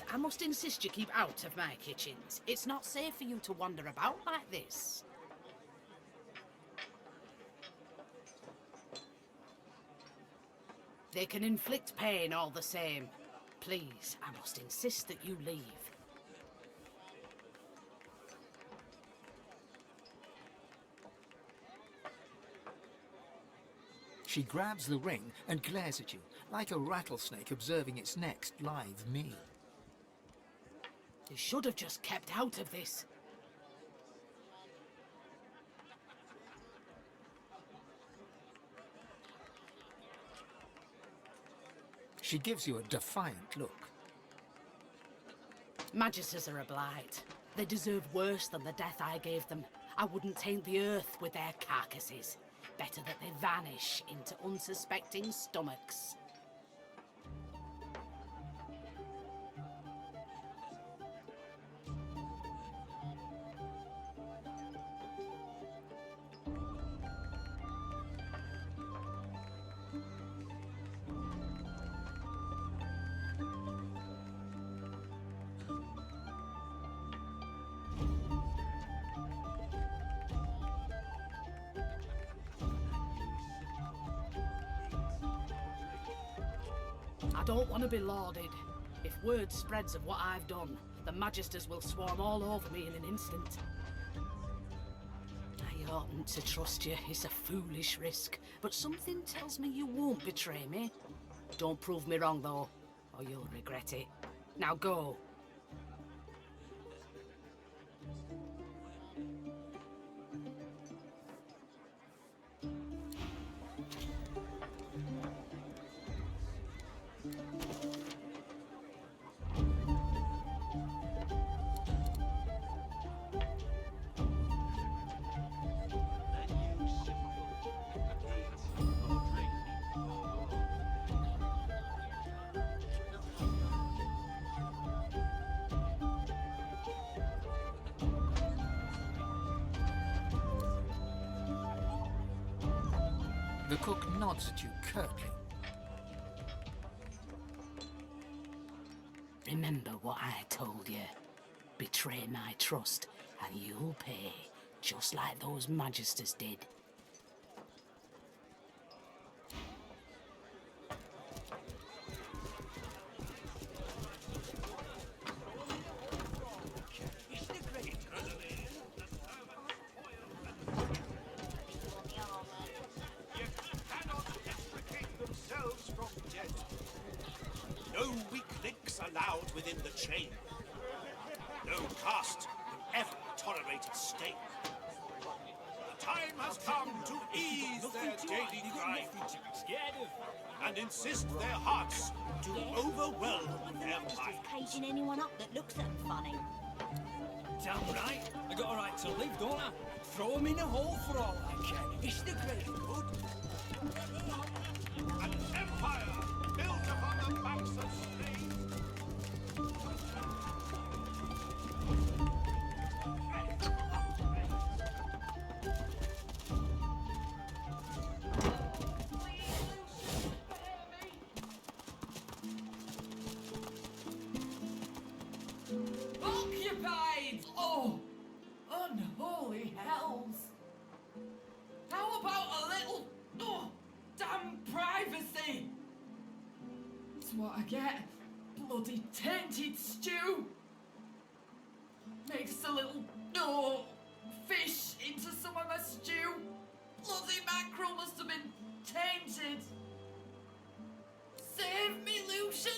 I must insist you keep out of my kitchens. It's not safe for you to wander about like this. They can inflict pain all the same. Please, I must insist that you leave. She grabs the ring and glares at you, like a rattlesnake observing its next lithe meal. You should have just kept out of this. She gives you a defiant look. Magisters are a blight. They deserve worse than the death I gave them. I wouldn't taint the earth with their carcasses. Better that they vanish into unsuspecting stomachs. I don't want to be lauded. If word spreads of what I've done, the Magisters will swarm all over me in an instant. I oughtn't to trust you. It's a foolish risk. But something tells me you won't betray me. Don't prove me wrong, though, or you'll regret it. Now go. The cook nods at you curtly. Remember what I told you. Betray my trust, and you'll pay, just like those Magisters did. No weak links allowed within the chain. No caste will ever tolerate a stain. The time has come to ease their daily grind and insist their hearts to overwhelm their minds. Caging anyone up that looks at them funny. Damn right. I got a right to live, don't I? Throw him in a hole for all I care. It's the great good. An empire built upon the backs of slaves. Occupied! Oh, unholy hells! How about a little, damn privacy? That's what I get. Bloody tainted stew. Mixed a little, fish into some of my stew. Bloody mackerel must have been tainted. Save me, Lucian!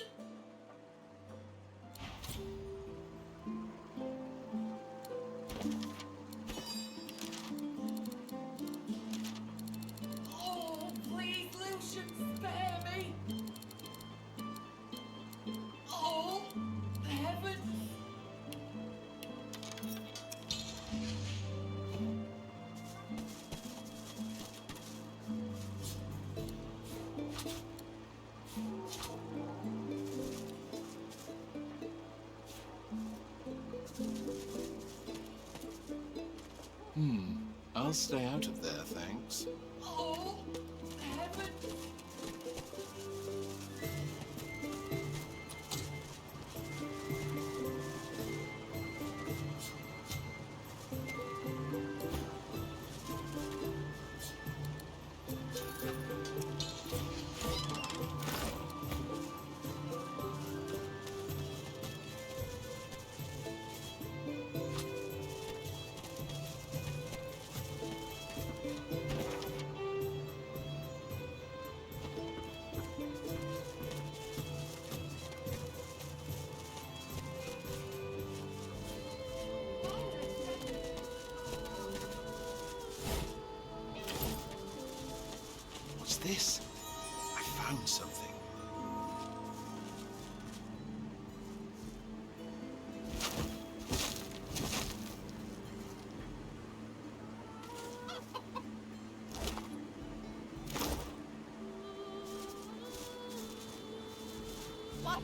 Oh, please, Lucian, spare me! Oh, heavens! I'll stay out of there, thanks. Oh, heavens!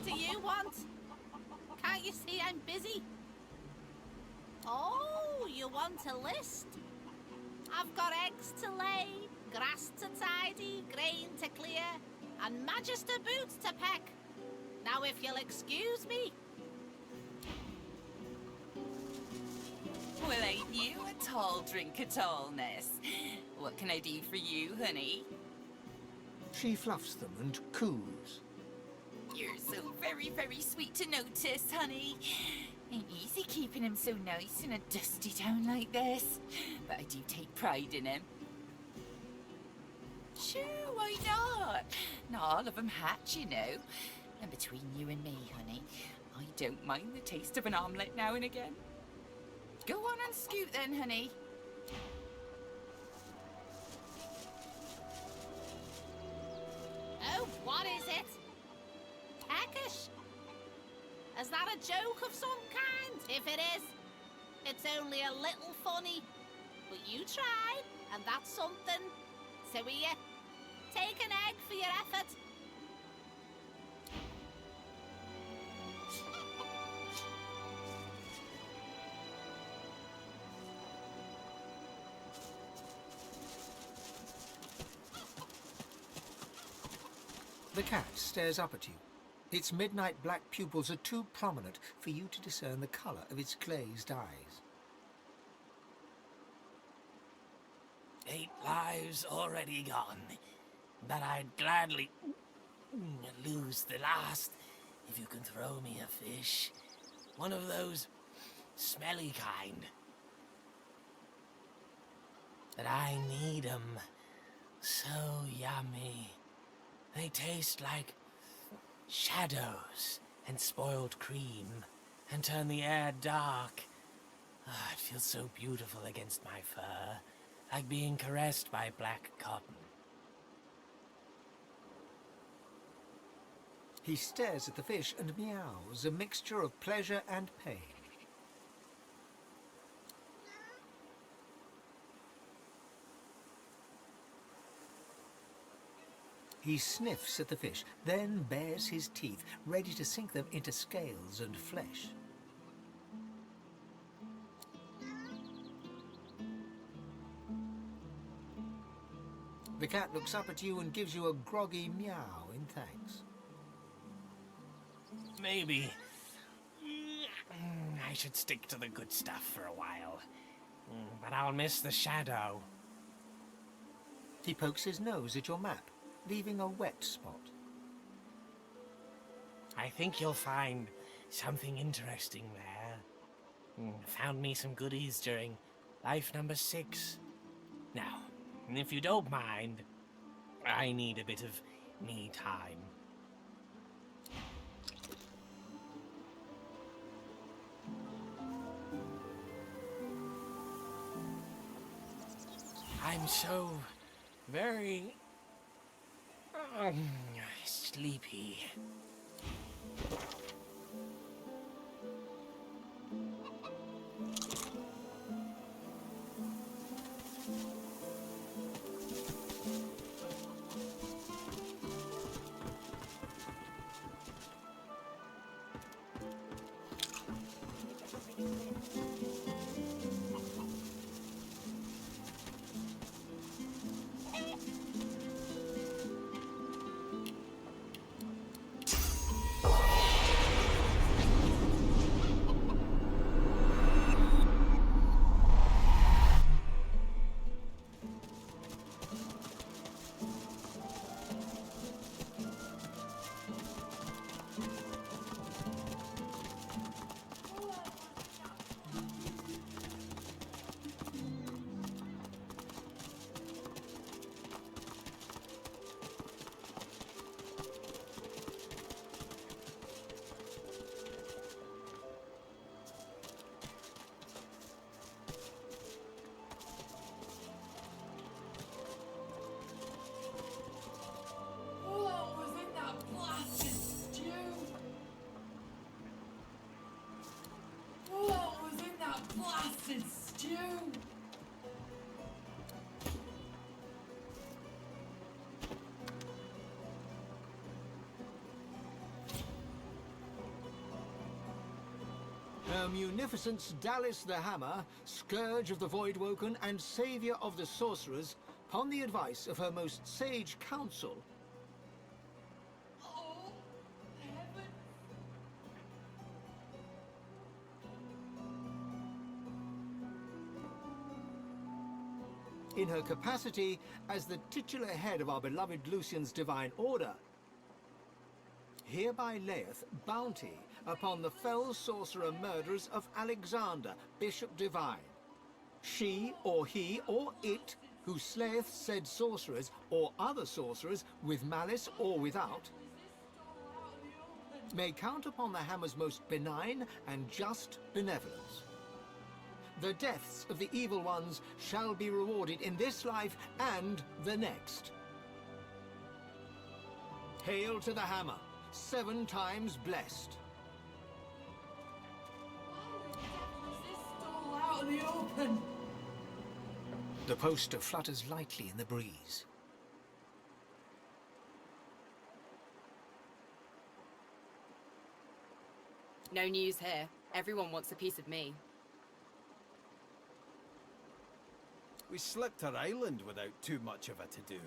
do you want? Can't you see I'm busy? Oh, you want a list? I've got eggs to lay, grass to tidy, grain to clear, and Magister boots to peck. Now if you'll excuse me. Well, ain't you a tall drink at all, Ness? What can I do for you, honey? She fluffs them and coos. You're so very, very sweet to notice, honey. Ain't easy keeping him so nice in a dusty town like this. But I do take pride in him. Sure, why not? Not all of them hatch, you know. And between you and me, honey, I don't mind the taste of an omelette now and again. Go on and scoot then, honey. Oh, what is it? Peckish? Is that a joke of some kind? If it is, it's only a little funny. But you tried, and that's something. So here, take an egg for your effort. The cat stares up at you. Its midnight black pupils are too prominent for you to discern the colour of its glazed eyes. 8 lives already gone, but I'd gladly lose the last if you can throw me a fish. One of those smelly kind. But I need 'em. So yummy. They taste like shadows and spoiled cream and turn the air dark. Ah, it feels so beautiful against my fur, like being caressed by black cotton. He stares at the fish and meows, a mixture of pleasure and pain. He sniffs at the fish, then bares his teeth, ready to sink them into scales and flesh. The cat looks up at you and gives you a groggy meow in thanks. Maybe I should stick to the good stuff for a while. But I'll miss the shadow. He pokes his nose at your map, leaving a wet spot. I think you'll find something interesting there. Found me some goodies during life number 6. Now, if you don't mind, I need a bit of me time. I'm so very sleepy. Blasted stew! Her Munificence Dallas the Hammer, Scourge of the Voidwoken and Saviour of the Sorcerers, upon the advice of her most sage counsel, in her capacity as the titular head of our beloved Lucian's Divine Order, hereby layeth bounty upon the fell sorcerer murderers of Alexander, Bishop Divine. She, or he, or it, who slayeth said sorcerers, or other sorcerers, with malice or without, may count upon the hammer's most benign and just benevolence. The deaths of the evil ones shall be rewarded in this life and the next. Hail to the hammer, 7 times blessed. Out in the open. The poster flutters lightly in the breeze. No news here. Everyone wants a piece of me. We slipped our island without too much of a to-do.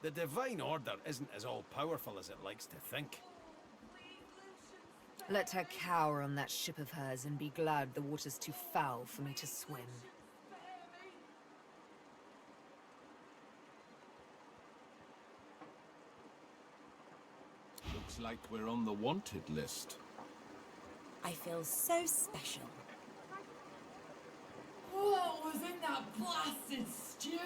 The Divine Order isn't as all-powerful as it likes to think. Let her cower on that ship of hers and be glad the water's too foul for me to swim. Looks like we're on the wanted list. I feel so special. What was in that blasted stew?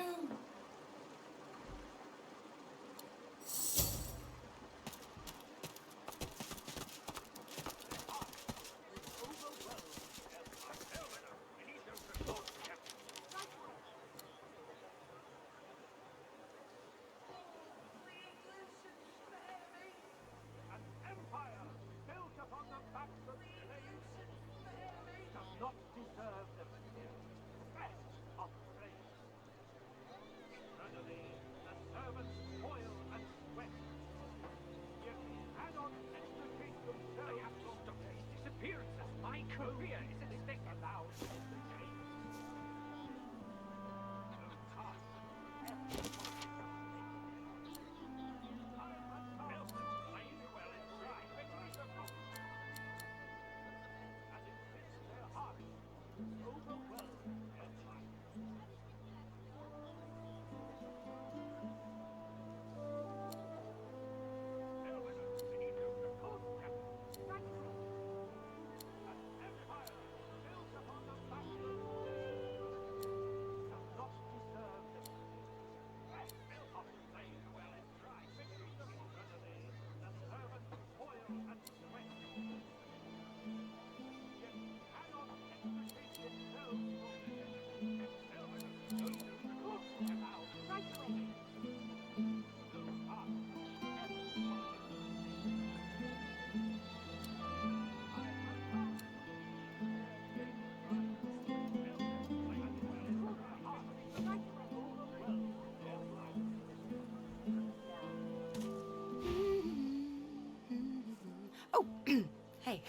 Hey.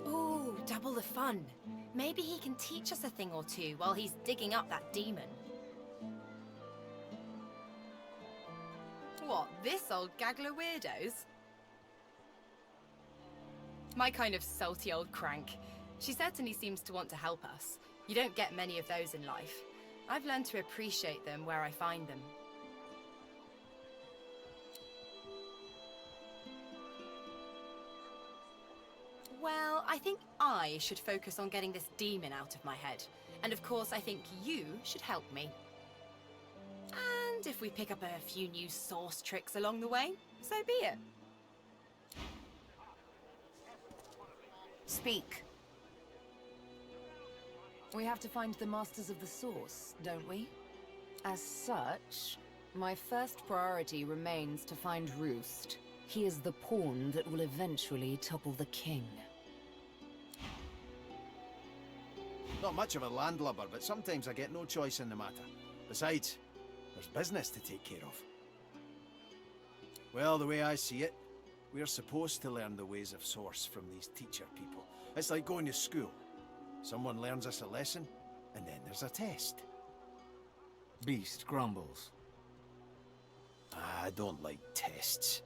Ooh, double the fun. Maybe he can teach us a thing or two while he's digging up that demon. What, this old gaggle of weirdos? My kind of salty old crank. She certainly seems to want to help us. You don't get many of those in life. I've learned to appreciate them where I find them. Well, I think I should focus on getting this demon out of my head. And of course, I think you should help me. And if we pick up a few new source tricks along the way, so be it. Speak. We have to find the Masters of the Source, don't we? As such, my first priority remains to find Roost. He is the pawn that will eventually topple the king. Not much of a landlubber, but sometimes I get no choice in the matter. Besides, there's business to take care of. Well, the way I see it, we're supposed to learn the ways of Source from these teacher people. It's like going to school. Someone learns us a lesson, and then there's a test. Beast grumbles. I don't like tests.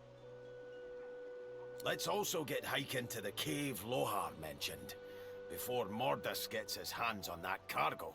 Let's also get hiking to the cave Lohar mentioned, before Mordus gets his hands on that cargo.